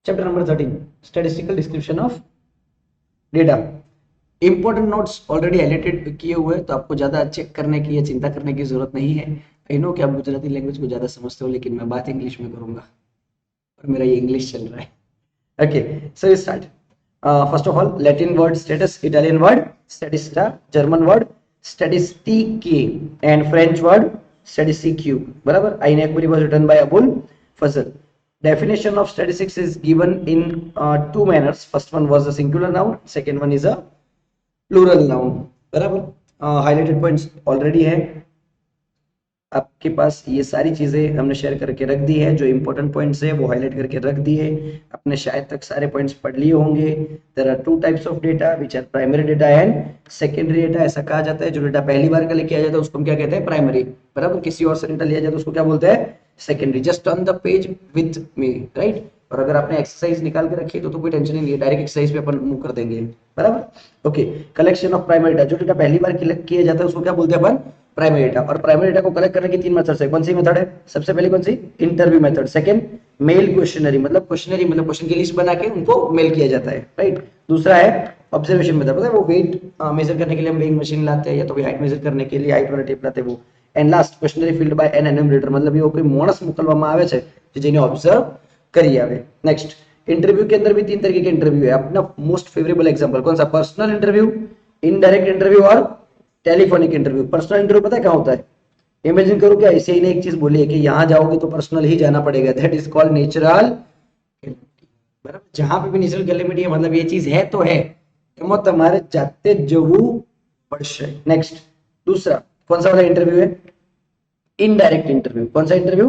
Chapter number 13 statistical description of data. Important notes already highlighted किए हुए हैं, तो आपको ज़्यादा चेक करने की या चिंता करने की जरूरत नहीं है। आई नो कि आप गुजराती लैंग्वेज को ज़्यादा समझते हो, लेकिन मैं बात इंग्लिश में करूंगा और मेरा ये इंग्लिश चल रहा है। Okay, so start. First of all, Latin word status, Italian word statista, German word statistik and French word statistique. बराबर। आइनेक was written by Abul Fazl. Definition of statistics is given in two manners. First one was a singular noun, second one is a plural noun. बराबर। Highlighted points already है आपके पास, ये सारी चीजें हमने share करके रख दी है। जो इंपॉर्टेंट पॉइंट्स है वो हाईलाइट करके रख दी है। आपने शायद तक सारे पॉइंट्स पढ़ लिए होंगे। There are two types of data which are primary data and secondary data. ऐसा कहा जाता है जो डेटा पहली बार का लेके आ जाता है उसको हम क्या कहते हैं, प्राइमरी। बराबर। किसी और से डेटा लिया जाता है उसको क्या बोलते हैं, secondary. Just on the page with me, right. और अगर आपने एक्सरसाइज निकाल के रखी है तो कोई टेंशन नहीं है, डायरेक्ट एक्सरसाइज पे अपन मूव कर देंगे। बराबर। Okay, collection of primary data, जो डेटा पहली बार कलेक्ट किया जाता है उसको क्या बोलते हैं अपन, प्राइमरी डेटा। और प्राइमरी डेटा को कलेक्ट करने की तीन मेथड है। कौन सी मेथड है, सबसे पहले कौन सी, interview method. Second, mail questionnaire, मतलब क्वेश्चन की लिस्ट बना के उनको मेल किया जाता है, राइट। दूसरा है ऑब्जर्वेशन मेथड, मतलब वो वेट मेजर करने के लिए हम वेइंग मशीन लाते हैं, या तो हाइट मेजर करने के लिए हाइट वाला टेप लाते हैं वो। And last, questionnaire filled by an enumerator, मतलब ये कोई मानस मोकलવામાં આવે છે જેને ऑब्जर्व કરી આવે। नेक्स्ट, इंटरव्यू के अंदर भी तीन तरीके के इंटरव्यू है। अपना मोस्ट फेवरेबल एग्जांपल कौन सा, पर्सनल इंटरव्यू, इनडायरेक्ट इंटरव्यू और टेलीफोनिक इंटरव्यू। पर्सनल इंटरव्यू पता है क्या होता है, इमेजिन करो क्या ऐसे ही ने एक चीज बोली है कि यहाँ जाओगे तो पर्सनल ही जाना पड़ेगा, दैट इज कॉल्ड नेचुरल। बराबर। जहां पे भी नेचुरल कैलेमिटी है मतलब ये चीज है तो है, એમાં તમારે જાતે જવું પડશે। नेक्स्ट, दूसरा कौन सा वाला इंटरव्यू है, इनडायरेक्ट इंटरव्यू। कौन सा इंटरव्यू,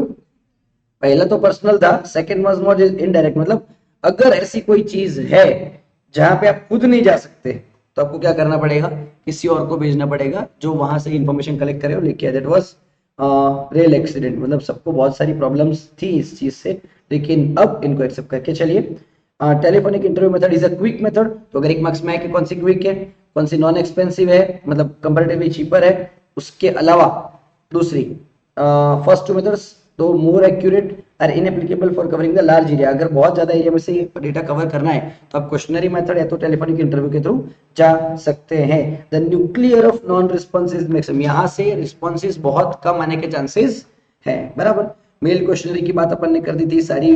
पहला तो पर्सनल था, सेकंड वाज नॉट इनडायरेक्ट, मतलब अगर ऐसी कोई चीज है जहां पे आप खुद नहीं जा सकते तो आपको क्या करना पड़ेगा, किसी और को भेजना पड़ेगा जो वहां से इंफॉर्मेशन कलेक्ट करे और लेके आए। दैट वाज रियल एक्सीडेंट, मतलब सबको बहुत सारी प्रॉब्लम्स थी इस चीज से, लेकिन अब इनको एक्सेप्ट करके चलिए। Telephonic interview method is a quick method, तो अगर एक मार्क्स में है कि कौन सी क्विक है, कौन सी नॉन एक्सपेंसिव है, मतलब कंपैरेटिवली चीपर है। उसके अलावा दूसरी, फर्स्ट टू मेथड्स तो more accurate are inapplicable for covering the large area. अगर बहुत ज्यादा एरिया में से डेटा कवर करना है तो आप क्वेश्चनरी मेथड या तो टेलीफोनिक इंटरव्यू के थ्रू जा सकते हैं। The nuclear of non responses maximum, यहाँ से रिस्पॉन्सिस बहुत कम आने के चांसेस है। बराबर। मेल क्वेश्चनरी की बात अपन ने कर दी थी, सारी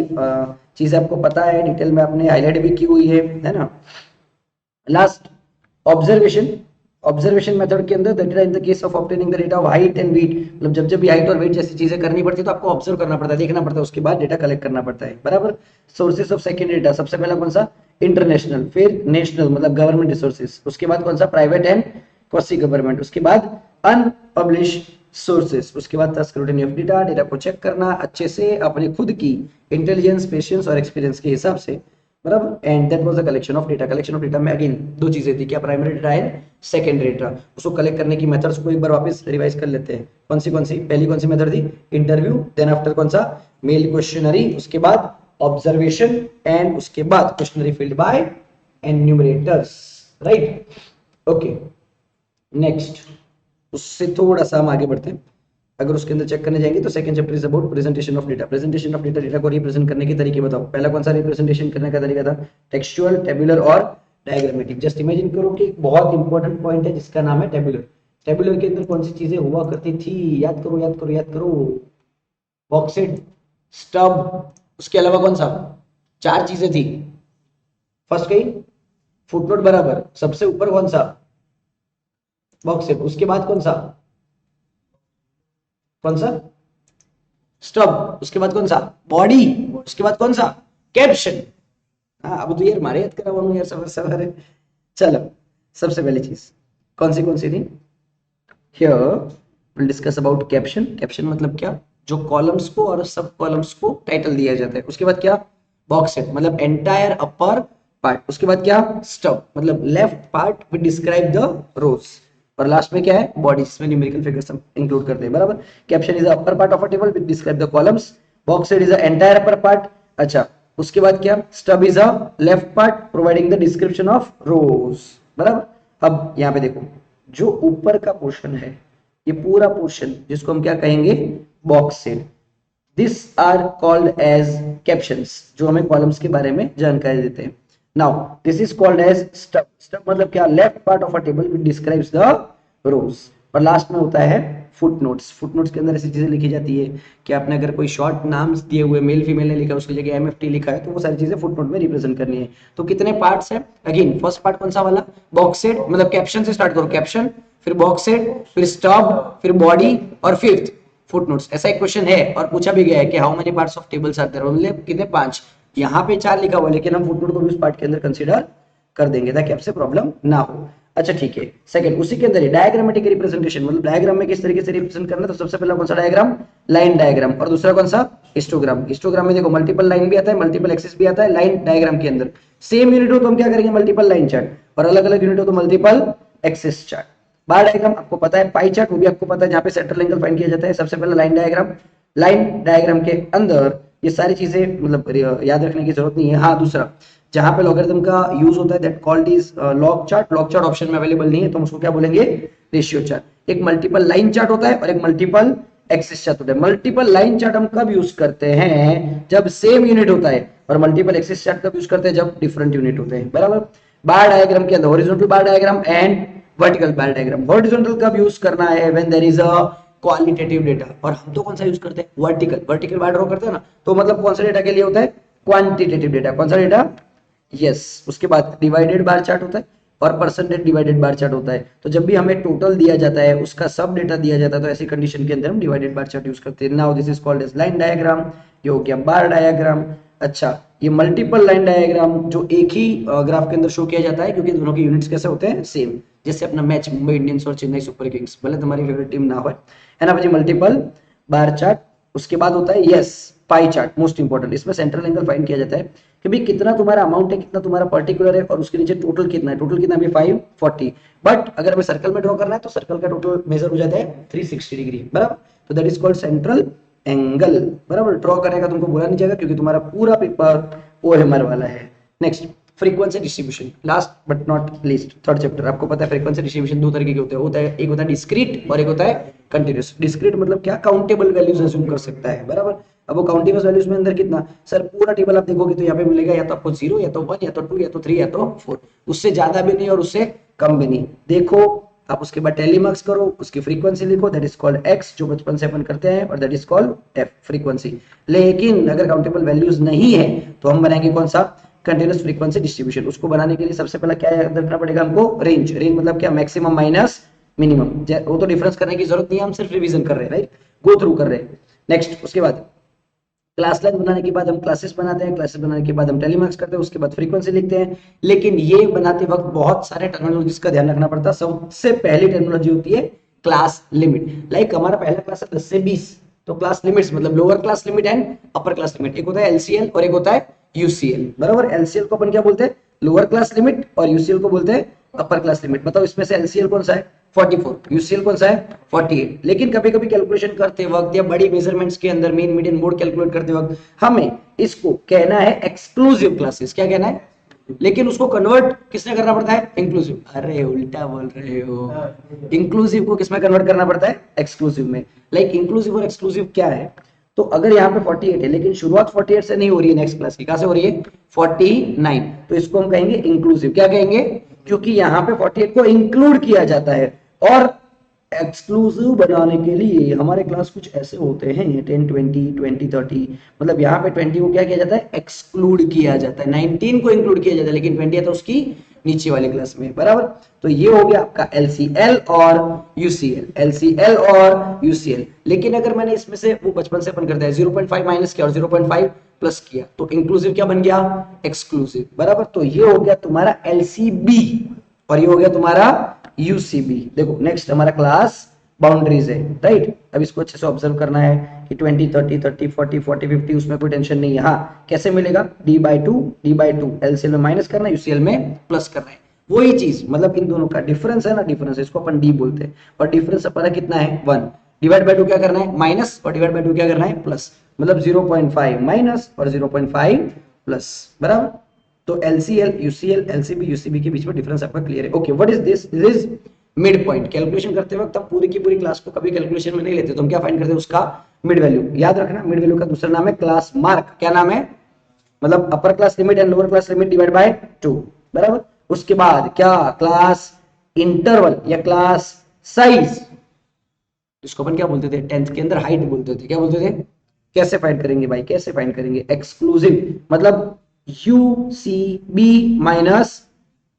चीजें आपको पता है, डिटेल में आपने हाईलाइट भी की हुई है ना। Last, observation. ऑब्जर्वेशन मेथड के अंदर that in the case of obtaining the data of height and weight, मतलब जब जब भी हाइट और वेट जैसी चीजें करनी पड़ती है तो आपको ऑब्जर्व करना पड़ता है, देखना पड़ता है, उसके बाद डेटा कलेक्ट करना पड़ता है। बराबर। सोर्सेज ऑफ सेकेंडरी डेटा, सबसे पहला कौन सा, इंटरनेशनल, फिर नेशनल मतलब गवर्नमेंट रिसोर्सेज, उसके बाद कौन सा, प्राइवेट एंड क्वासी गवर्नमेंट, उसके बाद अनपब्लिश सोर्सेज, उसके बाद स्क्रूटिनी ऑफ डेटा, डेटा को चेक करना अच्छे से अपने खुद की इंटेलिजेंस, पेशेंस और एक्सपीरियंस के हिसाब से। बराबर। And that was the collection of data. Collection of data में अगेन दो चीजें थी, क्या, primary data and secondary data. उसको कलेक्ट करने की मेथड्स को एक बार वापस रिवाइज कर लेते हैं। कौन सी पहली कौन सी मेथड थी, इंटरव्यू, देन आफ्टर कौन सा, मेल क्वेश्चनरी, उसके बाद ऑब्जर्वेशन एंड उसके बाद questionnaire filled bye enumerators, right. Okay, next, उससे थोड़ा सा हम आगे बढ़ते हैं। अगर उसके अंदर चेक करने जाएंगे तो second chapter is about presentation of data. Presentation of data, data को रिप्रेजेंट करने के तरीके बताओ। पहला कौन सा रिप्रेजेंटेशन करने का तरीका था, टेक्सचुअल, टेबुलर और डायग्रामेटिक। जस्ट इमेजिन करो कि एक बहुत इंपॉर्टेंट पॉइंट है जिसका नाम है टेबुलर। टेबुलर के अंदर कौन सी चीजें हुआ करती थी, याद करो याद करो याद करो, बॉक्सेट, स्टब, उसके अलावा कौन सा, चार चीजें थी। फर्स्ट कही फुटनोट, बराबर। सबसे ऊपर कौन सा, बॉक्सेट, उसके बाद कौन सा स्टब, उसके बाद कौन सा बॉडी, उसके बाद कौन सा कैप्शन। हाँ, अब तो यार मारे याद करा यार सवार है। चलो, सबसे पहली चीज कौन सी थी, here will discuss about caption. Caption मतलब क्या, जो कॉलम्स को और सब कॉलम्स को टाइटल दिया जाता है। उसके बाद क्या, बॉक्स सेट, मतलब एंटायर अपर पार्ट। उसके बाद क्या, स्टब, मतलब left part will describe the rows. और लास्ट में क्या है, बॉडी, जिसमें न्यूमेरिकल फिगर्स हम इंक्लूड करते हैं। बराबर। Caption is the upper part of a table which describe the columns, box set is the entire upper part. अच्छा, उसके बाद क्या, stub is a left part providing the description of रोज। बराबर। अब यहाँ पे देखो, जो ऊपर का पोर्शन है, ये पूरा पोर्शन जिसको हम क्या कहेंगे, box set, this are called as captions, जो हमें कॉलम्स के बारे में जानकारी देते हैं। Now this is called as stub. Stub मतलब क्या, left part of a table which describes the rows. और लास्ट में होता है फुटनोट्स। फुटनोट्स के अंदर ऐसी चीजें लिखी जाती है कि आपने अगर कोई शॉर्ट नाम्स दिए हुए, मेल फीमेल ने लिखा है, उसकी जगह एमएफटी लिखा है, तो वो सारी चीजें फुटनोट में रिप्रेजेंट करनी है। तो कितने पार्ट्स हैं? अगेन फर्स्ट पार्ट कौन सा वाला, बॉक्सेड, मतलब कैप्शन से स्टार्ट करो, कैप्शन, फिर बॉक्सेड, फिर स्टब, फिर बॉडी, और फिफ्थ फुटनोट्स। ऐसा एक क्वेश्चन है और पूछा भी गया है कि how many parts of tables are there, मतलब कितने, 5। यहाँ पे 4 लिखा हुआ, लेकिन हम फुटनोट को भी उस पार्ट के अंदर कंसीडर कर देंगे ताकि आपसे प्रॉब्लम ना हो। अच्छा ठीक है। सेकंड, उसी के अंदर ही डायग्रामेटिक रिप्रेजेंटेशन, मतलब डायग्राम में किस तरीके से रिप्रेजेंट करना है। तो सबसे पहला कौन सा डायग्राम, लाइन डायग्राम, और दूसरा कौन सा, हिस्टोग्राम। हिस्टोग्राम में देखो मल्टीपल लाइन भी आता है, मल्टीपल एक्सिस भी आता है। लाइन डायग्राम के अंदर सेम यूनिट हो तो हम क्या करेंगे, मल्टीपल लाइन चार्ट, और अलग अलग यूनिट हो तो मल्टीपल एक्सिस चार्ट। बार डायग्राम आपको पता है, पाई चार्ट वो भी आपको पता है, जहां पे सेंट्रल एंगल फाइंड किया जाता है। सबसे पहला लाइन डायग्राम, लाइन डायग्राम के अंदर ये सारी चीजें मतलब याद रखने की जरूरत नहीं है। हाँ, दूसरा जहां पे लॉगरिथम का यूज होता है, that called is log chart. Log chart option में अवेलेबल नहीं है, तो हम उसको क्या बोलेंगे, रेशियो चार्ट। एक मल्टीपल लाइन चार्ट होता है और एक मल्टीपल एक्सिस चार्ट होता है। मल्टीपल लाइन चार्ट हम कब यूज करते हैं, जब सेम यूनिट होता है, और मल्टीपल एक्सिस चार्ट कब यूज करते हैं, जब डिफरेंट यूनिट होते हैं, बराबर। बार डायग्राम के अंदर horizontal bar diagram and vertical bar diagram. Horizontal कब यूज करना है, when there is a qualitative data, और हम तो कौन सा यूज करते हैं, वर्टिकल। वर्टिकल बार ड्रॉ करते हैं ना, तो मतलब कौन सा डेटा के लिए होता है, क्वांटिटेटिव डेटा। कौन सा डेटा, यस। उसके बाद डिवाइडेड बार चार्ट होता है और परसेंटेज डिवाइडेड बार चार्ट होता है। तो जब भी हमें टोटल दिया जाता है, उसका सब डेटा दिया जाता है, तो ऐसी कंडीशन के अंदर हम डिवाइडेड बार चार्ट यूज करते हैं। Now this is called as line diagram, ये हो गया बार डायग्राम। अच्छा, ये मल्टीपल लाइन डायग्राम जो एक ही ग्राफ के अंदर शो किया जाता है, क्योंकि दोनों के यूनिट्स कैसे होते हैं, सेम। जैसे अपना मैच मुंबई इंडियंस और चेन्नई सुपर किंग्स, भले तुम्हारी फेवरेट टीम ना हो, है ना भाई। Multiple bar chart. उसके बाद होता है yes pie chart, most important. इसमें सेंट्रल एंगल फाइंड किया जाता है कि भाई कितना तुम्हारा अमाउंट है, कितना तुम्हारा पर्टिकुलर है, और उसके नीचे टोटल कितना है। टोटल कितना है 540, बट अगर हमें सर्कल में ड्रॉ करना है तो सर्कल का टोटल मेजर हो जाता है 360 डिग्री, बराबर। तो that is called central angle, बराबर। ड्रॉ करेगा तुमको बोला नहीं जाएगा, क्योंकि तुम्हारा पूरा पेपर ओएमआर वाला है। Next, frequency distribution, last but not least, third chapter. आपको पता है फ्रीक्वेंसी डिस्ट्रीब्यूशन दो तरीके के होते हैं, एक होता है डिस्क्रीट और एक होता है कंटीन्यूअस। डिस्क्रीट मतलब क्या, काउंटेबल वैल्यूज अज्यूम कर सकता है, बराबर। अब वो काउंटेबल वैल्यूज में अंदर कितना, सर पूरा टेबल आप देखोगे तो यहाँ पे मिलेगा या तो आपको 0, या तो 1, या तो 2, या तो 3, या तो 4, उससे ज्यादा भी नहीं और उससे कम भी नहीं। देखो आप उसके बाद टैली मार्क्स करो, उसकी फ्रीक्वेंसी लिखो, दैट इज कॉल्ड एक्स, जो बचपन से अपन करते हैं, और that is called F, frequency. लेकिन अगर काउंटेबल वैल्यूज नहीं है तो हम बनाएंगे कौन सा, कंटीन्यूअस फ्रीक्वेंसी डिस्ट्रीब्यूशन। उसको बनाने के लिए सबसे पहले क्या याद रखना पड़ेगा हमको, रेंज। रेंज मतलब क्या, मैक्सिमम माइनस मिनिमम। वो तो डिफरेंस करने की जरूरत नहीं है, हम सिर्फ रिवीजन कर रहे हैं, राइट, गो थ्रू कर रहे हैं। नेक्स्ट, उसके बाद क्लास लाइन बनाने के बाद हम क्लासेस बनाते हैं, क्लासेस बनाने के बाद हम टेलीमार्क्स करते हैं, उसके बाद फ्रीक्वेंसी लिखते हैं। लेकिन ये बनाते वक्त बहुत सारे टर्मिनोलॉजीज का ध्यान रखना पड़ता है। सबसे पहली टर्मिनोलॉजी होती है क्लास लिमिट। लाइक हमारा पहला क्लास है 10 से 20, तो क्लास लिमिट्स मतलब lower class limit and upper class limit. एक होता है एलसीएल और एक होता है यूसीएल, बराबर। एलसीएल को अपन क्या बोलते हैं, लोअर क्लास लिमिट, और यूसीएल को बोलते हैं अपर क्लास लिमिट। बताओ इसमें से एलसीएल कौन सा है, 44, यूसीएल कौन सा है, 48। लेकिन कभी कभी कैलकुलेशन करते वक्त या बड़ी मेजरमेंट्स के अंदर मीन मीडियन मोड कैलकुलेट करते वक्त हमें इसको कहना है एक्सक्लूसिव क्लासेस। क्या कहना है, लेकिन उसको कन्वर्ट किसने करना पड़ता है, इंक्लूसिव। अरे उल्टा बोल रहे हो, इंक्लूसिव को किसमें कन्वर्ट करना पड़ता है, एक्सक्लूसिव में। लाइक इंक्लूसिव और एक्सक्लूसिव क्या है, तो अगर यहाँ पे 48 है लेकिन शुरुआत 48 से नहीं हो रही है, नेक्स्ट क्लास की कहां से हो रही है, 49, तो इसको हम कहेंगे इंक्लूसिव। क्या कहेंगे, क्योंकि यहाँ पे 48 को इंक्लूड किया जाता है। और एक्सक्लूसिव बनाने के लिए हमारे क्लास कुछ ऐसे होते हैं 10, 20, 20, 30, मतलब यहाँ पे 20 को क्या किया जाता है, एक्सक्लूड किया जाता है। 19 को इंक्लूड किया जाता है, लेकिन 20 है तो उसकी नीचे वाली क्लास में, बराबर। तो ये हो गया आपका एलसीएल और यूसीएल, एलसीएल और यूसीएल। लेकिन अगर मैंने इसमें से, वो बचपन से अपन करते हैं, 0.5 माइनस किया और 0.5 प्लस किया, तो इंक्लूसिव क्या बन गया, एक्सक्लूसिव, बराबर। तो ये हो गया तुम्हारा एलसीबी और ये हो गया तुम्हारा यूसीबी। देखो नेक्स्ट हमारा क्लास बाउंड्रीज है, राइट। अब इसको अच्छे से ऑब्जर्व करना है कि 20, 30, 30, 40, 40, 50, उसमें कोई टेंशन नहीं है। हाँ, कैसे मिलेगा, d/2 एलसीएल में माइनस करना है, यूसीएल में प्लस करना है। वही चीज, मतलब इन दोनों का डिफरेंस है ना, डिफरेंस, इसको अपन डी बोलते हैं। और डिफरेंस अपना कितना है, 1। डिवाइड बाय 2 क्या करना है, माइनस, और डिवाइड बाय 2 क्या करना है, प्लस। मतलब 0.5 माइनस और 0.5 प्लस, बराबर। तो एलसीएल, यूसीएल, एलसीबी, यूसीबी के बीच में डिफरेंस आपका क्लियर है। Okay, what is this, this is mid point. Calculation करते वक्त हम पूरी की पूरी क्लास को कभी कैलकुलेशन में नहीं लेते, तो हम क्या फाइंड करते हैं, उसका मिड वैल्यू याद रखना, मिड वैल्यू का दूसरा नाम है क्लास मार्क। क्या नाम है? मतलब upper class limit and lower class limit divide by 2, बराबर। उसके बाद क्या? क्लास इंटरवल या क्लास साइज, जिसको अपन क्या बोलते थे 10th के अंदर? हाइट बोलते थे। क्या बोलते थे? कैसे फाइंड करेंगे भाई? कैसे फाइंड करेंगे? एक्सक्लूसिव मतलब यूसीबी माइनस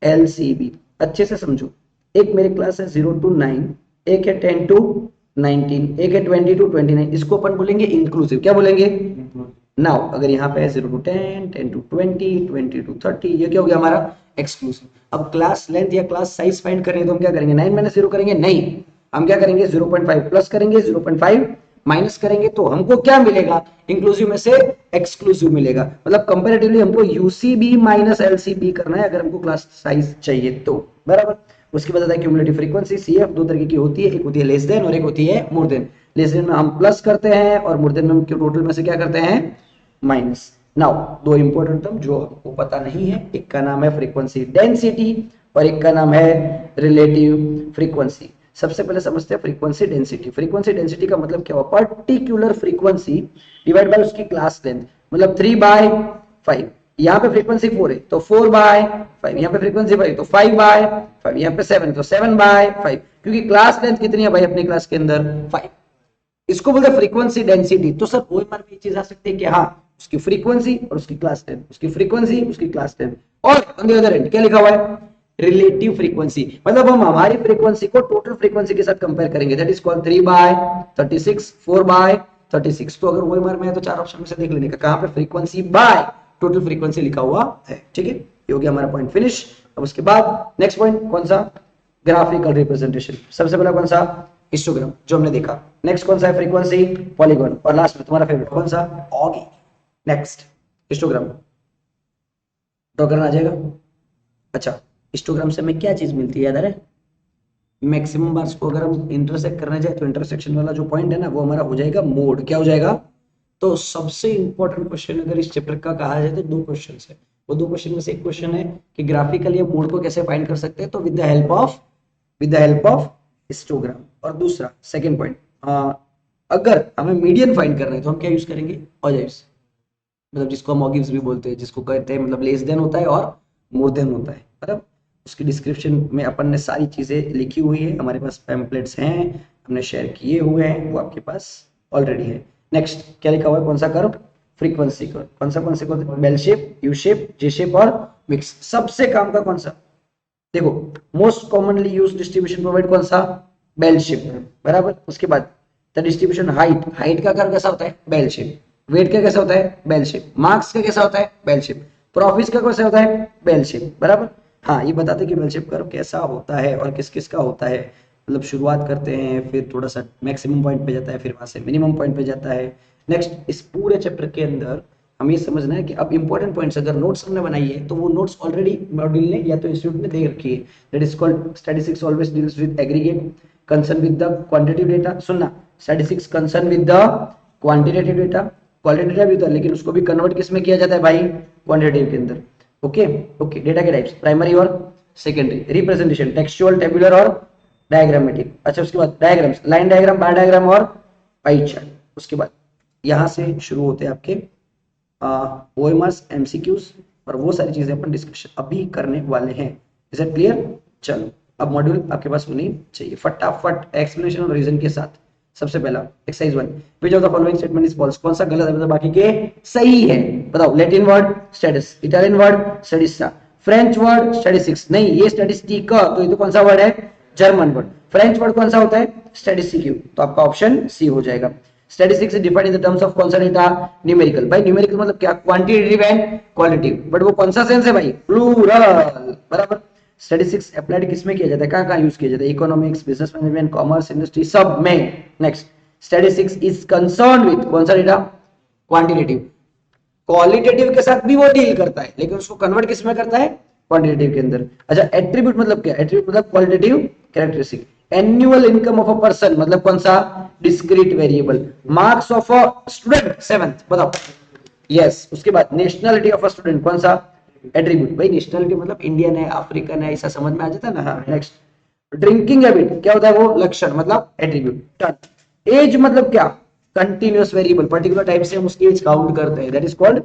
एलसीबी। अच्छे से समझो, एक मेरे क्लास है 0 to 9, एक है 10 to 19, एक है 20 to 29, इसको अपन बोलेंगे इंक्लूसिव। क्या बोलेंगे? नाउ अगर यहाँ पे है 0 to 10, 10 to 20, 20 to 30, ये क्या हो गया हमारा? एक्सक्लूसिव। अब क्लास लेंथ या क्लास साइज फाइंड करें तो हम क्या करेंगे? 9 माइनस 0 करेंगे? नहीं, हम क्या करेंगे? 0.5 प्लस करेंगे, 0.5 माइनस करेंगे, तो हमको क्या मिलेगा? इंक्लूसिव में से एक्सक्लूसिव मिलेगा। मतलब कंपैरेटिवली हमको यूसीबी माइनस एलसीबी करना है अगर हमको क्लास साइज चाहिए तो, बराबर। उसके बाद आता है क्यूमुलेटिव फ्रीक्वेंसी। सीएफ दो तरीके की होती है, एक होती है लेस देन और एक होती है मोर देन। लेस देन में हम प्लस करते हैं और मोर देन में हम टोटल में से क्या करते हैं? माइनस। नाउ दो इंपॉर्टेंट टर्म जो हमको पता नहीं है, एक का नाम है फ्रीक्वेंसी डेंसिटी और एक का नाम है रिलेटिव फ्रीक्वेंसी। सबसे पहले समझते हैं फ्रीक्वेंसी डेंसिटी। फ्रीक्वेंसी डेंसिटी का मतलब क्या हुआ? पर्टिकुलर फ्रीक्वेंसी डिवाइड बाय उसकी क्लास लेंथ। मतलब 3/5, यहाँ पे फ्रीक्वेंसी 4 है तो 4/5, यहाँ पे फ्रीक्वेंसी 5 तो 5/5, यहाँ पे 7 तो 7/5, क्योंकि क्लास लेंथ कितनी है भाई अपनी क्लास के अंदर? 5। इसको बोलते हैं फ्रीक्वेंसी डेंसिटी। तो सर ओएमआर में ये चीज आ सकती है कि हाँ, उसकी फ्रीक्वेंसी और उसकी क्लास लेंथ, उसकी फ्रीक्वेंसी उसकी क्लास लेंथ, और ऑन द अदर एंड क्या लिखा हुआ है? Relative frequency. मतलब हम हमारी फ्रीक्वेंसी को टोटल फ्रीक्वेंसी के साथ कंपेयर करेंगे, दैट इज कॉल्ड 3/36, 4/36। तो अगर ओएमआर में है तो चार ऑप्शन में से देख लेने का कहां पे फ्रीक्वेंसी बाय टोटल फ्रीक्वेंसी लिखा हुआ है। ठीक है, ये हो गया हमारा पॉइंट फिनिश। अब उसके बाद नेक्स्ट पॉइंट कौन सा? Graphical representation. सबसे पहला कौन सा? हिस्टोग्राम, जो हमने देखा। नेक्स्ट कौन सा है? फ्रीक्वेंसी, पॉलीगॉन, और लास्ट में तुम्हारा फेवरेट कौन सा? ऑगी। नेक्स्ट हिस्टोग्राम ड्रॉ करना आ जाएगा। अच्छा, हिस्टोग्राम से हमें क्या चीज मिलती है? याद आ रहा है? मैक्सिमम बार्स को अगर हम इंटरसेक्ट करना चाहे तो इंटरसेक्शन वाला जो पॉइंट है ना, वो हमारा हो जाएगा मोड। क्या हो जाएगा? तो सबसे इंपॉर्टेंट क्वेश्चन अगर इस चैप्टर का कहा जाए तो दो क्वेश्चन है। वो दो क्वेश्चन में से एक क्वेश्चन है कि ग्राफिकल या मोड को कैसे फाइंड कर सकते हैं, तो with the help of histogram. और दूसरा सेकंड पॉइंट, अगर हमें मीडियन फाइंड करना है तो हम क्या यूज करेंगे? ऑजिव्स, मतलब जिसको हम ऑगिव्स भी बोलते हैं, जिसको कहते हैं मतलब लेस देन होता है और मोर देन होता है। मतलब उसकी डिस्क्रिप्शन में अपन ने सारी चीजें लिखी हुई है, हमारे पास पैम्पलेट्स हैं, हमने शेयर किए हुए हैं, वो आपके पास ऑलरेडी है। नेक्स्ट क्या लिखा हुआ है? कौन सा कर्व? Frequency curve. कौन सा? Bell shape, U shape, J shape और मिक्स। सबसे काम का कौन सा? देखो, most commonly use distribution provide कौन सा? बेल शेप, बराबर। उसके बाद द डिस्ट्रीब्यूशन हाइट का कर्व कैसा होता है? Bell shape. वेट का कैसा होता है? Bell shape. मार्क्स का कैसा होता है? Bell shape. प्रॉफिट्स का कैसा होता है? बेल शेप, बराबर। हाँ, ये बताते कि बेल शेप कर्व कैसा होता है और किस किस का होता है। मतलब शुरुआत करते हैं, फिर थोड़ा सा मैक्सिमम पॉइंट पे जाता है, फिर वहां से मिनिमम पॉइंट पे जाता है। नेक्स्ट, इस पूरे चैप्टर के अंदर हमें ये समझना है कि अब इंपॉर्टेंट पॉइंट्स अगर नोट्स हमने बनाई है तो वो नोट्स ऑलरेडी मॉड्यूल ने या तो इंस्टीट्यूट ने दे रखी है। That is called statistics always deals with aggregate concern with the quantitative data. सुनना, statistics concern with the quantitative data, qualitative भी होता है लेकिन उसको भी कन्वर्ट किस में किया जाता है भाई? क्वांटिटेटिव के अंदर। Okay okay. डेटा के टाइप्स, प्राइमरी और सेकेंडरी। रिप्रेजेंटेशन, टेक्सचुअल, टेबुलर और डायग्रामेटिक। अच्छा, उसके बाद डायग्राम्स, लाइन डायग्राम, बार डायग्राम और पाई चार्ट। उसके बाद यहाँ से शुरू होते हैं आपके ओएमआरस, एमसीक्यूज, और वो सारी चीजें अपन डिस्कशन अभी करने वाले हैं। Is it clear? चलो, अब मॉड्यूल आपके पास होनी चाहिए फटाफट एक्सप्लेनेशन और रीजन के साथ। सबसे पहला exercise 1, which of the following statement is false? कौन सा गलत है? मतलब बाकी के सही है। बताओ। Latin word status, Italian word statista, French word statistics. नहीं, ये स्टैटिस्टिका, तो ये तो कौन सा वर्ड है? German word. फ्रेंच वर्ड कौन सा होता है? स्टैटिस्टिक्यू। तो आपका ऑप्शन सी हो जाएगा। Statistics is defined in the terms of कौन सा डेटा? न्यूमेरिकल। भाई न्यूमेरिकल मतलब क्या? क्वांटिटेटिव एंड क्वालिटेटिव, बट वो कौन सा सेंस है भाई? प्लूरल, बराबर। स्टैटिस्टिक्स अप्लाइड किसमें किया जाता है? कहाँ यूज किया जाता है? Economics, business management, commerce, industry, सब में। Next, statistics is concern with कौन सा डेटा? क्वांटिटेटिव। क्वालिटेटिव के साथ भी वो डील करता है लेकिन उसको कन्वर्ट किस में करता है? क्वांटिटेटिव के अंदर। अच्छा, एट्रीब्यूट मतलब क्या? एट्रीब्यूट मतलब qualitative characteristic. Annual income of a person मतलब कौन सा? Discrete variable. Marks of a student 7th, बताओ। यस। उसके बाद नेशनलिटी ऑफ अ स्टूडेंट कौन सा? एट्रीब्यूट। भाई नेशनलिटी मतलब इंडियन है, अफ्रीकन है, ऐसा समझ में आ जाता है ना। हाँ, नेक्स्ट। ड्रिंकिंग हैबिट क्या होता है? वो लक्षण मतलब एट्रीब्यूट। एज मतलब क्या? कंटिन्यूअस वेरिएबल, पर्टिकुलर टाइप से हम उसकी एज काउंट करते हैं, that is called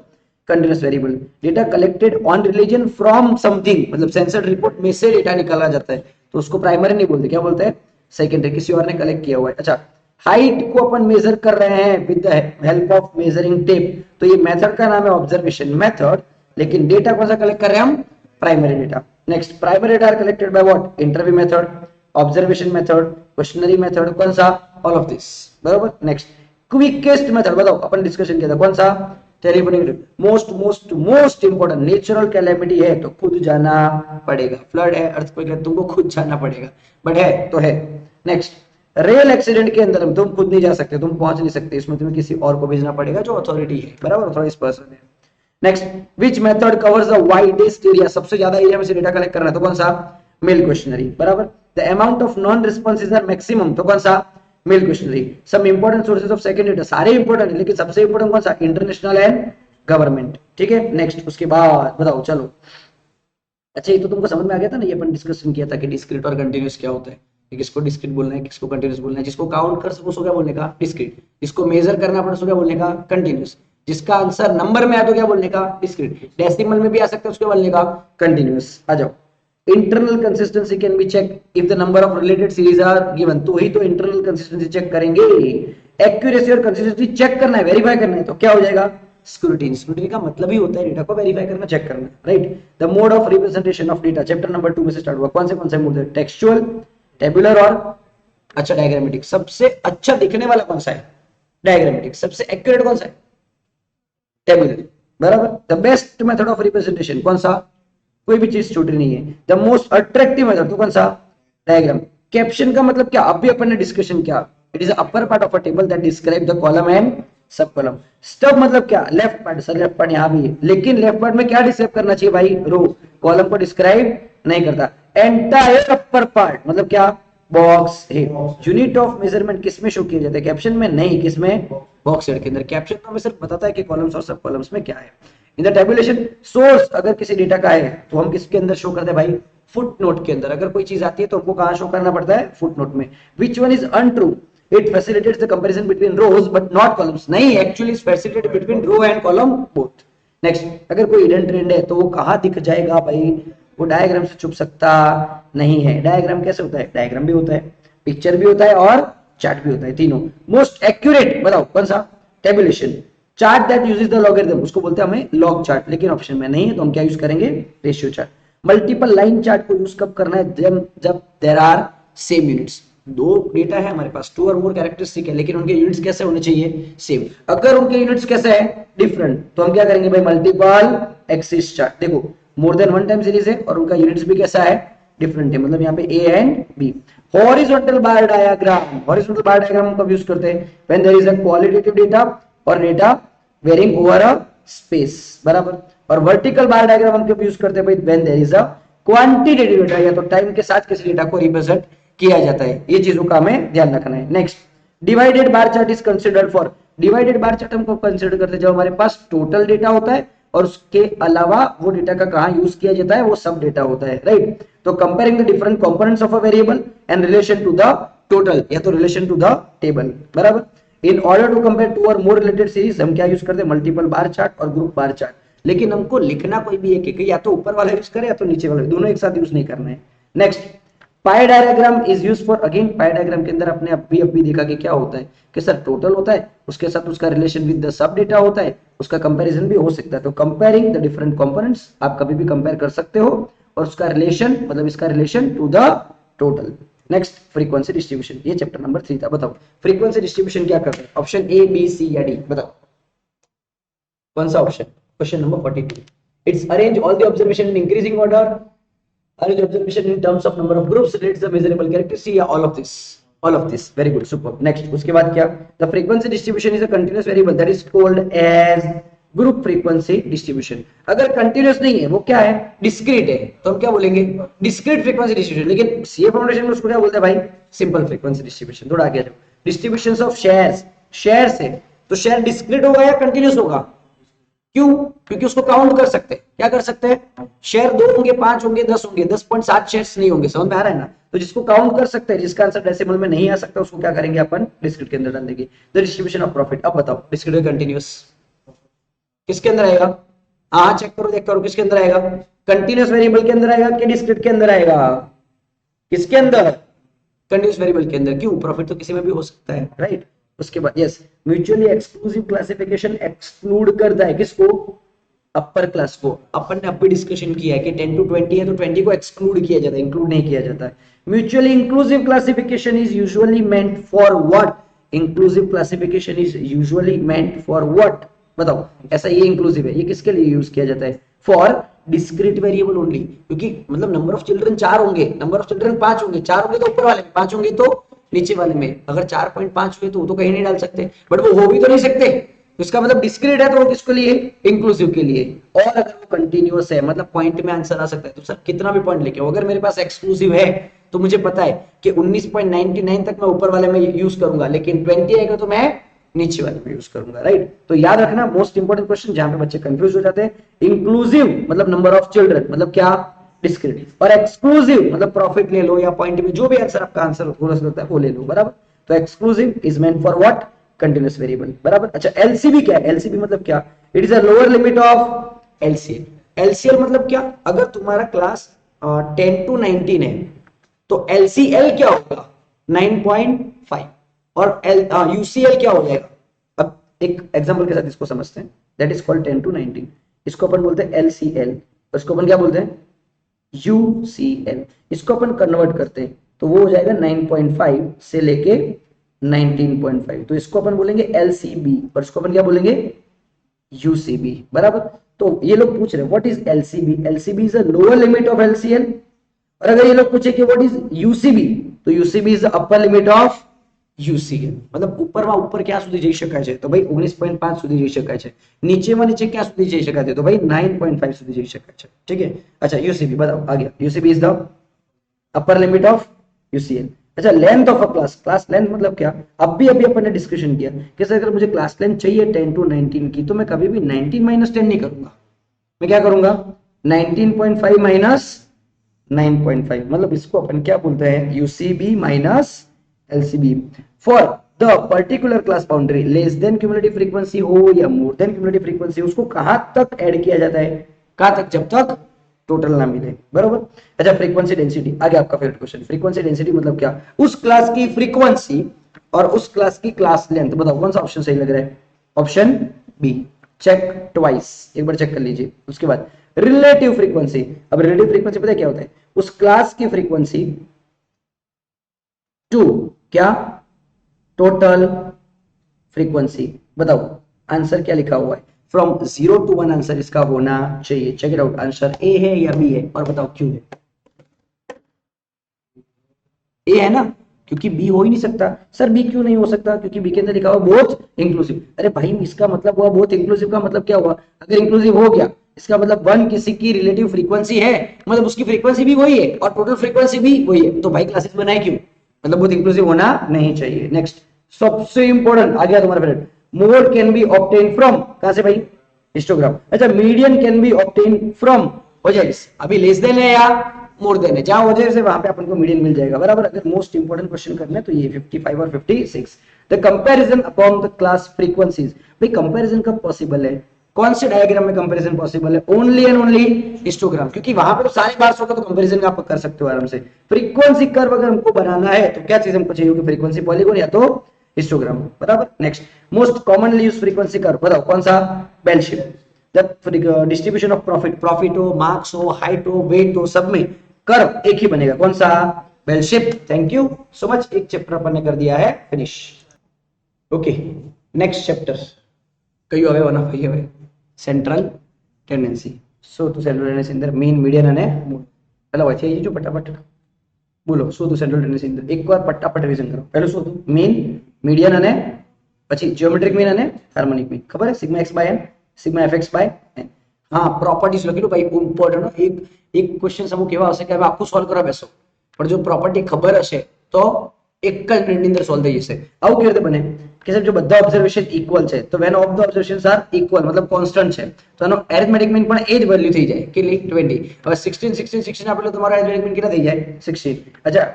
continuous variable. Data collected on religion from something, मतलब सेंसर रिपोर्ट में से डेटा निकाला जाता है, तो उसको प्राइमरी नहीं बोलते, क्या बोलते हैं, सेकेंडरी, किसी और ने कलेक्ट किया हुआ है। अच्छा, हाइट को अपन मेजर कर रहे हैं with the help of measuring tape, तो ये मेथड का नाम है ऑब्जर्वेशन मेथड, लेकिन डेटा कौन सा कलेक्ट कर रहे हैं हम, primary data. Next, primary data are collected by what, interview method, observation method, questionnaire method, कौन सा, ऑल ऑफ दिस, बराबर। नेक्स्ट, क्विकेस्ट मेथड बताओ, अपन डिस्कशन किया था, कौन सा, telephonic. Most most most important, natural calamity है तो खुद जाना पड़ेगा, फ्लड है, अर्थक्वेक है, तुमको खुद जाना पड़ेगा, बट है तो है। नेक्स्ट, रेल एक्सीडेंट के अंदर तुम खुद नहीं जा सकते, तुम पहुंच नहीं सकते, इसमें तुम्हें किसी और को भेजना पड़ेगा जो अथॉरिटी है, बराबर, अथॉराइज्ड पर्सन है। Next, which method covers the widest area, सबसे ज्यादा एरिया में से डेटा कलेक्ट करना है, तो कौन सा, मेल क्वेश्चनरी, बराबर। The amount of non responses are maximum, तो कौन सा, mail questionnaire. Some important sources of second data, सारे इंपॉर्टेंट है लेकिन सबसे इंपॉर्टेंट कौन सा, इंटरनेशनल एंड गवर्नमेंट, ठीक है। नेक्स्ट, उसके बाद बताओ, चलो, अच्छा ये तो तुमको समझ में आ गया था ना, ये अपन डिस्कशन किया था कि डिस्क्रीट और कंटिन्यूअस क्या होता है, किसको डिस्क्रीट बोलना है, किसको कंटिन्यूअस बोलना है, जिसको काउंट कर सको उसको क्या बोलने का, डिस्क्रीट, जिसको मेजर करना पड़े उसको क्या बोलने का, कंटिन्यूअस, जिसका आंसर नंबर में आया तो क्या बोलने का, डिस्क्रीट, डेसिमल में भी आ सकता है उसको बोलने का, कंटिन्यूअस। आ जाओ, internal consistency can be check if the number of related series are given, तो वही तो इंटरनल कंसिस्टेंसी चेक करेंगे। एक्यूरेसी और कंसिस्टेंसी चेक करना है, वेरीफाई करना है, तो क्या हो जाएगा, स्क्रूटिनी। स्क्रूटिनी का मतलब ही होता है डेटा को वेरीफाई करना, चेक करना, right. The mode of representation of data, chapter number 2 में से स्टार्ट हुआ, कौन से मोड है, टेक्सचुअल, टेबुलर और अच्छा डायग्रामेटिक। सबसे अच्छा दिखने वाला कौन सा है, डायग्रामेटिक। सबसे एक्यूरेट कौन सा है, टेबुलर, बराबर। The best method of representation कौन सा, कोई भी चीज छोटी नहीं है। द मोस्ट अट्रैक्टिव मेथड तो कौन सा, डायग्राम। कैप्शन का मतलब क्या, अभी अपन ने डिस्कशन किया, it is upper part of a table that describe the column and सब कॉलम। स्टब मतलब क्या, left part, sir left part यहाँ भी है, लेकिन लेफ्ट पार्ट में क्या डिस्क्राइब करना चाहिए भाई, रो, कॉलम को डिस्क्राइब नहीं करता। एंटायर अपर पार्ट मतलब क्या, box head. Unit of measurement किसमें शो किया जाता है, कैप्शन में नहीं, किसमें, बॉक्स हेड के अंदर। कैप्शन तो हमें सिर्फ बताता है कि कॉलम्स और सब कॉलम्स में क्या है। इन द टेबुलेशन, सोर्स अगर किसी डेटा का है तो हम किसके अंदर शो करते हैं भाई, फुट नोट के अंदर। अगर कोई चीज आती है तो हमको कहां शो करना पड़ता है, फुट नोट में। Which one is untrue, it facilitates the comparison between rows but not columns, नहीं, actually is facilitated between row and column both. Next, अगर कोई हिडन ट्रेंड है तो वो कहां दिख जाएगा भाई, वो डायग्राम से छुप सकता नहीं है। डायग्राम कैसे होता है, डायग्राम भी होता है, पिक्चर भी होता है और चार्ट भी होता है, तीनों। मोस्ट एक्यूरेट बताओ कौन सा, tabulation. Chart that uses the logarithm, उसको बोलते हैं हमें लॉग चार्ट, लेकिन ऑप्शन में नहीं है तो हम क्या यूज करेंगे, ratio chart. Multiple line chart को यूज कब करना है, जब देयर आर सेम यूनिट्स, दो डेटा है हमारे पास, टू और मोर कैरेक्टरिस्टिक है, लेकिन उनके यूनिट्स कैसे होने चाहिए, सेम। अगर उनके यूनिट्स कैसे है, डिफरेंट, तो हम क्या करेंगे भाई, मल्टीपल एक्सिस चार्ट। देखो more than one time series है और उनका यूनिट्स भी कैसा है, डिफरेंट है, मतलब यहाँ पे A and B. Horizontal bar diagram, horizontal bar diagram हम कब यूज करते हैं, when there is a qualitative data और data varying over a space, बराबर। और वर्टिकल बार डायग्राम हम कब यूज करते हैं भाई, when there is a quantitative data, या तो टाइम के साथ किसी डेटा को रिप्रेजेंट किया जाता है। ये चीजों का हमें ध्यान रखना है। Next, divided bar chart is considered for, divided bar chart हम कब कंसिडर करते हैं, जब हमारे पास टोटल डेटा होता है और उसके अलावा वो डेटा का कहां यूज किया जाता है, वो सब डेटा होता है, राइट। तो comparing the different components of a variable and relation to the total, या तो रिलेशन टू द टेबल, बराबर। In order to compare two or more related series हम क्या यूज करते हैं, मल्टीपल बार चार्ट और ग्रुप बार चार्ट। लेकिन हमको लिखना कोई भी एक है, या तो ऊपर वाला यूज करें या तो नीचे वाला, दोनों एक साथ यूज नहीं करना है। Next, pi diagram is use for, again pi diagram के अंदर अपने अभी देखा कि क्या होता है, कि सर टोटल होता है, उसके साथ उसका relation with the sub data होता है, उसका कंपैरिजन भी हो सकता है। तो कंपेयरिंग द डिफरेंट कंपोनेंट्स आप कभी भी कंपेयर कर सकते हो, और उसका रिलेशन मतलब इसका relation to the total. Next, frequency distribution, ये चैप्टर नंबर 3 था। बताओ फ्रीक्वेंसी डिस्ट्रीब्यूशन क्या करते हैं, ऑप्शन ए बी सी या डी, बताओ कौन सा option. Question number 42, it's arrange all the observation in increasing order, arrange observation in terms of number of groups, relates the measurable characteristic, या all of this, all of this, very good, super। next, उसके बाद क्या, the frequency distribution is a continuous variable that is called as group frequency distribution। अगर continuous नहीं है, वो क्या है, discrete है, तो हम क्या बोलेंगे, discrete frequency distribution। लेकिन CA फाउंडेशन में उसको क्या बोलते हैं भाई, simple frequency distribution। थोड़ा आगे जाओ, distributions of shares, shares है तो share discrete होगा या continuous होगा, क्यों, क्योंकि उसको काउंट कर सकते हैं, क्या कर सकते हैं, शेयर 2 होंगे, 5 होंगे, 10 होंगे, 10.7 शेयर्स नहीं होंगे, समझ में आ रहा है ना। तो जिसको काउंट कर सकते हैं, जिसका आंसर डेसिमल में नहीं आ सकता, उसको क्या करेंगे अपन, डिस्क्रीट के अंदर डाल देंगे। द डिस्ट्रीब्यूशन ऑफ प्रॉफिट, अब बताओ डिस्क्रीट कंटिन्यूअस किसके अंदर आएगा, हाँ चेक करो, देख करो किसके अंदर आएगा, कंटिन्यूअस वेरिएबल के अंदर आएगा कि डिस्क्रीट के अंदर आएगा, किसके अंदर, कंटिन्यूअस वेरिएबल के अंदर। क्यों, प्रॉफिट तो किसी में भी हो सकता है, राइट। उसके बाद yes, mutually exclusive classification exclude करता है किसको, अपर क्लास को। अपन ने अभी डिस्कशन किया है कि 10 to 20 है तो 20 को एक्सक्लूड किया जाता है, इंक्लूड नहीं किया जाता है। Mutually inclusive classification is usually meant for what, inclusive classification is usually meant for what, बताओ। ऐसा ये इंक्लूसिव है, ये किसके लिए यूज किया जाता है, फॉर डिस्क्रीट वेरिएबल ओनली, क्योंकि मतलब नंबर ऑफ चिल्ड्रन 4 होंगे, नंबर ऑफ चिल्ड्रन 5 होंगे, 4 होंगे तो ऊपर वाले में, 5 होंगे तो नीचे वाले में। अगर 4.5 हुए तो वो तो कहीं नहीं डाल सकते, बट वो हो भी तो नहीं सकते, इसका मतलब डिस्क्रीट है तो वो किसके लिए, इंक्लूसिव के लिए। और अगर वो कंटिन्यूअस है, मतलब पॉइंट में आंसर आ सकता है, तो सर कितना भी पॉइंट लेके, अगर मेरे पास एक्सक्लूसिव है तो मुझे पता है कि 19.99 तक मैं ऊपर वाले में यूज करूंगा, लेकिन 20 आएगा तो मैं नीचे वाले में यूज करूंगा, राइट। तो याद रखना, मोस्ट इंपोर्टेंट क्वेश्चन जहां पे बच्चे कंफ्यूज हो जाते हैं, इंक्लूसिव मतलब नंबर ऑफ चिल्ड्रन, मतलब क्या, डिस्क्रीट, और एक्सक्लूसिव मतलब प्रॉफिट ले लो या पॉइंट में जो भी आंसर आपका आंसर हो सकता है वो ले लो, बराबर। तो exclusive is meant for what, continuous variable, बराबर। अच्छा एलसीबी क्या है, एलसीबी मतलब क्या, it is a lower limit of LCL. LCL मतलब क्या, अगर तुम्हारा क्लास 10 to 19 है तो एलसीएल क्या होगा, 9.5, और यूसीएल क्या हो जाएगा। अब एक एग्जांपल के साथ इसको समझते हैं, दैट इज कॉल्ड 10 to 19, इसको अपन बोलते हैं एलसीएल, इसको अपन क्या बोलते हैं, यूसीएल। इसको अपन कन्वर्ट करते हैं तो वो हो जाएगा 9.5 से लेके 19.5, तो इसको अपन बोलेंगे एलसीबी, और इसको अपन क्या बोलेंगे, यूसीबी, बराबर। तो ये लोग पूछ रहे हैं what is LCB, LCB is a lower limit of LCL, और अगर ये लोग पूछे कि व्हाट इज यूसीबी, तो UCB is the upper limit of UCL, मतलब ऊपर क्या સુધી જઈ શકાય છે, તો ભાઈ 19.5 સુધી જઈ શકાય છે, નીચેમાં નીચે ક્યાં સુધી જઈ શકાય છે, તો ભાઈ 9.5 સુધી જઈ શકાય છે, ठीक है। अच्छा यूसीबी बताओ, आ गया, UCB is the upper limit of UCL. अच्छा length of a class, class length मतलब क्या, अभी अपन ने डिस्कशन किया कि सर अगर मुझे क्लास लेंथ चाहिए 10 to 19 की, तो मैं कभी भी 19 - 10 नहीं करूंगा, मैं क्या करूंगा, 19.5 माइनस 9.5, मतलब इसको अपन क्या बोलते हैं, UCB minus LCB for the particular class boundary less than cumulative frequency हो या मोर देन क्यूमुलेटिव फ्रीक्वेंसी, उसको कहां तक ऐड किया जाता है, कहां तक, जब तक टोटल ना मिले, बराबर। अच्छा फ्रीक्वेंसी डेंसिटी, आगे आपका फेवरेट क्वेश्चन, फ्रीक्वेंसी डेंसिटी मतलब क्या, उस क्लास की फ्रीक्वेंसी और उस क्लास की क्लास लेंथ, बताओ कौन सा ऑप्शन सही लग रहा है, ऑप्शन बी, चेक ट्वाइस, एक बार चेक कर लीजिए। उसके बाद रिलेटिव फ्रीक्वेंसी, अब रिलेटिव फ्रीक्वेंसी पता है क्या होता है, उस क्लास की फ्रीक्वेंसी टू क्या, टोटल फ्रीक्वेंसी, बताओ आंसर क्या लिखा हुआ है, फ्रॉम 0 to 1 आंसर इसका होना चाहिए, check it out, answer A है या बी है, और बताओ क्यों है, ए है ना, क्योंकि बी हो ही नहीं सकता। सर बी क्यों नहीं हो सकता, क्योंकि बी के अंदर लिखा हुआ बोथ इंक्लूसिव, अरे भाई इसका मतलब हुआ बोथ इंक्लूसिव, का मतलब क्या हुआ, अगर इंक्लूसिव हो गया इसका मतलब 1 किसी की रिलेटिव फ्रीक्वेंसी है, मतलब उसकी फ्रीक्वेंसी भी वही है और टोटल फ्रीक्वेंसी भी वही है, तो भाई क्लासेस बनाए क्यों, मतलब बहुत इंक्लूसिव होना नहीं चाहिए। नेक्स्ट सबसे इंपॉर्टेंट आ गया तुम्हारा favourite, mode can be obtain from, कहां से भाई, हिस्टोग्राम। अच्छा median can be obtain from ogives, अभी लेस देन है या मोर देन है, जहां ओजेस है वहां पे अपन को मीडियन मिल जाएगा, बराबर। अगर मोस्ट इंपॉर्टेंट क्वेश्चन करना है तो ये 55 और 56, the comparison upon the class frequencies, भाई कंपैरिजन कब पॉसिबल है, कौन से डायग्राम में कंपैरिजन पॉसिबल है, ओनली एंड ओनली हिस्टोग्राम, क्योंकि वहां पे तो सारे बार्स होगा तो कंपैरिजन आप कर सकते हो आराम से। फ्रीक्वेंसी कर्व अगर हमको बनाना है तो क्या चीज हमको चाहिए होगी, फ्रीक्वेंसी पॉलीगॉन या तो हिस्टोग्राम, बराबर। Next most commonly used frequency curve, बताओ कौन सा, बेल शेप। जब डिस्ट्रीब्यूशन ऑफ प्रॉफिट, प्रॉफिट हो, मार्क्स हो, हाइट हो, वेट हो, सब में कर्व एक ही बनेगा, कौन सा, bell shape. Thank you so much, एक चैप्टर अपन ने कर दिया है फिनिश। ओके नेक्स्ट चैप्टर કયું હવે વન ઓફ હવે સેન્ટ્રલ ટેન્ડન્સી, શું તું સેન્ટ્રલ ટેન્ડન્સી અંદર મીન મીડિયન અને મૂળ, પેલા વાંચી આવી જો ફટાફટ બોલો શું તું સેન્ટ્રલ ટેન્ડન્સી અંદર એકવાર ફટાફટ રિવિઝન કરો, પહેલું શું હતું, મીન મીડિયન અને પછી જ્યોમેટ્રિક મીન અને હાર્મોનિક મીન, ખબર है sigma x by n sigma fx by n। हाँ પ્રોપર્ટીઝ લખેલું ભાઈ ઇમ્પોર્ટન્ટ, એક ક્વેશ્ચન અમુક એવા હશે કે હવે આખું સોલ્વ કરવા બેસો, પણ જો પ્રોપર્ટી ખબર હશે તો એક જ મિનિટની અંદર સોલ્વ થઈ જશે. આવું કેવી રીતે બને કે સાહેબ જો બધા ઓબ્ઝર્વેશન ઇક્વલ છે તો when of the observations are equal મતલબ કોન્સ્ટન્ટ છે તો આનો એરિથમેટિક મીન પણ એ જ વેલ્યુ થઈ જાય કેટલી 20. હવે 16 16 16 આપેલું તમારો એરિથમેટિક મીન કેટલા થઈ જાય 16. અચ્છા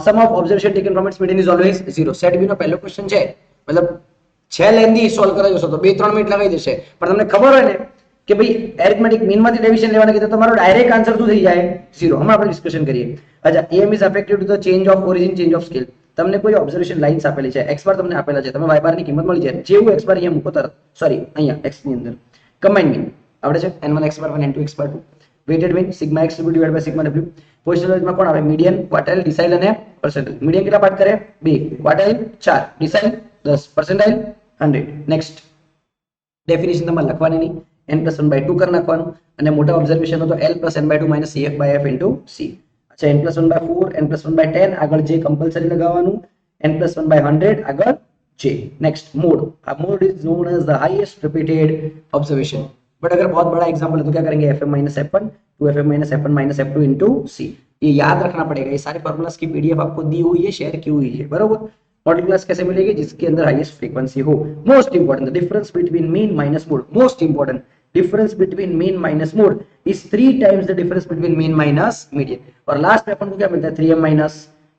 sum of observation taken from its median is always 0. Set B નો પહેલો ક્વેશ્ચન છે મતલબ છે લેન્ધી સોલ્વ કરાવી જશો તો 2-3 મિનિટ લગાવી દેશે પણ તમને ખબર હોય ને કે ભાઈ એરિથમેટિક મીન માંથી ડેવિએશન લેવાના કીધું તમારો ડાયરેક્ટ આન્સર શું થઈ જાય 0. હમણાં આપણે ડિસ્કશન કરીએ. અચ્છા AM is affected to the change of origin change of scale. તમને કોઈ ઓબ્ઝર્વેશન લાઇન્સ આપેલી છે x બાર તમને આપેલા છે તમે y બાર ની કિંમત મળી જાય જેવું x બાર અહીંયા મૂકો તરત સોરી અહીંયા x ની અંદર કમ્બાઈન મીન આવડે છે n1 x bar 1 n2 x bar 2 weighted mean sigma x divide by sigma w. Positional કોણ આવે મીડિયન ક્વાર્ટાઇલ ડિસાઇલ અને પર્સન્ટાઇલ. મીડિયન કેટલા પાર્ટ કરે 2 ક્વાર્ટાઇલ 4 ડિસાઇલ 10 પર્સન્ટાઇલ 100. નેક્સ્ટ ડેફિનેશન તમારે લખવાની નહીં n+1/2 કરી નાખવાનું અને મોટા ઓબ્ઝર્વેશન તો l+n/2 - cf/f * c. अच्छा n+1/4 n+1/10 આગળ જે કમ્પલસરી લગાવવાનું n+1/100 આગળ j. Next mode. अब mode is known as the highest repeated observation. But अगर बहुत बड़ा एग्जांपल है तो क्या करेंगे fm - f1 2fm - f1 - f2 into c. ये याद रखना पड़ेगा. ये सारे फार्मूलास की पीडीएफ आपको दी हुई है शेयर की हुई है बराबर. मॉडल क्लास कैसे मिलेगी जिसके अंदर हाईएस्ट फ्रीक्वेंसी हो. Most important the difference between mean minus mode. Most important difference between mean minus mode is 3 times the difference between mean minus median. और लास्ट में अपन को क्या मिलता है 3m minus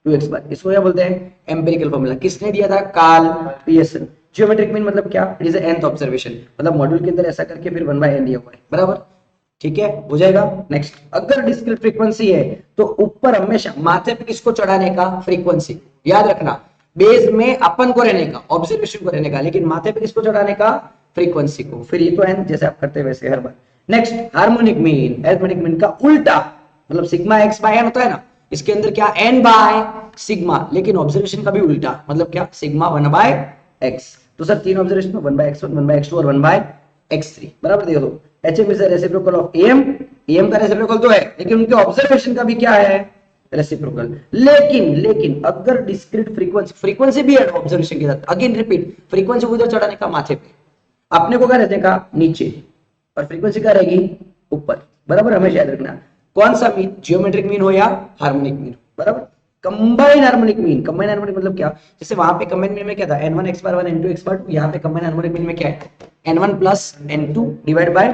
2x बार. इसको क्या बोलते हैं एम्पिरिकल फॉर्मूला. किसने दिया था कार्ल पियर्सन. ज्योमेट्रिक मीन मतलब क्या इट इज nth ऑब्जर्वेशन मतलब मॉड्यूल के अंदर ऐसा करके फिर 1/n दिया हुआ है बराबर. ठीक है हो जाएगा. नेक्स्ट अगर डिस्क्रीट फ्रीक्वेंसी है तो ऊपर हमेशा माथे पे किसको चढ़ाने का फ्रीक्वेंसी याद रखना. बेस में अपन को रहने का ऑब्जर्वेशन को रहने का लेकिन माथे पे किसको चढ़ाने का फ्रीक्वेंसी को. फिर ये तो n जैसे आप करते हैं वैसे हर बार. Next harmonic mean. Arithmetic mean का उल्टा मतलब सिग्मा x बाय n होता है ना इसके अंदर क्या n बाय सिग्मा लेकिन ऑब्जर्वेशन का भी उल्टा मतलब क्या सिग्मा 1 बाय x. तो सर तीन ऑब्जर्वेशन में 1 बाय x1 1 बाय x2 और 1 बाय x3 बराबर. देखो दो hm is the reciprocal of am. am का रेसिप्रोकल तो है लेकिन उनके ऑब्जर्वेशन का भी क्या है रेसिप्रोकल. लेकिन अगर डिस्क्रीट फ्रीक्वेंसी भी है ऑब्जर्वेशन के साथ अगेन रिपीट फ्रीक्वेंसी उधर चढ़ाने का माथे पे अपने को क्या रहने का नीचे और फ्रीक्वेंसी क्या रहेगी ऊपर बराबर. हमेशा याद रखना कौन सा मीन जियोमेट्रिक मीन हो या हार्मोनिक मीन बराबर. Combine harmonic mean. Combine harmonic मतलब क्या जैसे वहां पे कंबाइन मीन में क्या था n1 x बार 1 n2 x बार 2. यहाँ पे कंबाइन हार्मोनिक मीन में क्या है n1 + n2 divide by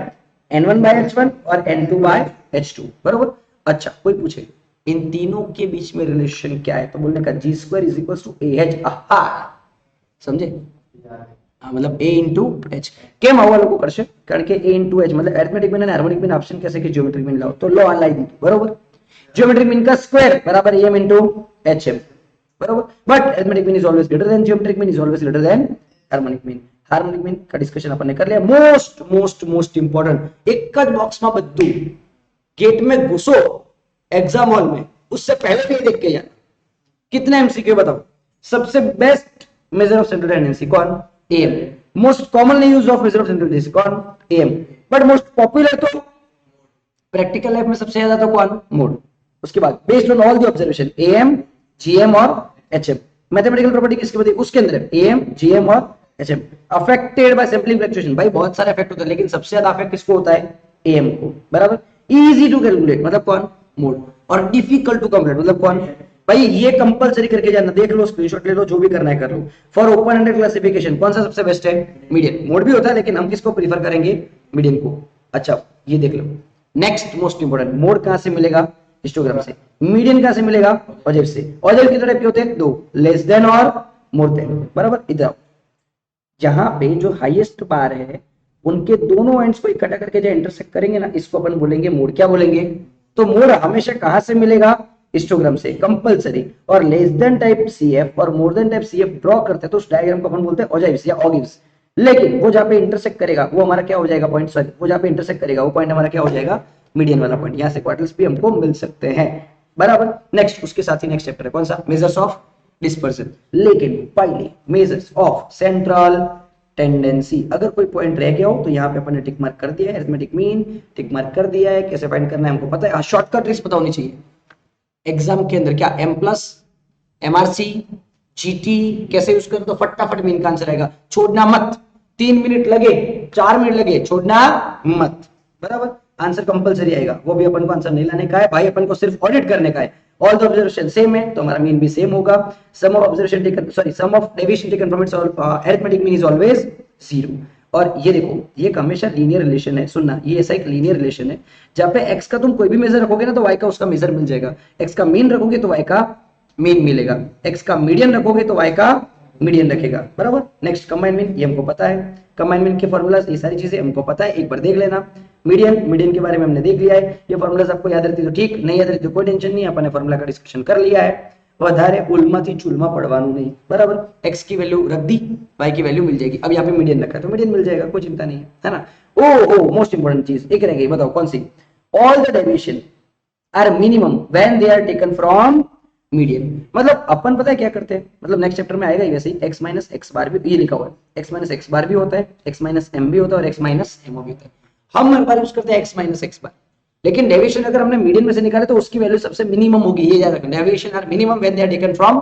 n1 bye h1 और n2 बाय h2 बराबर. अच्छा कोई पूछे इन तीनों के बीच में रिलेशन क्या है तो बोलने का g2 = ah. समझे मतलब a into h. કેમ આવા લોકો કરશે કારણ કે a into h मतलब एरिथमेटिक मीन અને हार्मोनिक मीन ऑप्शन कैसे कि ज्योमेट्रिक मीन लाओ तो लो अलाइ दी बराबर. ज्योमेट्रिक मीन का स्क्वायर बराबर am into hm बराबर. But arithmetic mean is always greater than geometric mean is always greater than harmonic mean. Harmonic mean का डिस्कशन अपन ने कर लिया. मोस्ट इंपोर्टेंट एक જ બોક્સ માં બધું गेट में घुसो एग्जाम हॉल में उससे पहले भी देख के जाना कितने एमसीक्यू बताओ. सबसे best measure of central tendency कौन am. Most commonly used of measure of central tendency कौन am. बट मोस्ट पॉपुलर तो प्रैक्टिकल लाइफ में सबसे ज्यादा तो कौन मोड. उसके बाद based on all the observation am gm और hm. मैथमेटिकल प्रॉपर्टी किसकी बताई उसके अंदर है am gm और hm. Affected by sampling fluctuation. भाई बहुत सारे इफेक्ट होते हैं लेकिन सबसे ज्यादा इफेक्ट किसको होता है am को बराबर. इजी टू कैलकुलेट मतलब कौन मोड और डिफिकल्ट टू कैलकुलेट मतलब कौन भाई. ये कंपलसरी करके जाना देख लो स्क्रीनशॉट ले लो जो भी करना है कर लो. फॉर ओपन एंडेड क्लासिफिकेशन कौन सा सबसे बेस्ट है मीडियन. मोड भी होता है लेकिन हम किसको प्रीफर करेंगे मीडियन को. अच्छा ये देख लो. नेक्स्ट मोस्ट इंपोर्टेंट मोड कहां से मिलेगा हिस्टोग्राम से. मीडियन कहां से मिलेगा ऑब्जेक्ट से. ऑब्जेक्ट कितने टाइप के होते हैं दो लेस देन और मोर देन बराबर. इधर जहां पे जो हाईएस्ट बार है उनके दोनों एंड्स को इकट्ठा करके जो इंटरसेक्ट करेंगे ना इसको अपन बोलेंगे मोड. क्या बोलेंगे तो मोड हमेशा कहां से मिलेगा हिस्टोग्राम से कंपलसरी. और लेस देन टाइप CF और more than type CF draw करते हैं तो उस डायग्राम को अपन बोलते हैं ऑजिव्स या ऑगिव्स. लेकिन वो जहां पे इंटरसेक्ट करेगा वो हमारा क्या हो जाएगा पॉइंट. सॉरी वो जहां पे इंटरसेक्ट करेगा वो पॉइंट हमारा क्या हो जाएगा मीडियन वाला पॉइंट. यहां से क्वार्टर्स भी हमको मिल सकते हैं बराबर. नेक्स्ट उसके साथ ही नेक्स्ट चैप्टर है कौन सा मेजर्स ऑफ डिस्पर्सन. लेकिन पहले मेजर्स ऑफ सेंट्रल टेंडेंसी. अगर कोई पॉइंट रह गया हो तो यहाँ पे अपन ने टिक मार्क कर दिया है. अरिथमेटिक मीन टिक मार्क कर दिया है. कैसे फाइंड करना है हमको पता है. शॉर्टकट ट्रिक्स पता होनी चाहिए एग्जाम के अंदर. क्या m प्लस MRC GT कैसे यूज करें तो फटाफट मीन का आंसर आएगा. छोड़ना मत 3 मिनट लगे 4 मिनट लगे छोड़ना मत बराबर. आंसर कंपलसरी आएगा. वो भी अपन को आंसर नहीं लाने का है भाई अपन को सिर्फ ऑडिट करने का है. ऑल द ऑब्जर्वेशन सेम है तो हमारा मीन भी सेम होगा। Sum of observation taken sorry sum of deviation taken from its arithmetic mean is always 0। और ये देखो ये एक हमेशा लीनियर रिलेशन है, सुनना ये ऐसा एक लीनियर रिलेशन है जहां पे x का तुम कोई भी मेजर रखोगे ना तो y का उसका मेजर मिल जाएगा, x का मीन रखोगे तो y का मीन मिलेगा, x का मीडियन रखोगे तो y का मीडियन रखेगा, बराबर। नेक्स्ट कंबाइन मीन, ये हमको पता है, कंबाइन मीन के फॉर्मूलाज ये सारी चीजें हमको पता है, एक बार देख लेना। मीडियन, मीडियन के बारे में हमने देख लिया है, ये फॉर्मूलाज आपको याद रहती तो ठीक, नहीं याद रहती तो कोई टेंशन नहीं, अपन ने फॉर्मूला का डिस्कशन कर लिया है। વધારે ઉલમાથી ચૂલમાં પડવાનું नहीं, बराबर। x की वैल्यू रख दी, y की वैल्यू मिल जाएगी। अब यहाँ पे मीडियन रखा है तो मीडियन मिल जाएगा, कोई चिंता नहीं है ना। ओ मोस्ट इंपोर्टेंट चीज एक रह गई, बताओ कौन सी। All the deviation are minimum when they are taken from median. मतलब अपन पता है क्या करते हैं, मतलब नेक्स्ट चैप्टर में आएगा ही वैसे ही, x माइनस एक्स बार भी ये लिखा हुआ है, x माइनस एक्स बार भी होता है, x माइनस एम भी होता है और x माइनस एम भी होता है। हम हर बार यूज करते हैं x माइनस एक्स बार, लेकिन डेविएशन अगर हमने मीडियन में से निकाले तो उसकी वैल्यू सबसे मिनिमम होगी, ये याद रखना। Deviation are minimum when they are taken from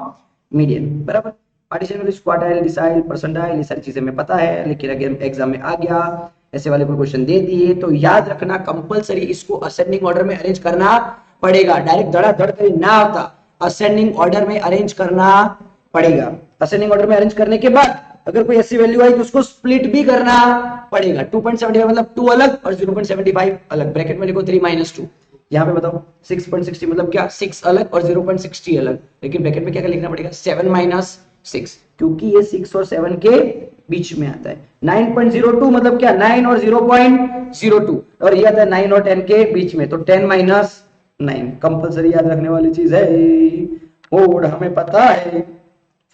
median, बराबर। Partition values, quartile, decile, percentile, ये सारी चीजें में पता है, लेकिन अगर एग्जाम में आ गया ऐसे वाले कोई क्वेश्चन दे दिए तो याद रखना कंपलसरी इसको असेंडिंग ऑर्डर में अरेंज करना पड़ेगा, डायरेक्ट धड़ाधड़ कहीं ना आता, असेंडिंग ऑर्डर में अरेंज करना पड़ेगा। असेंडिंग ऑर्डर में अरेंज करने के बाद अगर कोई ऐसी वैल्यू आई तो उसको स्प्लिट भी करना पड़ेगा। 2.75 मतलब 2 अलग और 0.75 अलग, ब्रैकेट में लिखो 3 - 2। यहाँ पे बताओ 6.60 मतलब क्या, 6 अलग और 0.60 अलग, लेकिन ब्रैकेट में क्या लिखना पड़ेगा, 7 - 6, क्योंकि ये 6 और 7 के बीच में आता है। 9.02 मतलब क्या, 9 और 0.02, और ये आता है 9 और 10 के बीच में, तो 10 - 9 कंपलसरी याद रखने वाली चीज है, और हमें पता है,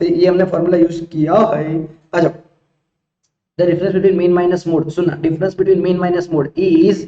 फिर ये हमने फॉर्मूला यूज किया है। आ जाओ, the difference between mean minus mode, सुनना, difference between mean minus mode is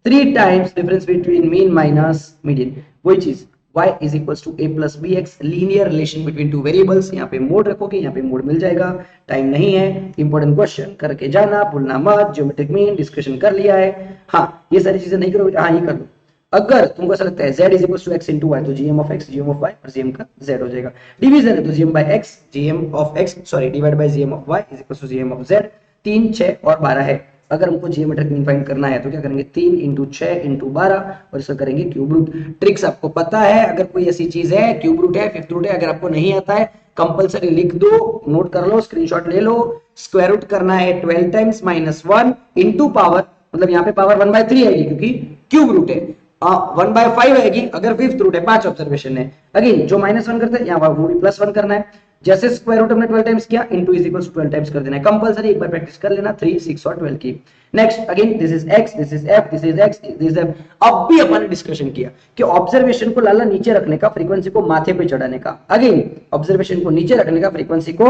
3 times difference between mean minus median. वही चीज y is equals to a plus bx, linear relation between two variables. यहाँ पे mode रखोगे, यहाँ पे mode मिल जाएगा। Time नहीं है, इंपॉर्टेंट क्वेश्चन करके जाना, भूलना मत। ज्योमेट्रिक मीन डिस्कशन कर लिया है, हाँ ये सारी चीजें नहीं करोगे, हाँ ये कर लो। अगर तुमको ऐसा लगता है z is equals to x into y, तो gm of x, gm of y और gm का z हो जाएगा। डिवीजन है तो gm by x, gm of x sorry divide by gm of y is equals to gm of z। 3, 6 और 12 है। अगर हमको जियोमेट्रिक मीन फाइंड करना है तो क्या करेंगे, 3 × 6 × 12 और इसका करेंगे क्यूब रूट। ट्रिक्स आपको पता है, अगर कोई ऐसी चीज है क्यूब रूट है, फिफ्थ रूट है, अगर आपको नहीं आता है कंपलसरी लिख दो, नोट कर लो, स्क्रीनशॉट ले लो। स्क्वायर रूट करना है 12 टाइम्स -1 इंटू पावर, मतलब यहाँ पे पावर 1/3 आएगी क्योंकि क्यूब रूट है, 1/5 आएगी अगर फिफ्थ रूट है, 5 ऑब्जर्वेशन है। अगेन जो -1 करते हैं यहाँ वो भी +1 करना है। जैसे स्क्वायर रूट हमने 12 टाइम्स किया, into is equals to 12 times कर देना है। कंपलसरी एक बार प्रैक्टिस कर लेना, 3, 6 और 12 की। Next again this is x, this is f, this is x, this is f। अब भी अपन ने डिस्कशन किया कि ऑब्जर्वेशन को लाला नीचे रखने का, फ्रीक्वेंसी को माथे पे चढ़ाने का। अगेन ऑब्जर्वेशन को नीचे रखने का, फ्रीक्वेंसी को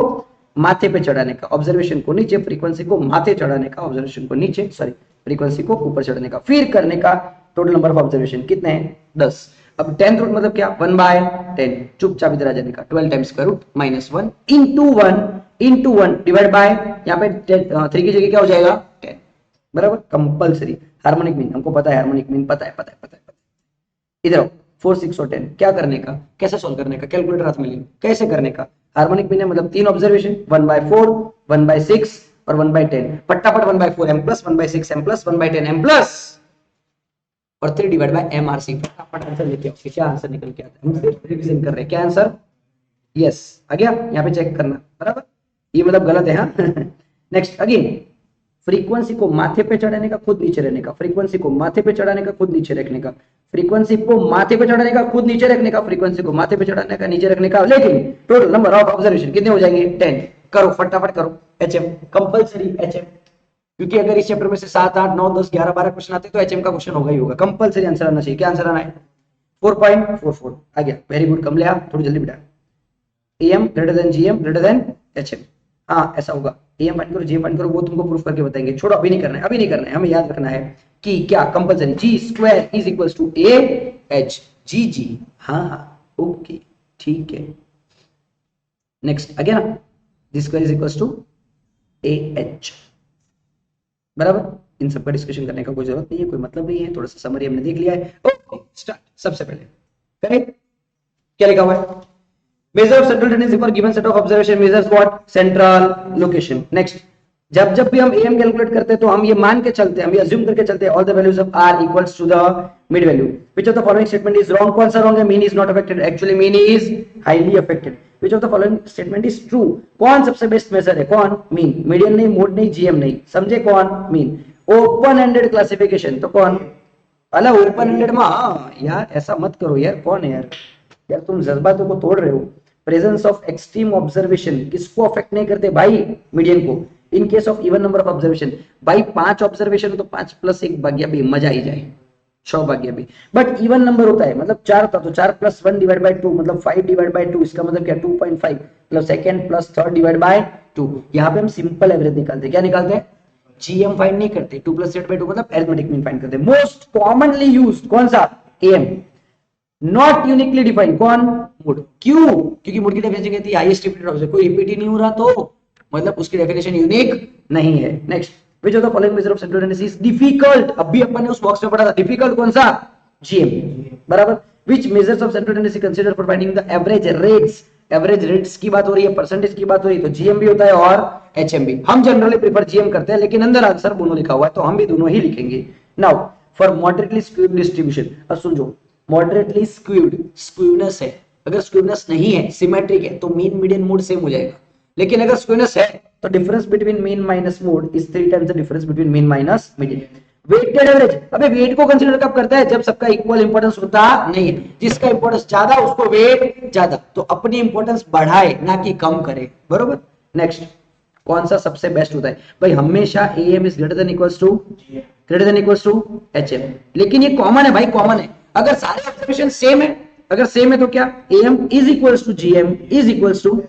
माथे पे चढ़ाने का, ऑब्जर्वेशन को नीचे, फ्रीक्वेंसी को माथे चढ़ाने का, ऑब्जर्वेशन को नीचे सॉरी फ्रीक्वेंसी को ऊपर चढ़ाने का, फिर करने का। टोटल नंबर ऑफ ऑब्जर्वेशन कितने हैं, 10। अब 10th रूट मतलब क्या, 1/10, चुपचाप इधर आ जाने का। 12 times square root -1 into 1 divide by, यहाँ पे 3 की जगह क्या हो जाएगा 10, बराबर। कंपलसरी हार्मोनिक मीन हमको पता है, हार्मोनिक मीन पता है। इधर आओ, 4, 6 और 10 क्या करने का, कैसे सोल्व करने का, कैलकुलेटर हाथ में ले, कैसे करने का। हार्मोनिक मीन है मतलब 3 ऑब्जर्वेशन, 1/4, 1/6 और 1/10। फटाफट 1/4 m plus, 1/6 m plus, 1/10 m plus और 3 डिवाइड बाय MRC। फटाफट आंसर लेके आओ, क्या आंसर निकल के आता है, हम सिर्फ रिवीजन कर रहे हैं। क्या आंसर, यस आ गया, यहाँ पे चेक करना, बराबर। ये मतलब गलत है, हाँ। नेक्स्ट अगेन, फ्रीक्वेंसी को माथे पे चढ़ाने का, खुद नीचे रहने का, फ्रीक्वेंसी को माथे पे चढ़ाने का, खुद नीचे रखने का, फ्रीक्वेंसी को माथे पे चढ़ाने का, खुद नीचे रखने का, फ्रीक्वेंसी को माथे पे चढ़ाने का, नीचे रखने का। लेकिन टोटल नंबर ऑफ ऑब्जर्वेशन कितने हो जाएंगे, 10। करो फटाफट करो, HM कंपलसरी HM, क्योंकि अगर इस चैप्टर में से 7, 8, 9, 10, 11, 12 क्वेश्चन आते तो HM का क्वेश्चन होगा ही होगा। कंपलसरी आंसर आना चाहिए। क्या आंसर आना है, 4.44 आ गया। वेरी गुड, कम लिया, थोड़ी जल्दी बिठा। AM greater than GM greater than HM, हाँ ऐसा होगा। AM फाइंड करो, GM फाइंड करो, वो तुमको प्रूफ करके बताएंगे। छोड़ो, अभी नहीं करना है, अभी नहीं करना है, हमें याद रखना है कि क्या compulsory G² is equals to AH GG। हाँ ओके ठीक है। Next again, G² is equals to AH, बराबर। इन सब का डिस्कशन करने का कोई जरूरत नहीं है, कोई मतलब नहीं है, थोड़ा सा समरी हमने देख लिया है। Okay start. सबसे पहले करेक्ट, क्या लिखा हुआ है, measure of central tendency for given set of observation measures what, central location. Next जब जब भी हम am कैलकुलेट करते हैं तो हम ये मान के चलते हैं, हम ये अज्यूम करके चलते हैं all the values of r equals to the mid value. Which of the following statement is wrong? कौन सा रॉन्ग है? Mean is not affected, actually mean is highly affected. Which of the following statement is true? कौन सबसे best measure है? कौन? Mean. Median नहीं, mode नहीं, GM नहीं, समझे? कौन? मीन। ओपन एंडेड क्लासिफिकेशन तो कौन? अला ओपन एंडेड में, हाँ यार ऐसा मत करो यार, कौन है यार? यार तुम जज्बातों को तोड़ रहे हो। प्रेजेंस ऑफ एक्सट्रीम ऑब्जर्वेशन किसको अफेक्ट नहीं करते भाई? मीडियन को। In case of even number of observation, भाई 5 ऑब्जर्वेशन तो 5 प्लस 1 भाग्या भी मजा ही जाए, 6 भाग्या भी। बट इवन नंबर होता है, मतलब 4 होता तो 4 प्लस 1 डिवाइड बाय 2 मतलब 5 डिवाइड बाय 2, इसका मतलब क्या? 2.5 plus second plus third divide by 2। यहाँ पे हम सिंपल एवरेज निकालते हैं। क्या निकालते हैं? जीएम फाइंड नहीं करते, 2 प्लस जेड बाय 2 मतलब अरिथमेटिक मीन फाइंड करते हैं। मोस्ट कॉमनली यूज्ड कौन सा? एम। नॉट यूनिकली डिफाइंड कौन? मोड। क्यों? क्योंकि मोड की डेफिनेशन कहती है हाईएस्ट रिपीटेड ऑब्जर्वेशन, कोई रिपीट ही नहीं हो रहा तो मतलब उसकी डेफिनेशन यूनिक नहीं है। Next, which of the following measure of central tendency is difficult? अभी अपन ने उस बॉक्स में पढ़ा था, डिफिकल्ट कौन सा? जीएम, बराबर। Which measures of central tendency consider for finding the average rates? Average rates की बात हो रही है, परसेंटेज की बात हो रही है, तो जीएम भी होता है और एचएम भी। हम जनरली प्रेफर जीएम करते हैं, लेकिन अंदर आंसर दोनों लिखा हुआ है तो हम भी दोनों ही लिखेंगे। Now for moderately skewed distribution, अब सुनो, मॉडरेटली स्क्यूड, स्क्यूनेस है, अगर स्क्यूनेस नहीं है, सिमेट्रिक है, तो मीन मीडियन मोड सेम हो जाएगा। लेकिन अगर स्क्यूनेस है तो difference between mean minus mode is 3 times the difference between mean minus median. Weighted average, अबे वेट को कंसीडर कब करता है? जब सबका इक्वल इंपॉर्टेंस होता नहीं है, जिसका इंपॉर्टेंस ज्यादा उसको वेट ज्यादा, तो अपनी इंपॉर्टेंस बढ़ाए ना कि कम करे, बरोबर। नेक्स्ट, कौन सा सबसे बेस्ट होता है भाई? हमेशा am is greater than equals to hm, लेकिन ये कॉमन है भाई, कॉमन है। अगर सारे ऑब्जर्वेशन सेम है, अगर सेम है तो क्या? am is equals to gm is equals to,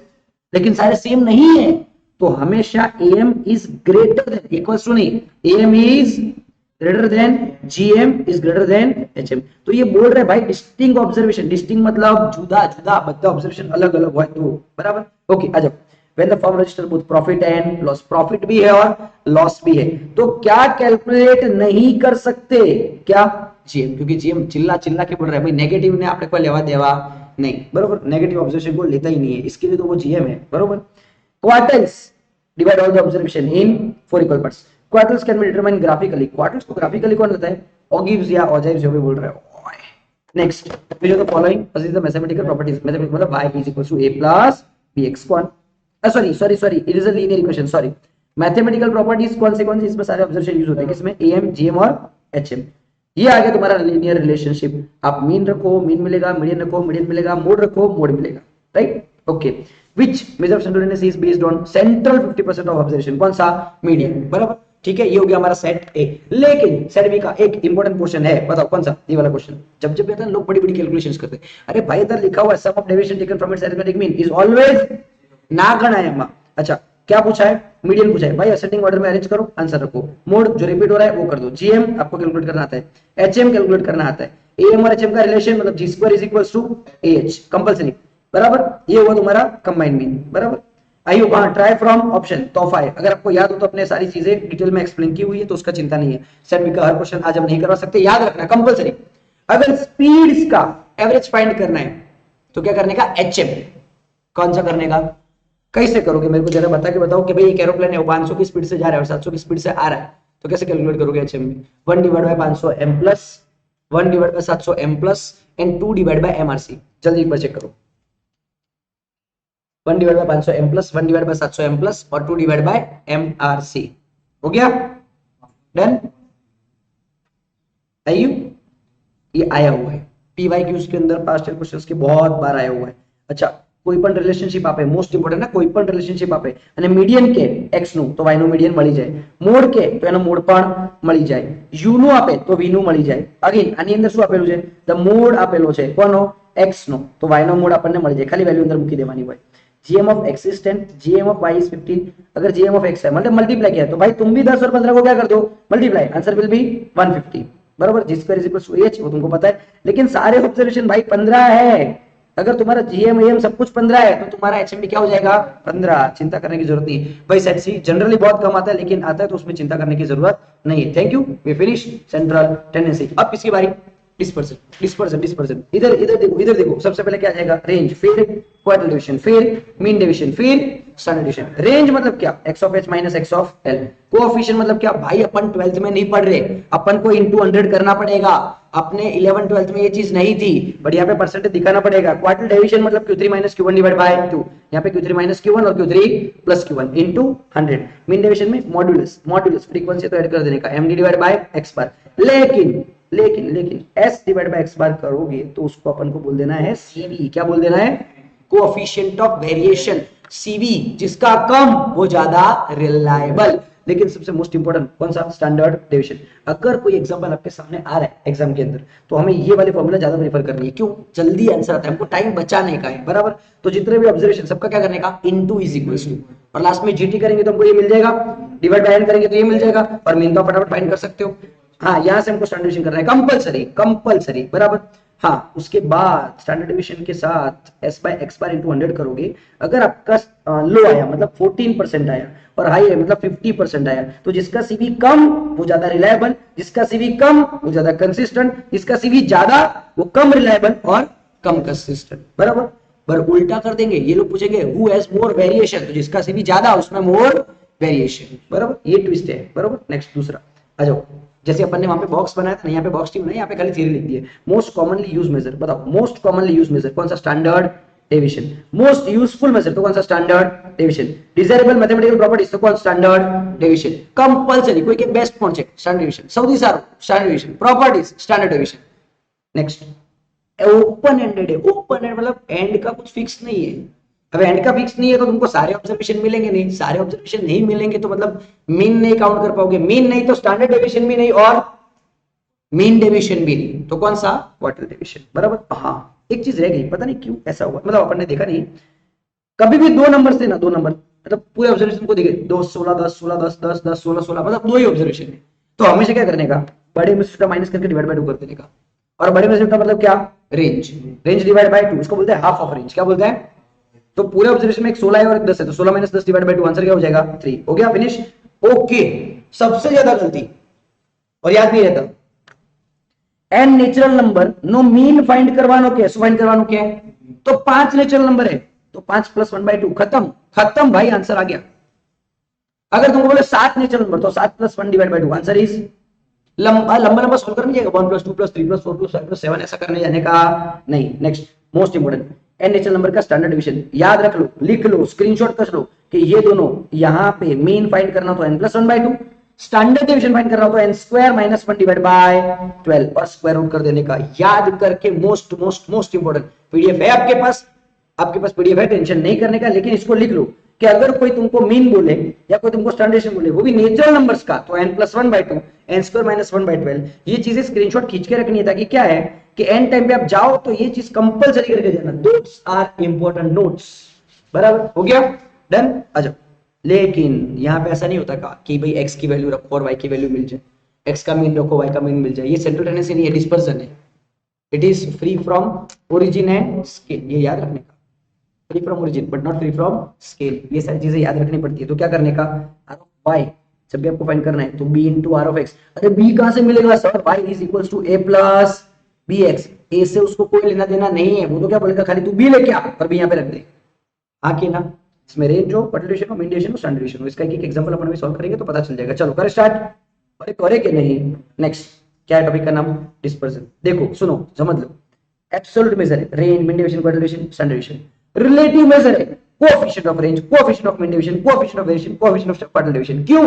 लेकिन सारे सेम नहीं है तो हमेशा am is greater than, equals to नहीं, am is greater than gm is greater than hm। तो ये बोल रहे भाई डिस्टिंक्ट ऑब्जर्वेशन, डिस्टिंक्ट मतलब जुदा जुदा, बद्दा ऑब्जर्वेशन अलग अलग हुआ तो, बराबर। ओके, आ जाओ। When the firm register both profit and loss, profit भी है और लॉस भी है, तो क्या कैलकुलेट नहीं कर सकते? क्या? जीएम, क्योंकि जीएम चिल्ला चिल्ला के बोल रहा है भाई, नेगेटिव ने आपने को लेवा देवा नहीं, बरोबर। नेगेटिव ऑब्जर्वेशन को लेता ही नहीं है, इसके लिए तो वो जीएम है, बरोबर। Quartiles divide all the observation in 4 equal parts. Quartiles can be determined graphically, quartiles को ग्राफिकली कौन लेता है? ऑगिव्स या ऑजाइव्स जो भी बोल रहे हो। Next, which of the following is the mathematical properties? Mathematical मतलब y is equals to a plus bx, कौन? Sorry, it is a linear equation, sorry. Mathematical properties कौन से इसमें सारे ऑब्जर्वेशन यूज होते हैं, किसमें? एम, जीएम और एचएम। ये आ गया तुम्हारा लीनियर रिलेशनशिप। आप मीन रखो, मीन मिलेगा, मीडियन रखो, मीडियन मिलेगा, मोड रखो, मोड मिलेगा, right. Okay, which measure of central tendency is based on central 50% of observation? कौन सा? मीडियन, बराबर। ठीक है, ये हो गया हमारा सेट ए। लेकिन सेट बी का एक इंपॉर्टेंट क्वेश्चन है, बताओ कौन सा? ये वाला क्वेश्चन। जब जब कहते हैं लोग बड़ी बड़ी कैलकुलेशंस करते हैं, अरे भाई इधर लिखा हुआ है sum of deviation taken from its arithmetic mean is always ना गणायम। अच्छा, क्या पूछा है? मीडियन पूछा है भाई, असेंडिंग ऑर्डर में अरेंज करो, आंसर रखो। मोड जो रिपीट हो रहा है वो कर दो। जीएम आपको कैलकुलेट करना आता है, एचएम कैलकुलेट करना आता है, एएम और एचएम का रिलेशन मतलब G square is equals to AH, compulsory, बराबर। ये हुआ तुम्हारा कंबाइंड मीन, बराबर। आइयो कहां? ट्राई फ्रॉम ऑप्शन तोहफा है, अगर आपको याद हो तो अपने सारी चीजें डिटेल में एक्सप्लेन की हुई है तो उसका चिंता नहीं है। सेट बी का हर क्वेश्चन आज हम नहीं करवा सकते, याद रखना कंपलसरी। अगर स्पीड्स का एवरेज फाइंड करना है तो क्या करने का? एचएम। कौन सा करने का? कैसे करोगे मेरे को जरा बता के बताओ कि भाई एक एरोप्लेन है वो 500 की स्पीड से जा रहा है और 700 की स्पीड से आ रहा है, तो कैसे कैलकुलेट करोगे एचएम में? 1 divide bye 500 m plus 1 divide bye 700 m plus and 2 divide by MRC. जल्दी एक बार चेक करो। 1 divide bye 500 m plus 1 divide bye 700 m plus और 2 डिवाइड बाय एमआरसी। हो गया? डन? आयु ये आया हुआ है पीवाईक्यूज के अंदर, पास्ट ईयर क्वेश्चंस के बहुत बार आया हुआ है। अच्छा, कोई पण रिलेशनशिप आपे, मोस्ट इंपोर्टेंट ना, कोई पण रिलेशनशिप आपे અને મીડિયન કે x નું તો y નું મીડિયન મળી જાય, મોડ કે તો એનો મોડ પણ મળી જાય, u નું આપે તો v નું મળી જાય। અગેન આની અંદર શું આપેલું છે? ધ મોડ આપેલો છે કોનો? x નો, તો y નો મોડ આપણને મળી જાય, ખાલી વેલ્યુ અંદર મૂકી દેવાની હોય। gm of x is 10, gm of y is 15। अगर gm ऑफ x है मतलब मल्टीप्लाई किया तो भाई तुम भी 10 और 15 को क्या कर दो? मल्टीप्लाई, आंसर विल बी 150, बराबर। G square is equal to h, वो तुमको पता है, लेकिन सारे ऑब्जर्वेशन भाई 15 है। अगर तुम्हारा जीएम एम सब कुछ 15 है तो तुम्हारा एचएम भी क्या हो जाएगा? 15। चिंता करने की जरूरत नहीं है भाई। सेट सी जनरली बहुत कम आता है, लेकिन आता है तो उसमें चिंता करने की जरूरत नहीं है। Thank you, we finish central tendency. अब किसकी बारी? Dispersion dispersion dispersion. इधर इधर देखो, इधर देखो, सबसे पहले क्या आ जाएगा, रेंज, फिर क्वार्टाइल डिवीजन, फिर मीन डिवीजन, फिर स्टैंडर्ड डिवीजन। रेंज मतलब क्या, x of h minus x of l। Coefficient मतलब क्या भाई, अपन 12th में नहीं पढ़ रहे, अपन को इनटू 100 करना पड़ेगा। अपने 11 12th में ये चीज नहीं थी, बट यहाँ पे परसेंटेज दिखाना पड़ेगा। क्वार्टाइल डिवीजन मतलब q3 minus q1 divide by 2, यहाँ पे q3 माइनस q1 और q3 plus q1 into 100। Mean division में मॉड्यूलस, मॉड्यूलस फ्रीक्वेंसी तो ऐड कर देने का, md डिवाइड बाय x बार। लेकिन लेकिन लेकिन s डिवाइड बाय x बार करोगे तो उसको अपन को बोल देना है cv। क्या बोल देना है, कोएफिशिएंट ऑफ वेरिएशन, cv। जिसका कम वो ज्यादा रिलायबल। लेकिन सबसे मोस्ट इंपोर्टेंट कौन सा, स्टैंडर्ड डेविएशन। अगर कोई एग्जांपल आपके सामने आ रहा है एग्जाम के अंदर, तो हमें ये वाले फॉर्मूला ज्यादा प्रेफर करनी है। क्यों, जल्दी आंसर आता है, हमको टाइम बचाने का है, बराबर। तो जितने भी ऑब्जर्वेशन सबका क्या करने का, इनटू इज इक्वल्स टू, और लास्ट में जीटी करेंगे तो हमको ये मिल जाएगा, डिवाइड बाय n करेंगे तो ये मिल जाएगा, और मीन तो फटाफट फाइंड कर सकते हो। हाँ, यहां से हमको स्टैंडर्ड डेविएशन करना है, कंपलसरी कंपलसरी, बराबर। हाँ, उसके बाद स्टैंडर्ड डेविएशन के साथ s bye x bar into 100 करोगे। अगर आपका लो आया मतलब 14% आया, और हाई है मतलब 50% आया, तो जिसका सीवी कम वो ज्यादा रिलायबल, जिसका सीवी कम वो ज्यादा कंसिस्टेंट, जिसका सीवी ज्यादा वो कम रिलायबल और कम कंसिस्टेंट, बराबर। पर उल्टा कर देंगे, ये लोग पूछेंगे हु हैज मोर वेरिएशन, तो जिसका सीवी ज्यादा उसमें मोर वेरिएशन, बराबर। ये ट्विस्ट है, बराबर। नेक्स्ट दूसरा आ जाओ। जैसे अपन ने वहां पे बॉक्स बनाया था ना, यहाँ पे बॉक्स नहीं बनाया, यहाँ पे खाली थ्योरी लिख दी है। मोस्ट कॉमनली यूज मेजर, बताओ मोस्ट कॉमनली यूज मेजर कौन सा, standard deviation. Most useful measure तो कौन सा, standard deviation. Desirable mathematical properties तो कौन, स्टैंडर्ड डेविएशन। कंपलसरी कोई के बेस्ट कौन से, स्टैंडर्ड डेविएशन। सऊदी सारो, standard deviation. Properties, standard deviation. Next, open ended है। ओपन एंड मतलब एंड का कुछ फिक्स नहीं है। अब एंड का फिक्स नहीं है तो तुमको सारे ऑब्जर्वेशन मिलेंगे नहीं, सारे ऑब्जर्वेशन नहीं मिलेंगे तो मतलब मीन नहीं काउंट कर पाओगे, मीन नहीं तो स्टैंडर्ड डेविएशन भी नहीं और मीन डेविएशन भी नहीं, तो कौन सा, क्वार्टाइल डेविएशन, बराबर। हाँ, एक चीज रह गई, पता नहीं क्यों ऐसा हुआ, मतलब अपन ने देखा नहीं, कभी भी दो नंबर से ना, दो नंबर मतलब पूरे ऑब्जर्वेशन को देखे 2 16 10 16 10 10 10 16 16, मतलब दो ही ऑब्जर्वेशन है। तो हमेशा क्या करने का, बड़े में से माइनस करके डिवाइड बाय 2 कर देने का। और बड़े में से मतलब क्या, रेंज, रेंज डिवाइड बाय 2, उसको बोलते हैं हाफ ऑफ रेंज। क्या बोलते हैं, तो पूरे ऑब्जर्वेशन में एक 16 है और एक 10 है, तो 16 माइनस 10 डिवाइड बाय 2, आंसर क्या हो जाएगा, 3। हो गया, फिनिश। ओके, सबसे ज्यादा गलती और याद नहीं रहता, एन नेचुरल नंबर नो मीन फाइंड करवानो के, फाइंड करवानो के, तो 5 नेचुरल नंबर है, तो 5 प्लस 1/2, खत्म खत्म भाई, आंसर आ गया। अगर तुमको बोले 7 नेचुरल नंबर, तो 7 plus 1 divide by 2, answer is, लंबा लंबा सोल्व करने जाएगा 1 plus 2 plus 3 plus 4 plus 5 plus 7, ऐसा करने जाने का नहीं। Next, most important, N natural number का स्टैंडर्ड डिवीजन याद रख लो, लिख लो, स्क्रीनशॉट कर लो कि ये दोनों यहाँ पे मीन फाइंड करना तो n plus 1/2, standard division find करना तो n square minus 1 divide bye 12 और स्क्वायर रूट कर देने का। याद करके, most most most important, PDF है आपके पास, आपके पास पीडीएफ है, टेंशन नहीं करने का। लेकिन इसको लिख लो कि अगर कोई तुमको मीन बोले या कोई तुमको स्टैंडर्ड बोले, वो भी नेचुरल नंबर्स का, तो n plus 1/2 n square minus 1/12, ये चीजें स्क्रीनशॉट खींच के रखनी है, ताकि क्या है कि एंड टाइम पे आप जाओ तो ये चीज कंपलसरी करके जाना, नोट्स आर इंपॉर्टेंट नोट्स, बराबर। हो गया, डन, आ जाओ। लेकिन यहाँ पे ऐसा नहीं होता का कि भाई x की वैल्यू रखो और y की वैल्यू मिल जाए, x का मीन रखो y का मीन मिल जाए, ये सेंट्रल टेंडेंसी नहीं है, डिस्पर्जन है। It is free from origin and scale, ये याद रखने का, free from origin but not free from scale, ये सारी चीजें याद रखनी पड़ती है। तो क्या करने का, r ऑफ y जब भी आपको फाइंड करना है तो b into r of x। अरे b कहां से मिलेगा sir, y is equals to a plus bx, a से उसको कोई लेना देना नहीं है, वो तो क्या बोलेगा, खाली तू b लेके आ और b यहाँ पे रख दे। हाँ कि ना, इसमें रेंज हो, क्वार्टाइल हो, मीन डेविएशन हो, स्टैंडर्ड डेविएशन हो, इसका एक एग्जांपल अपन अभी सॉल्व करेंगे तो पता चल जाएगा। चलो कर स्टार्ट, अरे करे कि नहीं। नेक्स्ट, क्या है टॉपिक का नाम, डिस्पर्जन। देखो सुनो समझ लो, एब्सोल्यूट मेजर है, range, mean deviation, quartile deviation, standard deviation. Relative measure है, coefficient of range, coefficient of mean deviation, coefficient of variation, coefficient of quartile deviation. क्यों,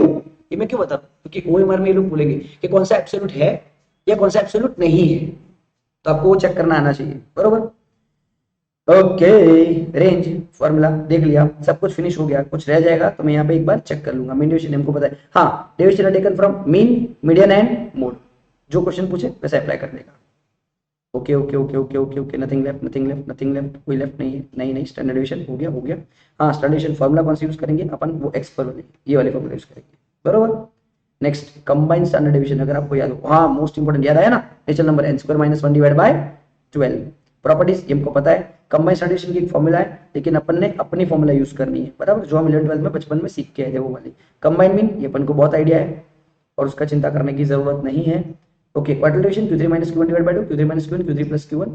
ये मैं क्यों बता रहा हूं, क्योंकि ओएमआर में ये लोग बोलेंगे कि कौन सा एब्सोल्यूट है या कौन सा एब्सोल्यूट नहीं है, तो आपको वो चेक करना आना चाहिए, बरोबर। ओके, रेंज फॉर्मूला देख लिया, सब कुछ फिनिश हो गया, कुछ रह जाएगा तो मैं यहाँ पे एक बार चेक कर लूंगा। मीन डेविएशन हमको पता है, हाँ, डेविएशन है taken from mean, median and mode, जो क्वेश्चन पूछे वैसे अप्लाई कर देगा। Okay okay okay okay okay okay, nothing left nothing left nothing left, कोई लेफ्ट नहीं है, नहीं नहीं, स्टैंडर्ड डेविएशन हो गया हो गया। हाँ, स्टैंडर्ड डेविएशन फॉर्मूला कौन सा यूज करेंगे अपन, वो एक्स पर वाले, ये वाले फॉर्मूला यूज करेंगे, बरोबर। नेक्स्ट, कंबाइंड स्टैंडर्ड डेविएशन, अगर आपको याद हो, हाँ मोस्ट इंपोर्टेंट याद आया ना, natural number n square minus 1 divide bye 12। Properties ये हमको पता है, कंबाइंड स्टैंडर्ड डेविएशन की एक फॉर्मूला है, लेकिन अपन ने अपनी फॉर्मूला यूज करनी है, बराबर, जो हम 11 12 में बचपन में सीख के आए थे वो वाली। कंबाइंड मीन ये अपन को बहुत आइडिया है और उसका चिंता करने की जरूरत नहीं है। Okay, quartile division Q3 minus Q1 divide by 2, Q3 minus Q1, Q3 plus Q1,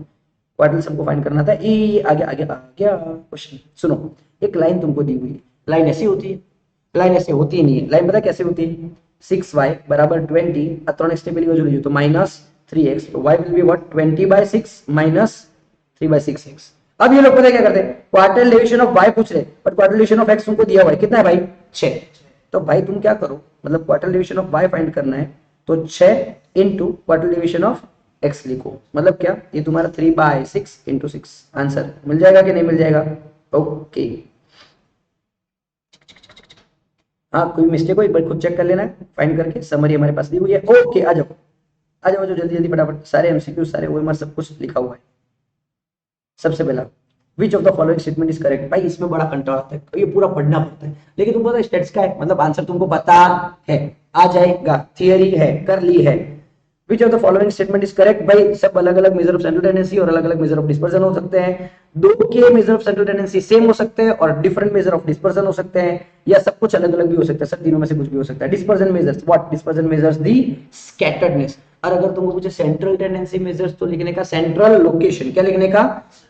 quartile सबको फाइंड करना था। ये आगे आगे आ गया क्वेश्चन। सुनो, एक लाइन तुमको दी हुई है, लाइन ऐसी होती है, लाइन ऐसे होती नहीं है। लाइन पता कैसे होती है, 6y बराबर 20, अतोनिक स्टेबिलिटी हो जाएगी तो माइनस 3x, तो y will be what 20/6 minus 3/6x। अब ये लोग पता क्या करते हैं, क्वार्टल डिवीजन ऑफ y पूछ रहे, but quartile division of x तुमको दिया हुआ है, कितना है भाई 6। तो भाई तुम क्या करो, मतलब quartile division of y find करना है तो 6 into quartile division of x लिखो, मतलब क्या, ये तुम्हारा 3/6 इंटू 6, आंसर मिल जाएगा कि नहीं मिल जाएगा। ओके, हाँ कोई मिस्टेक हो एक बार खुद चेक कर लेना है फाइंड करके, समरी हमारे पास दी हुई है। ओके, आ जाओ आ जाओ जल्दी जल्दी फटाफट, सारे एमसीक्यू सारे ओएमआर सब कुछ लिखा हुआ है। सबसे पहला, विच of the following statement is correct. भाई इसमें बड़ा कंटाल आता है, ये पूरा पढ़ना पड़ता है, लेकिन तुमको पता है स्टेट्स का है, मतलब आंसर तुमको पता है, आ जाएगा, थियरी है, कर ली है। विच of the following statement is correct, भाई सब अलग अलग मेजर ऑफ सेंट्रल टेंडेंसी और अलग अलग मेजर ऑफ डिस्पर्जन हो सकते हैं। दो के measure of central tendency same हो सकते हैं और डिफरेंट मेजर ऑफ डिस्पर्जन हो सकते हैं, या सब कुछ अलग अलग भी हो सकता है, सब तीनों में से कुछ भी हो सकता है। Dispersion measures what, dispersion measures the scatteredness. और अगर तुमको पूछे सेंट्रल टेंडेंसी मेजर्स तो लिखने का सेंट्रल लोकेशन, क्या लिखने का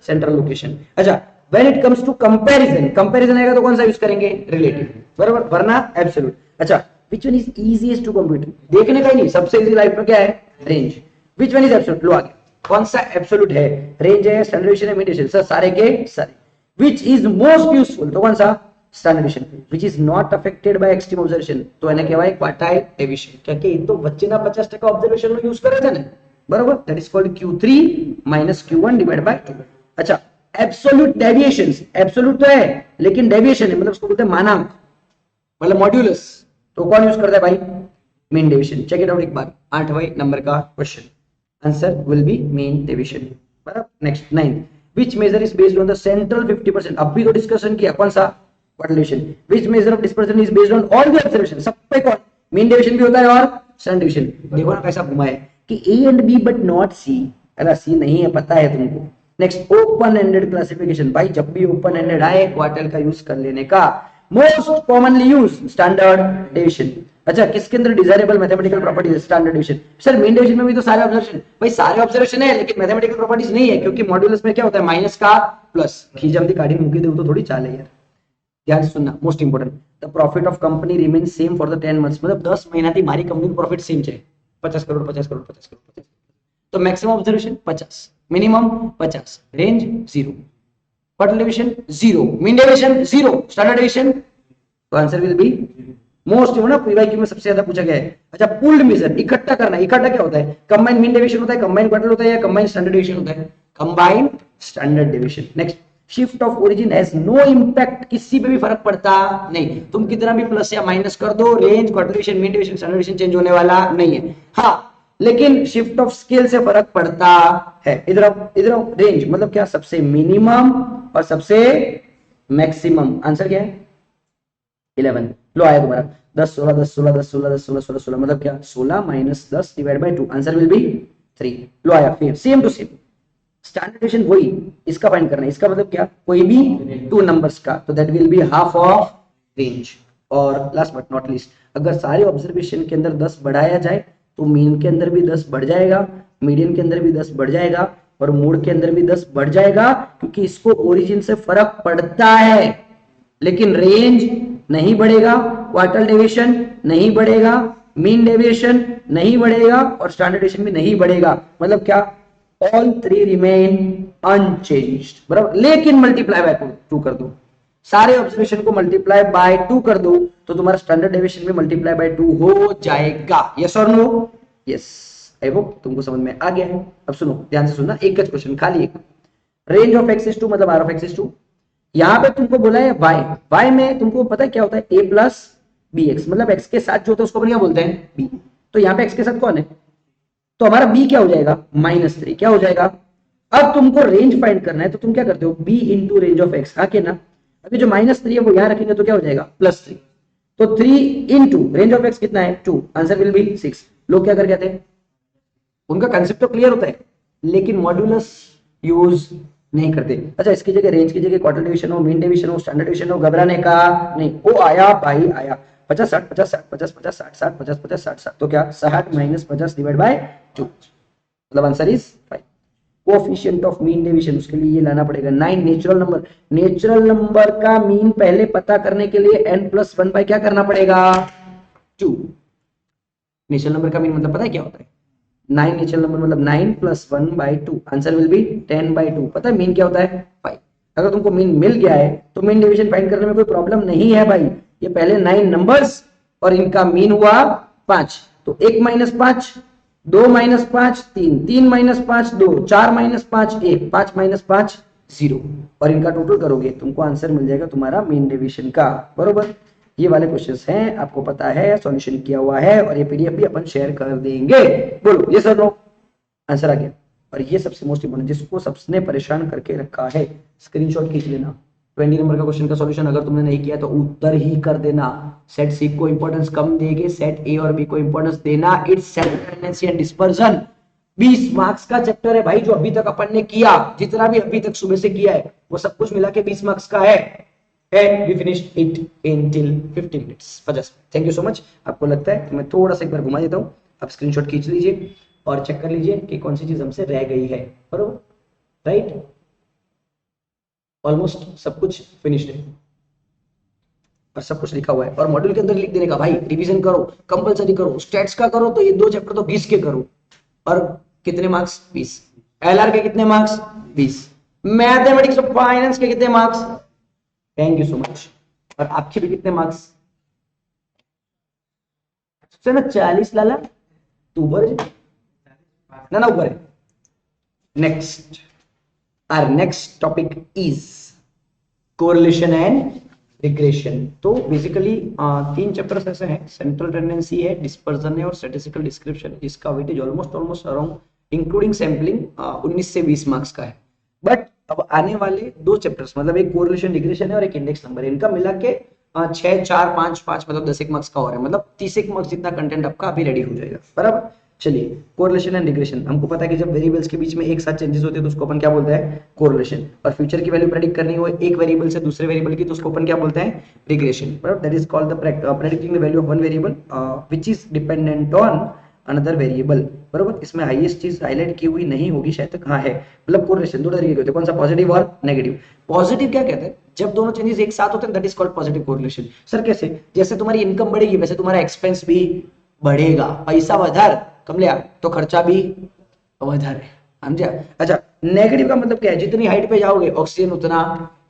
सेंट्रल लोकेशन। अच्छा, when it comes to comparison, comparison आएगा तो कौन सा यूज करेंगे, रिलेटिव, बराबर, वरना एब्सोल्यूट। अच्छा, which one is easiest to compute, देखने का ही नहीं, सबसे इजी लाइफ में क्या है, range. Which one is absolute, लो आगे, कौन सा एब्सोल्यूट है, रेंज है, स्टैंडर्ड डिवीजन है, मीन डिवीजन, सर सारे के सारे। विच इज मोस्ट यूजफुल, तो कौन सा, standard division. Which is not affected by extreme observation, तो એને કહેવાય ક્વાર્ટાઇલ डिवीजन, क्योंकि ये तो बच्चे ना 50% ऑब्जर्वेशन में यूज करे थे ना, बराबर, that is called Q3 minus Q1 divide by 2। अच्छा, एब्सोल्यूट डेविएशंस, एब्सोल्यूट तो है लेकिन डेविएशन है, मतलब उसको बोलते हैं मानांक, मतलब मॉड्यूलस, तो कौन यूज करता है भाई, mean division. Check it out एक बार, 8वें नंबर का question, answer will be mean division, बराबर। Next 9, which measure is based on the central 50%, अब भी तो डिस्कशन किया, कौन सा, quartile division. which measure of dispersion is based on all the observation, सब पे कौन, मीन डिवीजन भी होता है और स्टैंडर्ड डिवीजन। देखो ना कैसा घुमा है कि A and B but not C, अरे C नहीं है पता है तुमको। नेक्स्ट, ओपन एंडेड क्लासिफिकेशन, भाई जब भी ओपन एंडेड आए क्वार्टल का यूज कर लेने का। Most commonly use standard division. अच्छा, किसके अंदर desirable mathematical properties, standard division. Sir main division में भी तो सारे ऑब्जर्वेशन, भाई सारे ऑब्जर्वेशन है लेकिन मैथमेटिकल प्रॉपर्टीज नहीं है, क्योंकि मॉड्यूलस में क्या होता है, माइनस का प्लस, खींचम दी गाड़ी मुकी दे तो थोड़ी चाले यार। ध्यान से सुनना, most important, the profit of company remain same for the 10 months, मतलब 10 महीना थी हमारी कंपनी प्रॉफिट सेम है, 50 करोड़ 50 करोड़ 50 करोड़ 50। तो maximum observation 50, minimum 50, range 0, quartile division 0, mean division 0, standard division, तो आंसर विल बी मोस्ट, ना पीवाईक्यू में सबसे ज्यादा पूछा गया है। अच्छा, पूल्ड मेजर, इकट्ठा करना, इकट्ठा क्या होता है, कंबाइंड मीन डिवीजन होता है, कंबाइंड क्वार्टल होता है, या कंबाइंड स्टैंडर्ड डिवीजन होता है, combined standard division. Next, shift of origin has no impact, किसी पे भी फर्क पड़ता नहीं, तुम कितना भी प्लस या माइनस कर दो, range, quartile division, mean division, standard division change होने वाला नहीं है। हाँ, लेकिन शिफ्ट ऑफ स्केल से फर्क पड़ता है। इधर रेंज मतलब क्या, सबसे मिनिमम और सबसे मैक्सिमम, आंसर क्या है 11। लो आया दोबारा, 10 16 10 16 10 16 10 16 16 16, मतलब क्या 16 minus 10 divide by 2, answer will be 3। लो आया, फिर same to same standard division वही, इसका फाइंड करना है, इसका मतलब क्या, कोई भी 2 नंबर्स का, तो that will be half of range. और लास्ट बट नॉट लीस्ट, अगर सारे ऑब्जर्वेशन के अंदर 10 बढ़ाया जाए तो मीन के अंदर भी 10 बढ़ जाएगा, मीडियन के अंदर भी 10 बढ़ जाएगा, और मोड के अंदर भी 10 बढ़ जाएगा, क्योंकि इसको ओरिजिन से फर्क पड़ता है, लेकिन रेंज नहीं बढ़ेगा, क्वार्टल डेविएशन नहीं बढ़ेगा, मीन डेविएशन नहीं बढ़ेगा, और स्टैंडर्ड डेविएशन भी नहीं बढ़ेगा। मतलब क्या, ऑल 3 रिमेन अनचेंज्ड, बराबर। लेकिन मल्टीप्लाई बाय 2 कर दो, सारे ऑब्जर्वेशन को मल्टीप्लाई बाय 2 कर दो, तो तुम्हारा स्टैंडर्ड डेविएशन भी मल्टीप्लाई बाय 2 हो जाएगा। यस और नो, यस। आई होप तुमको समझ में आ गया है। अब सुनो, ध्यान से सुनना, एक क्वेश्चन खाली एक, रेंज ऑफ एक्स इज 2 मतलब आर ऑफ एक्स इज 2, यहां पे तुमको बोला है y में तुमको पता है क्या होता है, a प्लस बी एक्स, मतलब x के साथ जो होता है उसको अपन क्या बोलते हैं, b। तो यहाँ पे x के साथ कौन है, तो हमारा b क्या हो जाएगा, -3, क्या हो जाएगा। अब तुमको रेंज फाइंड करना है, तो तुम क्या करते हो, b into range of x, हाँ के ना। अभी जो -3 है वो यहाँ रखेंगे तो क्या हो जाएगा, +3, तो 3 इंटू रेंज ऑफ x कितना है 2, आंसर विल बी 6। लोग क्या कर कहते हैं, उनका कंसेप्ट तो क्लियर होता है लेकिन मॉड्यूलस यूज नहीं करते। अच्छा, इसकी जगह रेंज की जगह क्वार्टर डिवीजन हो, मीन डिवीजन हो, स्टैंडर्ड डिवीजन हो, घबराने का नहीं, वो आया भाई आया। 50 60 50 60 50 50 60 60 50 50 60 60, तो क्या 60 माइनस 50 डिवाइड बाय 2, मतलब answer is 5। Coefficient of mean deviation, उसके लिए ये लाना पड़ेगा 9। नेचुरल नंबर, नेचुरल नंबर का मीन पहले पता करने के लिए n+1 बाय क्या करना पड़ेगा 2। नेचुरल नंबर का मीन मतलब पता है क्या होता है, 9 नेचुरल नंबर मतलब 9 + 1 by 2, answer will be 10 by 2। पता है मीन क्या होता है 5। अगर तुमको मीन मिल गया है तो मीन डिवीजन फाइंड करने में कोई प्रॉब्लम नहीं है भाई। ये पहले 9 नंबर्स और इनका मीन हुआ 5, तो 1 - 5 2 - 5 3 3 - 5 2 4 - 5 1 5 - 5 0, और इनका टोटल करोगे तुमको आंसर मिल जाएगा तुम्हारा मीन डिवीजन का, बरोबर। ये वाले क्वेश्चंस हैं, आपको पता है, सॉल्यूशन किया हुआ है, और ये पीडीएफ भी अपन शेयर कर देंगे। बोलो ये सर नो, आंसर आ गया। और ये सबसे मोस्ट इंपोर्टेंट, जिसको सबने परेशान करके रखा है, स्क्रीनशॉट खींच लेना। 20 नंबर का क्वेश्चन का सॉल्यूशन अगर तुमने नहीं किया तो उत्तर ही कर देना। सेट सी को इंपॉर्टेंस कम देके सेट ए और बी को इंपॉर्टेंस देना। It's central tendency and dispersion, 20 marks का चैप्टर है भाई, जो अभी तक अपन ने किया, जितना भी अभी तक सुबह से किया है वो सब कुछ मिला के 20 मार्क्स का है। And we finished it in till 15 minutes. Just thank you so much। आपको लगता है तो मैं थोड़ा सा एक बार घुमा देता हूँ, आप स्क्रीनशॉट खींच लीजिए और चेक कर लीजिए कि कौन सी चीज हमसे रह गई है, बरोबर, राइट। ऑलमोस्ट सब कुछ फिनिश्ड है और सब कुछ लिखा हुआ है, और मॉड्यूल के अंदर लिख देने का भाई, रिवीजन करो, कंपलसरी करो, स्टैट्स का करो तो ये 2 चैप्टर तो 20 के करो, और कितने मार्क्स 20, एलआर के कितने मार्क्स 20, मैथमेटिक्स और फाइनेंस के कितने marks, thank you so much, और आपके भी कितने मार्क्स से ना 40 लाला, तू ऊपर ना ना ऊपर है। Next, our next topic is correlation and regression. तो बेसिकली 3 चैप्टर्स ऐसे हैं, सेंट्रल टेंडेंसी है, डिस्पर्जन है और स्टैटिस्टिकल डिस्क्रिप्शन है, जिसका weightage almost around including sampling 19 से 20 मार्क्स का है। बट अब आने वाले 2 चैप्टर्स, मतलब एक कोरिलेशन रिग्रेशन है और एक इंडेक्स नंबर है, इनका मिला के 6 4 5 5 मतलब 10 मार्क्स का और है, मतलब 30 मार्क्स जितना कंटेंट आपका अभी रेडी हो जाएगा, बराबर। चलिए, कोरिलेशन एंड रिग्रेशन, हमको पता है कि जब वेरिएबल्स के बीच में एक साथ चेंजेस होते हैं तो उसको अपन क्या बोलते हैं कोरिलेशन, और फ्यूचर की वैल्यू प्रेडिक्ट करनी हो एक वेरिएबल से दूसरे वेरिएबल की तो उसको अपन क्या बोलते हैं रिग्रेशन, बराबर। That is called the predicting the value of one variable which is dependent on another variable, बरोबर। इसमें हाईएस्ट चीज हाईलाइट की हुई नहीं होगी शायद तक, हाँ है, मतलब कोरिलेशन 2 तरीके के होते हैं, कौन सा, पॉजिटिव और नेगेटिव। पॉजिटिव क्या कहते हैं, जब दोनों चेंजेस एक साथ होते हैं, that is called positive correlation. Sir कैसे, जैसे तुम्हारी इनकम बढ़ेगी वैसे तुम्हारा एक्सपेंस भी बढ़ेगा, पैसा વધાર कम लिया तो खर्चा भी વધારે, समझा। अच्छा, नेगेटिव का मतलब क्या है, जितनी हाइट पे जाओगे ऑक्सीजन उतना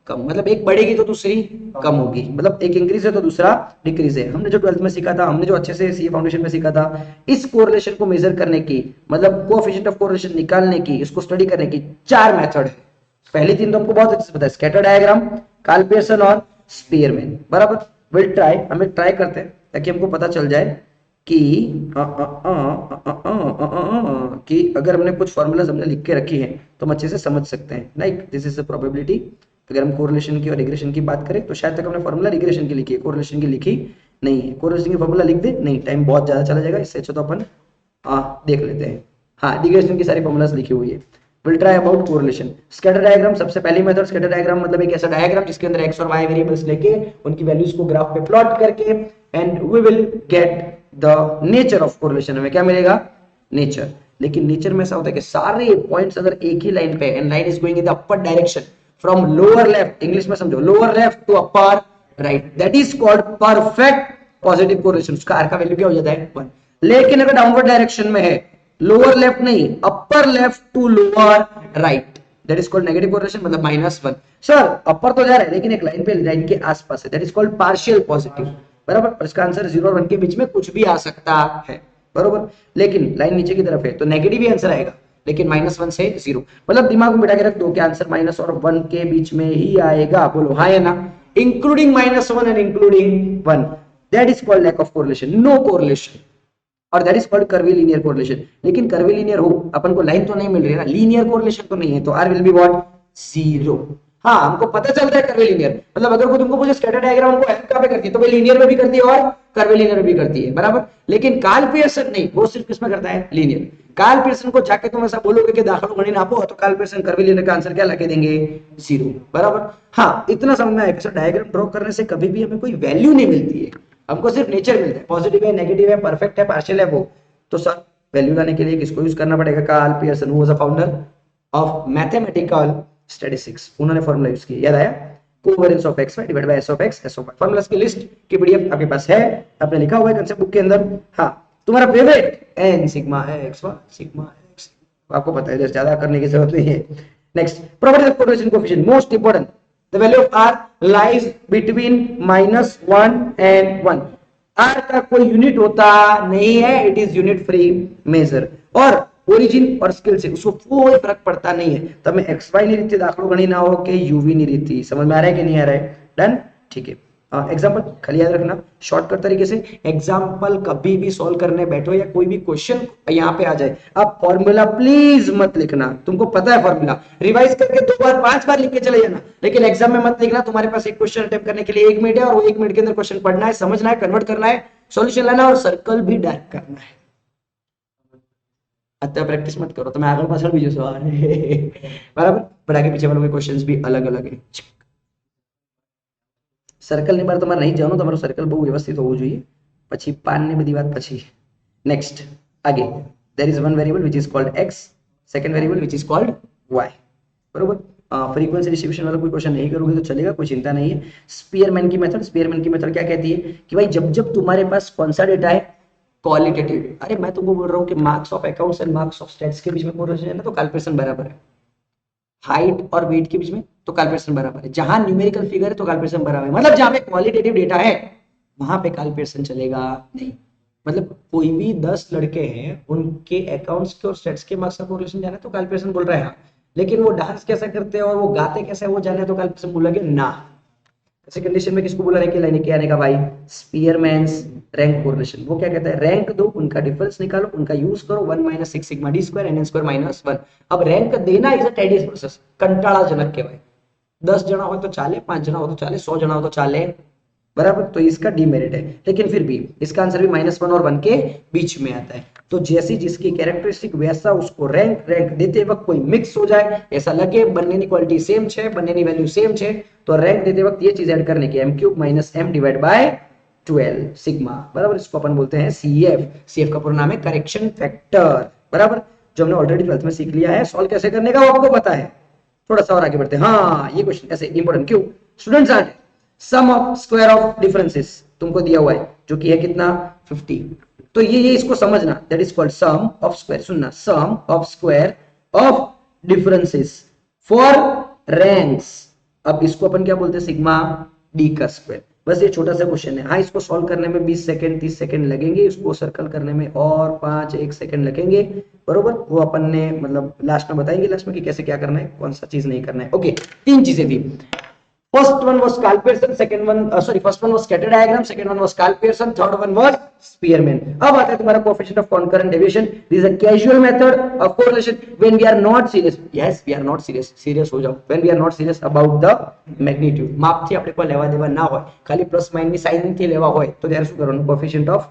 कम, मतलब एक बढ़ेगी तो दूसरी कम होगी, मतलब एक इंक्रीज है तो दूसरा डिक्रीज है। हमने जो 12th में सीखा था, हमने जो अच्छे से सी फाउंडेशन में सीखा था, इस कोरिलेशन को मेजर करने की, मतलब कोएफिशिएंट ऑफ कोरिलेशन निकालने की, इसको स्टडी करने की 4 मेथड है। पहली 3 तो हमको बहुत अच्छे से पता है, स्कैटर डायग्राम, कार्ल पियर्सन और स्पीयरमैन, बराबर। विल ट्राई, हमें ट्राई करते हैं ताकि हमको पता चल जाए कि कि अगर हमने कुछ फॉर्मूलाज हमने लिख के रखी हैं तो हम अच्छे से समझ सकते हैं। Like this is the probability. अगर हम कोरिलेशन की और रिग्रेशन की बात करें तो शायद तक हमने फॉर्मूला रिग्रेशन की लिखी है, कोरिलेशन की लिखी नहीं है। कोरिलेशन की फॉर्मूला लिख दे, नहीं, टाइम बहुत ज्यादा चला जाएगा, इससे अच्छा तो अपन देख लेते हैं। हाँ, रिग्रेशन की सारी फॉर्मूलाज लिखी हुई है। Will try about correlation. Scatter diagram, सबसे पहली मेथड, स्कैटर डायग्राम मतलब एक ऐसा डायग्राम जिसके अंदर एक्स और वाई वेरिएबल्स लेके उनकी वैल्यूज को ग्राफ पे प्लॉट करके, and we will get the nature of correlation. हमें क्या मिलेगा, नेचर। लेकिन नेचर में ऐसा होता है कि सारे पॉइंट्स अगर एक ही लाइन पे, and line is going in the upper direction from lower left, English में समझो, lower left to upper right, that is called perfect positive correlation. उसका आर का वैल्यू क्या हो जाता है 1। लेकिन अगर डाउनवर्ड डायरेक्शन में है, लोअर लेफ्ट नहीं, upper left to lower right, that is called negative correlation, मतलब -1। सर अपर तो जा रहा है लेकिन एक लाइन पे, लाइन के आसपास है, that is called partial positive, बराबर। और इसका आंसर 0 और 1 के बीच में कुछ भी आ सकता है, बरोबर। लेकिन लाइन नीचे की तरफ है तो नेगेटिव ही आंसर आएगा, लेकिन -1 से 0, मतलब दिमाग में बिठा के रख दो कि आंसर माइनस और 1 के बीच में ही आएगा। बोलो हाँ या ना, including -1 and including 1, that is called lack of correlation, no correlation, और that is called curvilinear correlation. लेकिन कर्वीलिनियर हो, अपन को लाइन तो नहीं मिल रही है ना, लीनियर कोरिलेशन तो नहीं है, तो आर विल बी व्हाट 0। हाँ, हमको पता चलता है कर्वीलिनियर, मतलब अगर कोई तुमको मुझे स्कैटर डायग्राम को हेल्प कहां पे करती है तो वो लीनियर में भी करती है और कर्वीलिनियर में भी करती है, बराबर। लेकिन कार्ल पियर्सन नहीं, वो सिर्फ किसमें करता है, लीनियर। कार्ल पियर्सन को जाके तुम ऐसा बोलोगे कि दाखिल गणित नापो, तो कार्ल पियर्सन कर्वीलिनियर का आंसर क्या लगा देंगे 0, बराबर। हाँ, इतना समझना है कि सर डायग्राम ड्रॉ करने से कभी भी हमें कोई वैल्यू नहीं मिलती है, हमको सिर्फ नेचर मिलता है, पॉजिटिव है, नेगेटिव है, परफेक्ट है, पार्शियल है, वो तो सर वैल्यू लाने के लिए किसको यूज करना पड़ेगा? Karl Pearson, who was the founder of mathematical statistics, उन्होंने फॉर्मूला यूज किया, याद आया? Covariance of X Y divide by S of X, S of Y. Formulas की लिस्ट की पीडीएफ आपके पास है, आपने लिखा हुआ है कंसेप्ट बुक के अंदर। हाँ, तुम्हारा favourite N sigma X Y sigma X, आपको पता है, ज्यादा करने की जरूरत नहीं है। Next, properties of correlation coefficient, most important, the value of R lies between -1 and 1। R का कोई यूनिट होता नहीं है, it is unit free measure, और ओरिजिन और स्केल से उसको कोई फर्क पड़ता नहीं है। तो मैं एक्स वाई नहीं रीति दाखिलो गणी ना हो कि यूवी नहीं रीति, समझ में आ रहा है कि नहीं आ रहा है? डन, ठीक है। एग्जाम्पल खाली याद रखना शॉर्टकट तरीके से, एग्जाम्पल कभी भी सॉल्व करने बैठो या कोई भी क्वेश्चन यहाँ पे आ जाए, आप फॉर्मूला प्लीज मत लिखना, तुमको पता है फॉर्मूला, रिवाइज करके 2 बार 5 बार लिख के चले जाना, लेकिन एग्जाम में मत लिखना। तुम्हारे पास एक क्वेश्चन अटेम्प्ट करने के लिए 1 मिनट है, और वो 1 मिनट के अंदर क्वेश्चन पढ़ना है, समझना है, कन्वर्ट करना है, सॉल्यूशन लाना और सर्कल भी डार्क करना है। અત્યારે પ્રેક્ટિસ મત કરો, તમે આગળ પાછળ બી જોશો બરાબર, પણ આગે પીછે વાળા કોઈ ક્વેશ્ચન્સ भी अलग अलग है। सर्कल ની બાર તમારે નહીં જવાનું, તમારું સર્કલ બહુ વ્યવસ્થિત હોવું જોઈએ, પછી પાન ને બધી વાત પછી। નેક્સ્ટ આગે, there is one variable which is called x, second variable which is called y, बरोबर। फ्रीक्वेंसी डिस्ट्रीब्यूशन वाला कोई क्वेश्चन नहीं करोगे तो चलेगा, कोई चिंता नहीं है। स्पीयरमैन की मेथड, स्पीयरमैन की मेथड क्या कहती है कि भाई जब जब तुम्हारे पास कौन सा डेटा है क्वालिटेटिव, अरे मैं तुमको बोल रहा हूँ कि marks of accounts and marks of stats के बीच में कोरिलेशन है ना, तो कैलकुलेशन बराबर है। हाइट और वेट के बीच में तो कैलकुलेशन बराबर है, जहां न्यूमेरिकल फिगर है तो कैलकुलेशन बराबर है, मतलब जहां पे क्वालिटेटिव डेटा है वहां पे कैलकुलेशन चलेगा नहीं। मतलब कोई भी 10 लड़के हैं, उनके अकाउंट्स के और स्टैट्स के मार्क्स का कोरिलेशन जाना तो कैलकुलेशन बोल रहा है, लेकिन वो डांस कैसे करते हैं और वो गाते कैसे वो जाने तो कैलकुलेशन बोलेंगे ना। ऐसे कंडीशन में किसको बोला रैंक लाने के आने का भाई? स्पीयरमैन्स रैंक कोरिलेशन। वो क्या कहता है? रैंक दो, उनका डिफरेंस निकालो, उनका यूज करो, 1 - 6 sigma D square N square minus 1। अब रैंक देना इज अ टेडियस प्रोसेस, कंटाळाजनक कहेवाय। 10 जना हो तो चाले, 5 जना हो तो चाले, 100 जना हो तो चाले, बराबर। तो इसका डीमेरिट है, लेकिन फिर भी इसका आंसर भी -1 और 1 के बीच में आता है। तो जैसी जिसकी कैरेक्टरिस्टिक वैसा उसको रैंक देते वक्त कोई मिक्स हो जाए, ऐसा लगे બંનેની क्वालिटी सेम છે, બંનેની वैल्यू सेम છે, तो रैंक देते वक्त ये चीज ऐड करने की m³ - m divide by 12 sigma, बराबर। इसको अपन बोलते हैं CF। CF का पूरा नाम है करेक्शन फैक्टर, बराबर, जो हमने ऑलरेडी 12th में सीख लिया है। सॉल्व कैसे करने का वो आपको पता है। थोड़ा सा और आगे बढ़ते हैं। हाँ, ये क्वेश्चन ऐसे इंपॉर्टेंट क्यों students are sum of square of differences तुमको दिया हुआ है, जो कि है कितना 50। तो ये इसको समझना, that is called sum of square. सुनना, sum of square of differences for ranks. अब इसको अपन क्या बोलते हैं? सिग्मा डी का स्क्वायर। बस ये छोटा सा क्वेश्चन है। हाँ, इसको सॉल्व करने में 20 सेकंड 30 सेकंड लगेंगे, इसको सर्कल करने में और 1 सेकंड लगेंगे, बरोबर। वो अपन ने मतलब लास्ट में बताएंगे, लास्ट में कि कैसे क्या करना है, कौन सा चीज नहीं करना है। ओके, 3 चीजें थी। First one was Karl Pearson, first one was scatter diagram, second one was Karl Pearson, third one was Spearman। अब आता है तुम्हारा coefficient of concurrent deviation। This is a casual method of correlation when we are not serious। Yes, we are not serious। Serious हो जाओ। When we are not serious about the magnitude। माप थी આપણે કોઈ લેવા દેવા ના હોય, ખાલી પ્લસ માઇનસ ની સાઇન થી લેવા હોય તો ત્યારે શું કરવાનું? coefficient of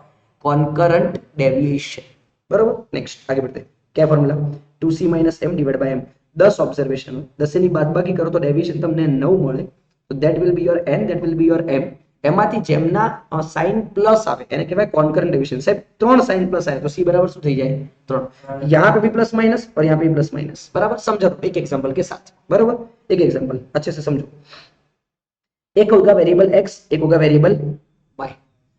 concurrent deviation, બરોબર। नेक्स्ट आगे बढ़ते हैं। क्या formula? 2c - m divide by m। 10 observation, 10 ની બાદબાકી કરો તો ડેવિએશન તમને 9 મળે, तो that will be your n, that will be your m। એમાંથી જેમના સાઇન પ્લસ આવે એને કહેવાય કોન્કરન્ટ ડિવિઝન। સાહેબ 3 સાઇન પ્લસ આવે તો c बराबर શું થઈ જાય? 3। यहाँ पे भी प्लस माइनस और यहाँ पे भी प्लस माइनस, बराबर। समझो एक एग्जांपल के साथ, बराबर। एक एग्जांपल अच्छे से समझो। एक होगा वेरिएबल x, एक होगा वेरिएबल y,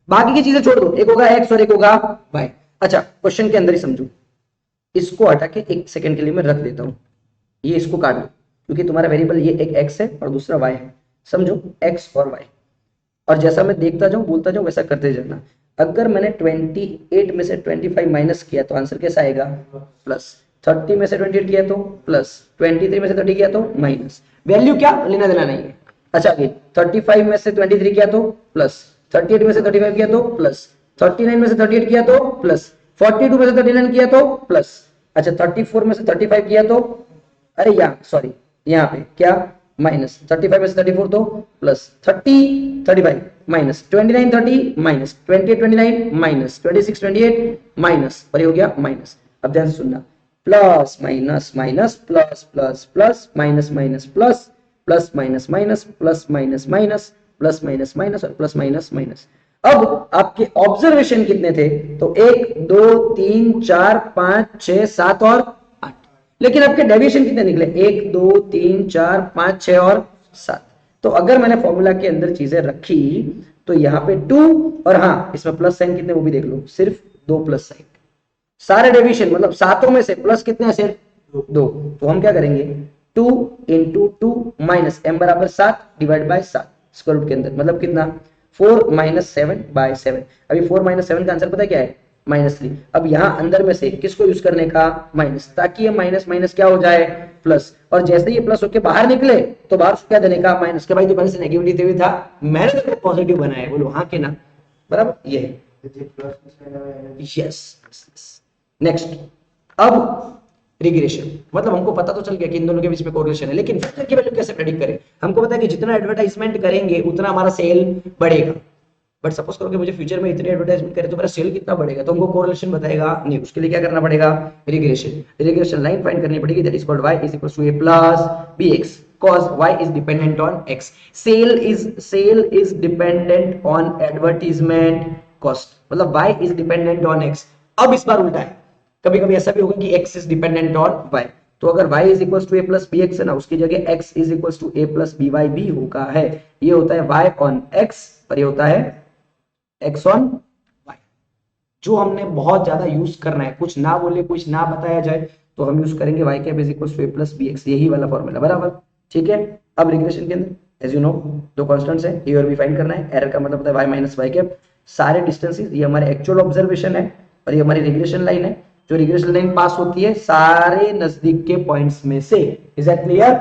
बाकी की चीजें छोड़ दो, एक होगा x और एक होगा y। अच्छा, क्वेश्चन के अंदर ही समझो। इसको हटा के 1 सेकंड के लिए मैं रख देता हूँ, ये इसको काट दो, क्योंकि तुम्हारा वेरिएबल ये एक x है और दूसरा y है। समझो, x और y, और जैसा मैं देखता जाऊं बोलता जाऊं वैसा करते जाना। अगर मैंने 28 में से 25 माइनस किया तो आंसर कैसा आएगा? प्लस। 30 में से 28 किया तो प्लस, 23 में से 30 किया तो माइनस। वैल्यू क्या लेना देना नहीं है। अच्छा, आगे 35 में से 23 किया तो प्लस, 38 में से 35 किया तो प्लस, 39 में से 38 किया तो प्लस, 42 में से 39 किया तो प्लस। अच्छा, 34 में से 35 किया तो, अरे यहाँ सॉरी, यहाँ पे क्या माइनस, 35 में से 34 तो plus, 30 35 minus, 29 30 minus, 28 29 minus, 26 28 minus, और ये हो गया माइनस। अब ध्यान से सुनना, plus minus minus plus plus plus minus minus plus minus minus plus minus minus plus minus minus और प्लस माइनस माइनस। अब आपके ऑब्जर्वेशन कितने थे? तो 1 2 3 4 5 6 7 और 8। लेकिन आपके डेविएशन कितने निकले? 1 2 3 4 5 6 और 7। तो अगर मैंने फॉर्मूला के अंदर चीजें रखी तो यहाँ पे 2 और हाँ इसमें प्लस साइन कितने वो भी देख लो, सिर्फ 2 प्लस साइन। सारे डेविएशन मतलब सातों में से प्लस कितने हैं? सिर्फ 2। तो हम क्या करेंगे? 2 इंटू 2 माइनस m बराबर 7 डिवाइड बाय 7 स्क्वायर रूट के अंदर, मतलब कितना? 4 माइनस 7 बाय 7। अभी 4 माइनस 7 का आंसर पता है क्या है? -3। अब यहां अंदर में से किसको यूज करने का? माइनस, ताकि ये माइनस माइनस क्या हो जाए? प्लस। और जैसे ये प्लस होके बाहर निकले तो बाहर क्या देने का? माइनस। के भाई तुम्हारे से नेगेटिविटी देवी था, मैंने तो पॉजिटिव बनाया है। बोलो हाँ के ना? बराबर ये है। यस। नेक्स्ट, अब रिग्रेशन, मतलब हमको पता तो चल गया कि इन दोनों के बीच में कोरिलेशन है, लेकिन फैक्टर की वैल्यू कैसे प्रेडिक्ट करें? हमको पता है कि जितना एडवर्टाइजमेंट करेंगे उतना हमारा सेल बढ़ेगा। बट सपोज करो कि मुझे फ्यूचर में इतने एडवर्टाइजमेंट करे तो मेरा सेल कितना बढ़ेगा? तो हमको कोरिलेशन बताएगा नहीं, उसके लिए क्या करना पड़ेगा? रिग्रेशन लाइन फाइंड करनी पड़ेगी, that is called y is equal to a plus bx cos y is dependent on x. Sale is dependent on advertisement cost, मतलब y is dependent on x। अब इस बार उल्टा है, कभी कभी ऐसा भी होगा कि x is dependent on y। तो अगर y is equals to a plus bx है ना, उसकी जगह x is equals to a plus by भी होगा है। ये होता है y on x और ये होता है x on y। जो हमने बहुत ज्यादा यूज करना है, कुछ ना बोले कुछ ना बताया जाए तो हम यूज करेंगे y cap is equal to a plus bx, यही वाला फॉर्मूला। बराबर, ठीक है। अब रिग्रेशन के अंदर एज यू नो दो कांस्टेंट्स है, ए और बी फाइंड करना है। एरर का मतलब होता है y माइनस y कैप। सारे डिस्टेंसेस, ये हमारे एक्चुअल ऑब्जर्वेशन है और ये हमारी रिग्रेशन लाइन है। जो रिग्रेशन लाइन पास होती है सारे नजदीक के पॉइंट्स में से। Is that clear?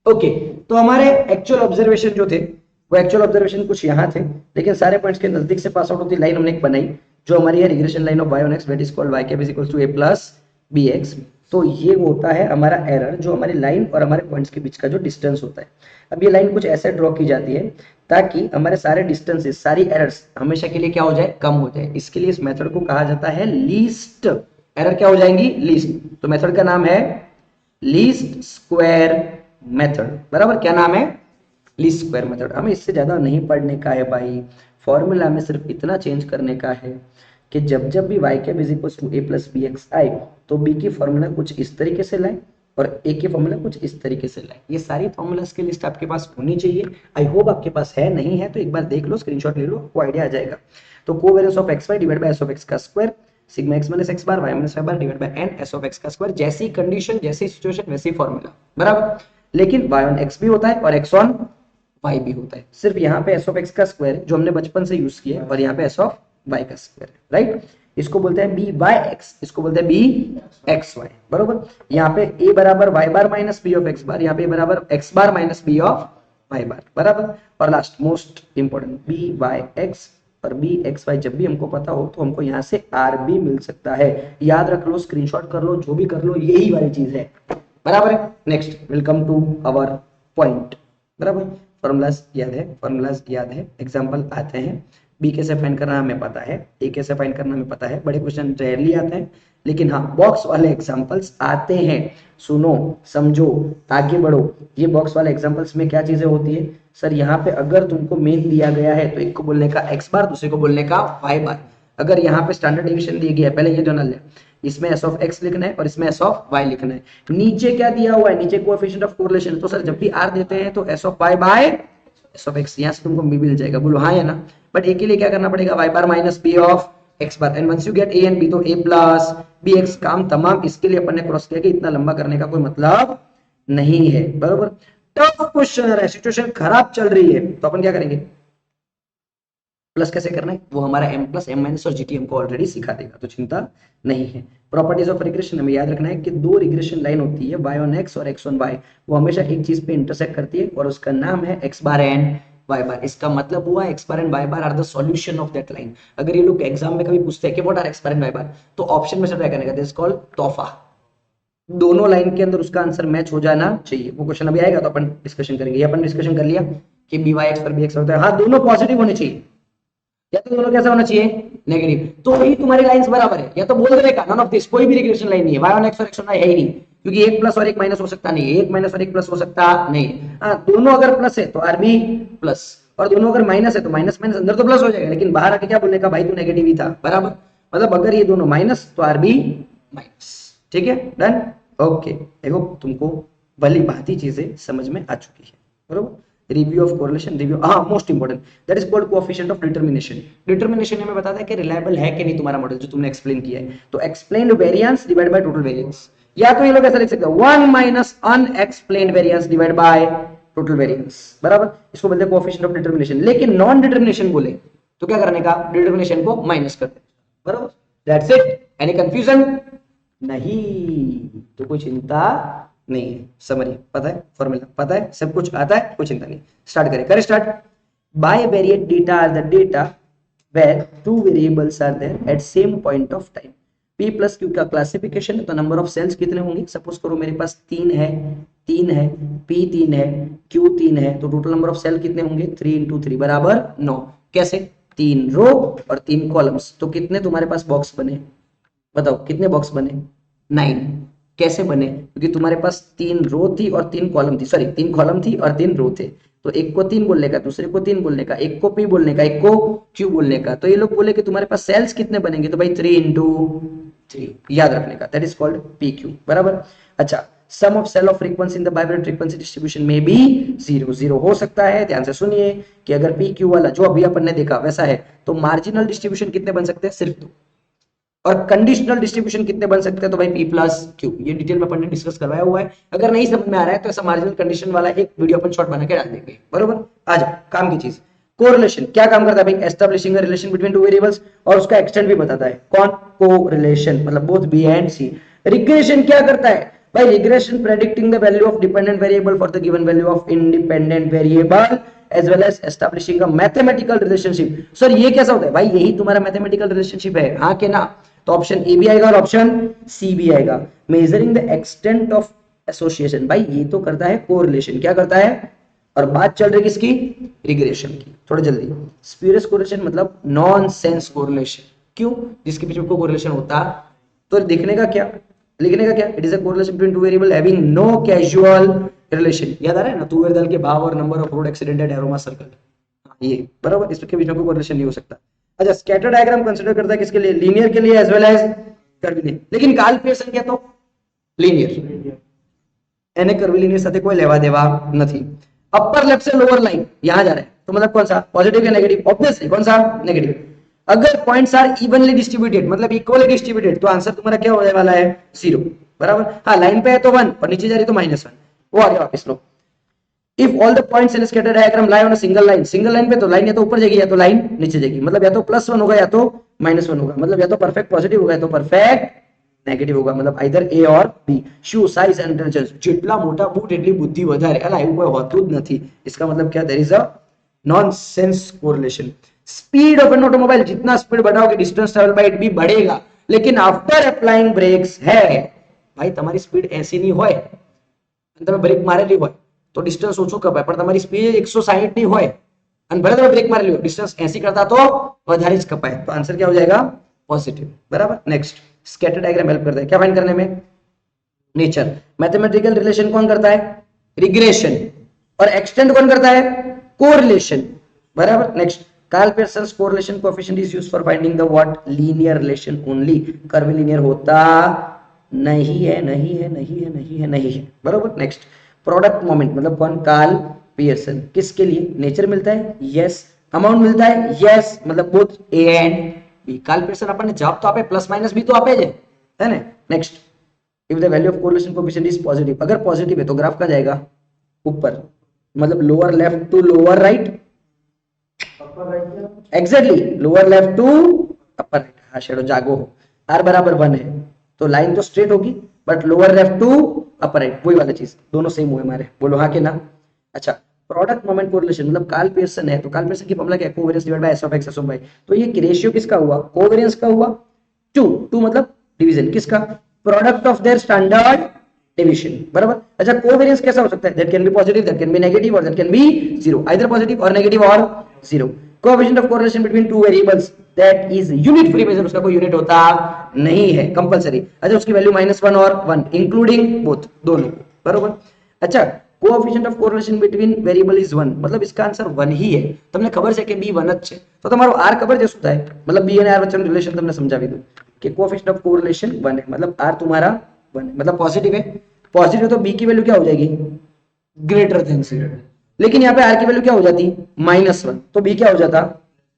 ओके, तो हमारे एक्चुअल ऑब्जर्वेशन जो थे वो एक्चुअल ऑब्जर्वेशन कुछ यहाँ थे, लेकिन सारे पॉइंट्स के नजदीक से पास आउट होती लाइन हमने एक बनाई जो हमारी है regression line of y on x, that is called y cap is equal to a plus bx। तो ये होता है हमारा एरर, जो हमारी लाइन और हमारे पॉइंट्स के बीच का जो डिस्टेंस होता है। अब ये लाइन कुछ ऐसे ड्रॉ की जाती है ताकि हमारे सारे डिस्टेंसेस, सारी एरर्स हमेशा के लिए क्या हो जाए? कम हो जाए। इसके लिए इस मेथड को कहा जाता है लीस्ट। एरर क्या हो जाएंगी? लीस्ट। तो मेथड का नाम है लीस्ट स्क्वायर मेथड। बराबर, क्या नाम है? Least square method. हमें इससे ज्यादा नहीं पढ़ने का है भाई, फॉर्मूला में सिर्फ इतना चेंज करने का है कि जब जब भी y cap is equal to a plus bx आए तो b की फॉर्मूला कुछ इस तरीके से लाए और a की फॉर्मूला कुछ इस तरीके से लाए। ये सारी फॉर्मूलास की लिस्ट आपके पास होनी चाहिए। आई होप आपके पास है, नहीं है तो एक बार देख लो, स्क्रीनशॉट ले लो, आपको आइडिया आ जाएगा। तो covariance of xy divide by s of x का square, sigma x minus x bar y minus y bar divide by n s of x का स्क्वायर। जैसी कंडीशन, जैसी सिचुएशन, वैसी फॉर्मूला। बराबर, लेकिन y ऑन x भी होता है और x ऑन y भी होता है। सिर्फ यहाँ पे s ऑफ x का स्क्वायर जो हमने बचपन से यूज किया है और यहाँ पे s ऑफ y का स्क्वायर, राइट। इसको बोलते हैं बी बाय एक्स, इसको बोलते हैं बी एक्स वाई। बरोबर, यहाँ पे a बराबर y bar minus B of x bar, यहाँ पे बराबर x bar minus B of y bar. बराबर, और last most important B by X और बी एक्स वाई जब भी हमको पता हो तो हमको यहाँ से आर भी मिल सकता है। याद रख लो, स्क्रीनशॉट कर लो, जो भी कर लो, यही वाली चीज है। बराबर है। Next, welcome to our point. बराबर, फॉर्मूलाज याद है, फॉर्मूलाज याद है, एग्जांपल आते हैं। बी कैसे फाइंड करना हमें पता है, ए कैसे फाइंड करना हमें पता है। बड़े क्वेश्चन रेयरली आते हैं, लेकिन हाँ बॉक्स वाले एग्जांपल्स आते हैं। सुनो, समझो, आगे बढ़ो। ये बॉक्स वाले एग्जांपल्स में क्या चीजें होती है? सर यहाँ पे अगर तुमको मेन दिया गया है तो एक को बोलने का एक्स बार, दूसरे को बोलने का वाई बार। अगर यहाँ पे स्टैंडर्ड डिवीजन दिया गया है, पहले ये जो नल है इसमें एस ऑफ एक्स लिखना है और इसमें एस ऑफ वाई लिखना है। नीचे क्या दिया हुआ है? नीचे कोएफिशिएंट ऑफ कोरिलेशन। तो सर जब भी आर देते हैं तो S of Y by S of X, यहाँ से तुमको बी मिल जाएगा। बोलो हाँ या ना? बट ए के लिए क्या करना पड़ेगा? Y bar minus B of X bar, and once you get A and B तो ए प्लस बी एक्स। काम तमाम। इसके लिए अपन ने क्रॉस किया कि इतना लंबा करने का कोई मतलब नहीं है। बरोबर, टफ क्वेश्चन है, सिचुएशन खराब चल रही है तो अपन क्या करेंगे? प्लस कैसे करना है वो हमारा m प्लस m माइनस और जीटी हमको ऑलरेडी सिखा देगा, तो चिंता नहीं है। प्रॉपर्टीज ऑफ रिग्रेशन हमें याद रखना है कि दो रिग्रेशन लाइन होती है, y ऑन x और x ऑन y। वो हमेशा एक चीज पे इंटरसेक्ट करती है और उसका नाम है x bar and y bar. इसका मतलब हुआ x bar and y bar are the solution of that line. अगर ये लोग एग्जाम में कभी पूछते हैं कि what are x bar and y bar, तो ऑप्शन में से क्या करने का? दिस कॉल्ड तोहफा। दोनों लाइन के अंदर उसका आंसर मैच हो जाना चाहिए। वो क्वेश्चन अभी आएगा तो अपन डिस्कशन करेंगे। ये अपन डिस्कशन कर लिया कि बी वाई एक्स पर बी एक्स होता है। हाँ, दोनों पॉजिटिव होने चाहिए, या तो दोनों कैसा होना चाहिए? नेगेटिव। तो ही तुम्हारी लाइंस बराबर है। या तो बोल देगा नन ऑफ दिस, कोई भी रिग्रेशन लाइन नहीं है, y ऑन x और x ऑन y है ही नहीं, क्योंकि एक प्लस और एक माइनस हो सकता नहीं, एक माइनस और एक प्लस हो सकता नहीं। हाँ, दोनों अगर प्लस है तो आर बी प्लस, और दोनों अगर माइनस है तो माइनस माइनस अंदर तो प्लस हो जाएगा, लेकिन बाहर आके क्या बोलने का भाई तू नेगेटिव ही था, बराबर। मतलब अगर ये दोनों माइनस तो आर बी माइनस, ठीक है, डन, ओके। देखो तुमको भली भांति चीजें समझ में आ चुकी है, बरोबर। रिव्यू ऑफ कोरिलेशन, रिव्यू, हाँ most important, that is called coefficient of determination. Determination में बताता है कि रिलायबल है कि नहीं तुम्हारा मॉडल जो तुमने एक्सप्लेन किया है। तो explained variance divide by total variance, या तो ये लोग ऐसा लिख सकते हैं 1 minus unexplained variance divide by total variance, बराबर। इसको बोलते हैं कोएफिशिएंट ऑफ डिटरमिनेशन। लेकिन नॉन डिटरमिनेशन बोले तो क्या करने का, डिटरमिनेशन को माइनस कर दे, बराबर। दैट्स इट, एनी कंफ्यूजन नहीं, तो कोई चिंता नहीं है। समरी पता है, फॉर्मूला पता है, सब कुछ आता है, कोई चिंता नहीं। स्टार्ट करें, करें start. Bivariate data are the data where two variables are there at same point of time. P plus Q का क्लासिफिकेशन है, तो नंबर ऑफ सेल्स कितने होंगे, सपोज करो मेरे पास 3 है, P 3 है, Q 3 है, तो टोटल नंबर ऑफ सेल कितने होंगे, 3 into 3 बराबर 9। कैसे, 3 रो और 3 कॉलम्स, तो कितने तुम्हारे पास बॉक्स बने, बताओ कितने बॉक्स बने, 9। कैसे बने, क्योंकि तुम्हारे पास 3 रो थी और 3 कॉलम थी, सॉरी 3 कॉलम थी और 3 रो थे, तो एक को 3 बोलने का, दूसरे को 3 बोलने का, एक को P बोलने का, एक को Q बोलने का। तो ये लोग बोले कि तुम्हारे पास सेल्स कितने बनेंगे, तो भाई 3 into 3 याद रखने का, दैट इज कॉल्ड PQ, बराबर। अच्छा, sum of cell of frequency in the bivariate frequency distribution में भी 0 0 हो सकता है। ध्यान से सुनिए कि अगर PQ वाला जो अभी अपन ने देखा वैसा है, तो मार्जिनल डिस्ट्रीब्यूशन कितने बन सकते हैं, सिर्फ 2। और कंडीशनल डिस्ट्रीब्यूशन कितने बन सकते हैं, तो भाई P प्लस Q, ये डिटेल में अपन ने डिस्कस करवाया हुआ है। अगर नहीं समझ में आ रहा है तो ऐसा मार्जिनल कंडीशन वाला एक वीडियो अपन शॉर्ट बना के डाल देंगे, बरोबर। आ जाओ काम की चीज। कोरिलेशन क्या काम करता है भाई, establishing a relation between two variables, और उसका एक्सटेंट भी बताता है। कौन, कोरिलेशन, मतलब both B and C. Regression क्या करता है भाई, regression predicting the value of dependent variable for the given value of independent variable as well as establishing a mathematical relationship। Sir ये कैसा होता है भाई, यही तुम्हारा मैथमेटिकल रिलेशनशिप है, हाँ के ना, तो ऑप्शन ए भी आएगा और ऑप्शन सी भी आएगा। Measuring the extent of association, भाई ये तो करता है कोरिलेशन, क्या करता है, और बात चल रही किसकी, रिग्रेशन की। थोड़ा जल्दी, स्प्यूरियस कोरिलेशन मतलब नॉनसेंस कोरिलेशन, क्यों, जिसके पीछे कोई कोरिलेशन होता तो लिखने का क्या, लिखने का क्या, it is a correlation between two variable having no casual relation. याद आ रहा है ना, तुवेर दाल के भाव और number of road accident at Aroma Circle, ये बराबर, इसके बीच में कोई कोरिलेशन नहीं हो सकता। अच्छा, स्कैटर डायग्राम कंसीडर करता है किसके लिए, लीनियर के लिए एज वेल एज कर्विलिनियर। लेकिन कार्ल पियर्सन क्या, तो लीनियर, एने कर्विलिनियर साथे कोई लेवा देवा नहीं। अपर लेफ्ट से लोअर लाइन यहां जा रहा है, तो मतलब कौन सा, पॉजिटिव या नेगेटिव, ऑब्वियसली कौन सा, नेगेटिव। अगर पॉइंट्स आर इवनली डिस्ट्रीब्यूटेड, मतलब इक्वली डिस्ट्रीब्यूटेड, तो आंसर तुम्हारा क्या होने वाला है, 0, बराबर। हाँ, लाइन पे है तो 1 और नीचे जा रही तो -1, वो आ गया वापस लो। If all the points in a scatter diagram lie on a single line पे तो लाइन या तो ऊपर जाएगी या तो लाइन नीचे जाएगी, मतलब या तो +1 होगा या तो -1 होगा, मतलब या तो परफेक्ट पॉजिटिव होगा या तो परफेक्ट नेगेटिव होगा, मतलब आइदर ए और B. Shoe size and intelligence, જેટલા મોટા બૂટ એટલી બુદ્ધિ વધારે, અલા એવું કોઈ હોતું જ નથી। इसका मतलब क्या, there is a nonsense correlation. Speed of an automobile, जितना स्पीड बढ़ाओगे डिस्टेंस ट्रैवल बाय इट भी बढ़ेगा, लेकिन आफ्टर अप्लाइंग ब्रेक्स है भाई તમારી સ્પીડ 80 ની હોય અને તમે બ્રેક મારેલી હોય તો ડિસ્ટન્સ ઓછું કપાય, પણ તમારી સ્પીડ 160 ની હોય અને ભલે તમે બ્રેક મારેલી હોય, ડિસ્ટન્સ 80 કરતા તો વધારે જ કપાય, તો આન્સર क्या हो जाएगा, पॉजिटिव, बराबर। नेक्स्ट, स्कैटर डायग्राम हेल्प करता है क्या फाइंड करने में, नेचर। मैथमेटिकल रिलेशन कौन करता है, रिग्रेशन, और एक्सटेंड कौन करता है, कोरिलेशन, बराबर। Next, Karl Pearson's correlation coefficient is used for finding the what, linear relation only. Curvilinear होता नहीं है, नहीं है, नहीं है, नहीं है, नहीं है, बराबर। नेक्स्ट, प्रोडक्ट मोमेंट मतलब कौन, कार्ल पियर्सन। किसके लिए, नेचर मिलता है, यस। अमाउंट मिलता है, यस, मतलब both A and B. Karl Pearson अपन ने जवाब तो आपे, प्लस माइनस भी तो आपे है ना। Next, if the value of correlation coefficient is positive, अगर पॉजिटिव है तो ग्राफ का जाएगा ऊपर, मतलब lower left to lower right, exactly lower left to upper right. हाँ शेडो जागो, आर बराबर 1 है तो लाइन तो स्ट्रेट होगी, but lower left to upper right, वही वाला चीज, दोनों सेम हुए हमारे, बोलो हाँ के ना। अच्छा, प्रोडक्ट मोमेंट कोरिलेशन मतलब कार्ल पियर्सन है, तो कार्ल पियर्सन की फॉर्मूला क्या है, covariance divide by S of X S of Y. तो ये रेशियो किसका हुआ, कोवेरियंस का हुआ, 2 मतलब डिवीजन किसका, product of their standard division, बराबर। अच्छा, कोवेरियंस कैसा हो सकता है, that can be positive, that can be negative और that can be 0, either positive और नेगेटिव और 0। Coefficient of correlation between two variables, that is unit free measure, उसका कोई यूनिट होता नहीं है, कंपलसरी। अच्छा, उसकी वैल्यू -1 और 1 इंक्लूडिंग बोथ, दोनों, बराबर। अच्छा, coefficient of correlation between variable is 1, मतलब इसका आंसर 1 ही है. તમને ખબર છે કે b 1 જ છે, તો તમારો r ખબર છે શું થાય, मतलब b અને r વચ્ચેનું રિલેશન તમને સમજાવી દઉં कि कोएफिशिएंट ऑफ कोरिलेशन 1 है, मतलब r तुम्हारा 1 है, मतलब पॉजिटिव है. पॉजिटिव तो b की वैल्यू क्या हो जाएगी, ग्रेटर देन 0. लेकिन यहाँ पे r की वैल्यू क्या हो जाती, -1, तो b क्या हो जाता,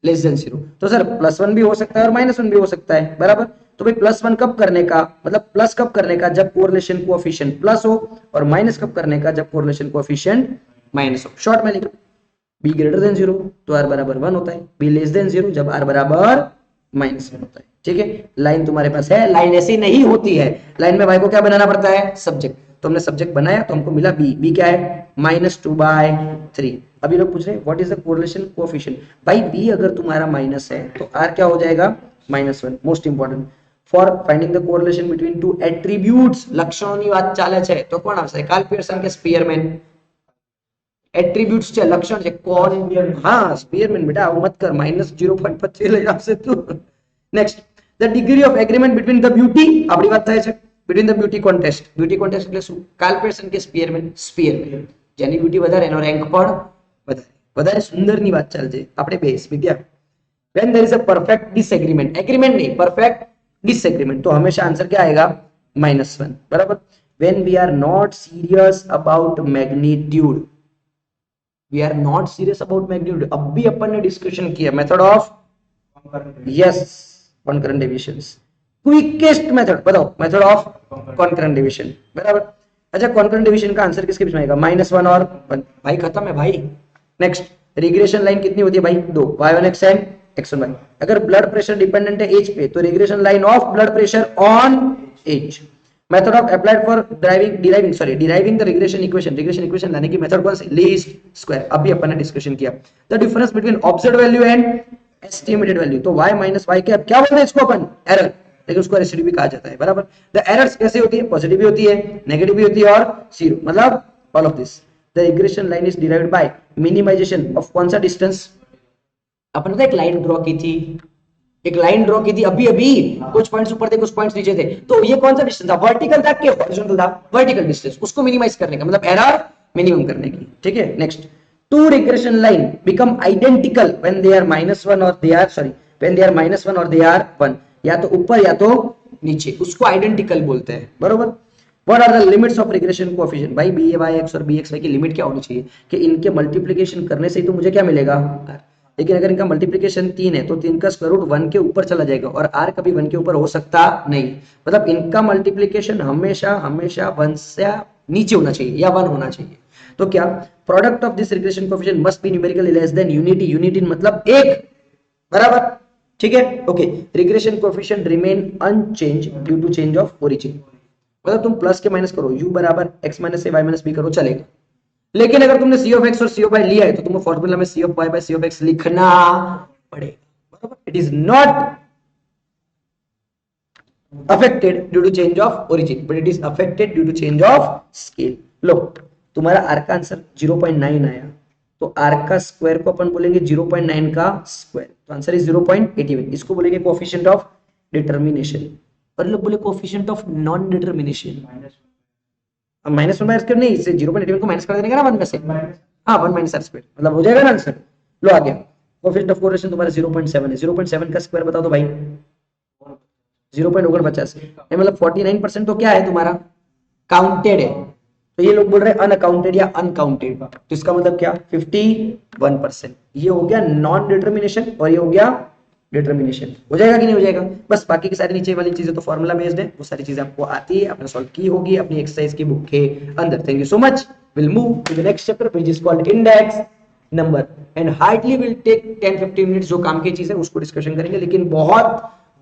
लेस देन 0. तो सर +1 भी हो सकता है और -1 भी हो सकता है, बराबर. तो भाई +1 कब करने का, मतलब प्लस कब करने का, जब कोरिलेशन कोएफिशिएंट प्लस हो, और माइनस कब करने का, जब कोरिलेशन कोएफिशिएंट माइनस हो. शॉर्ट में लिखो b ग्रेटर देन 0 तो r बराबर 1 होता है, b लेस देन 0 जब r बराबर -1 होता है. ठीक है, लाइन तुम्हारे पास है. लाइन ऐसी नहीं होती है, लाइन में y को क्या बनाना पड़ता है, सब्जेक्ट. तो हमने सब्जेक्ट बनाया तो हमको मिला b. b क्या है, -2/3. अभी लोग पूछ रहे हैं what is the correlation coefficient. भाई b अगर तुम्हारा माइनस है तो r क्या हो जाएगा, -1. Most important for finding the correlation between to attributes. લક્ષણોની વાત ચાલે છે તો કોણ આવશે, કાર્લ પિયર્સન કે સ્પીયરમેન. એટ્રીબ્યુટ્સ છે, લક્ષણ છે, કોણ, હા સ્પીયરમેન. બેટા આવું મત કર, -0.25 લઈ આવશે તું. Next, the degree of agreement between the beauty. આપણી વાત થાય છે between the beauty contest. Beauty contest એટલે શું, કાર્લ પિયર્સન કે સ્પીયરમેન. સ્પીયરમેન. જેની બ્યુટી વધારે એનો રેન્ક પણ વધારે. વધારે સુંદરની વાત ચાલશે આપણે બેસ વિદ્યા. when there is a perfect disagreement, agreement नहीं, perfect disagreement, तो हमेशा आंसर क्या आएगा, -1, बराबर. when we are not serious about magnitude, we are not serious about magnitude. अब भी अपन ने डिस्कशन किया method of, yes, concurrent divisions. Quickest method बताओ, मेथड ऑफ कॉन्करेंट डिविजन, बराबर. अच्छा, कॉन्करेंट डिविजन का आंसर किसके बीच में आएगा, -1 और 1. भाई खत्म है भाई. नेक्स्ट, रिग्रेशन लाइन कितनी होती है भाई, 2, y1x एंड x1y. अगर ब्लड प्रेशर डिपेंडेंट है एज पे तो regression line of blood pressure on age. Method of applied for deriving the regression equation लाने की मेथड कौन सी, लीस्ट स्क्वायर. अभी अपन ने डिस्कशन किया. The difference between observed value and estimated value, तो y - y क्या बोलते हैं इसको अपन, एरर, लेकिन उसको रेसिड्यू भी कहा जाता है, बराबर. द एरर्स कैसे होती है, पॉजिटिव भी होती है, नेगेटिव भी होती है और जीरो, मतलब all of this. The regression line is derived by minimization of कौन सा डिस्टेंस. अपन ने एक लाइन ड्रॉ की थी, अभी कुछ पॉइंट्स ऊपर थे, कुछ पॉइंट्स नीचे थे, तो ये कौन सा डिस्टेंस था, वर्टिकल था कि हॉरिजॉन्टल था, वर्टिकल डिस्टेंस. उसको मिनिमाइज करने का मतलब एरर मिनिमम करने की. ठीक है, next, two regression line become identical when they are -1 और they are when they are -1 और दे आर 1, या तो ऊपर या तो नीचे, उसको आइडेंटिकल बोलते हैं, बरोबर. What are the limits of regression coefficient? भाई BAYX और BXY की लिमिट क्या होनी चाहिए कि इनके मल्टीप्लिकेशन करने से ही तो मुझे क्या मिलेगा, R. लेकिन अगर इनका मल्टीप्लिकेशन 3 है तो 3 का स्क्वायर रूट 1 के ऊपर चला जाएगा और R कभी 1 के ऊपर हो सकता नहीं. मतलब इनका मल्टीप्लिकेशन हमेशा 1 से नीचे होना चाहिए या 1 होना चाहिए. तो क्या product of this regression coefficient must be numerically less than unity मतलब 1, बराबर. ठीक है, okay. Regression coefficient remain unchange due to change of origin. मतलब तुम प्लस के माइनस करो, u बराबर x - a y - b करो, चलेगा. लेकिन अगर तुमने c of x और c of y लिया है तो तुमको फॉर्मूला में c of y by c of x लिखना पड़ेगा, बराबर. It is not affected due to change of origin but it is affected due to change of scale. लो, तुम्हारा r का आंसर 0.9 आया, तो r का स्क्वायर को अपन बोलेंगे 0.9 का स्क्वायर, तो आंसर इज 0.81. इसको बोलेंगे कोएफिशिएंट ऑफ डिटरमिनेशन, और लोग बोले कोएफिशिएंट ऑफ नॉन डिटरमिनेशन. -1 नहीं, इसे 0.81 को माइनस कर देने का ना 1 में से, हाँ 1 - r², मतलब हो जाएगा ना आंसर. लो आ गया. कोएफिशिएंट ऑफ कोरिलेशन तुम्हारा 0.7 है. 0.7 का स्क्वायर बताओ तो भाई 0.49 है, मतलब 49% तो क्या है तुम्हारा, काउंटेड है. तो ये लोग बोल रहे हैं अनअकाउंटेड या अनकाउंटेड, तो इसका मतलब क्या, 51%. ये हो गया नॉन डिटरमिनेशन और ये हो गया डिटरमिनेशन. हो जाएगा कि नहीं हो जाएगा. बस बाकी की सारी नीचे वाली चीजें तो फॉर्मूला बेस्ड है, वो सारी चीजें आपको आती है, आपने सॉल्व की होगी अपनी एक्सरसाइज की बुक के अंदर. Thank you so much. Will move to the next chapter which is called index number and hardly will take 10-15 minutes. जो काम की चीज है उसको डिस्कशन करेंगे, लेकिन बहुत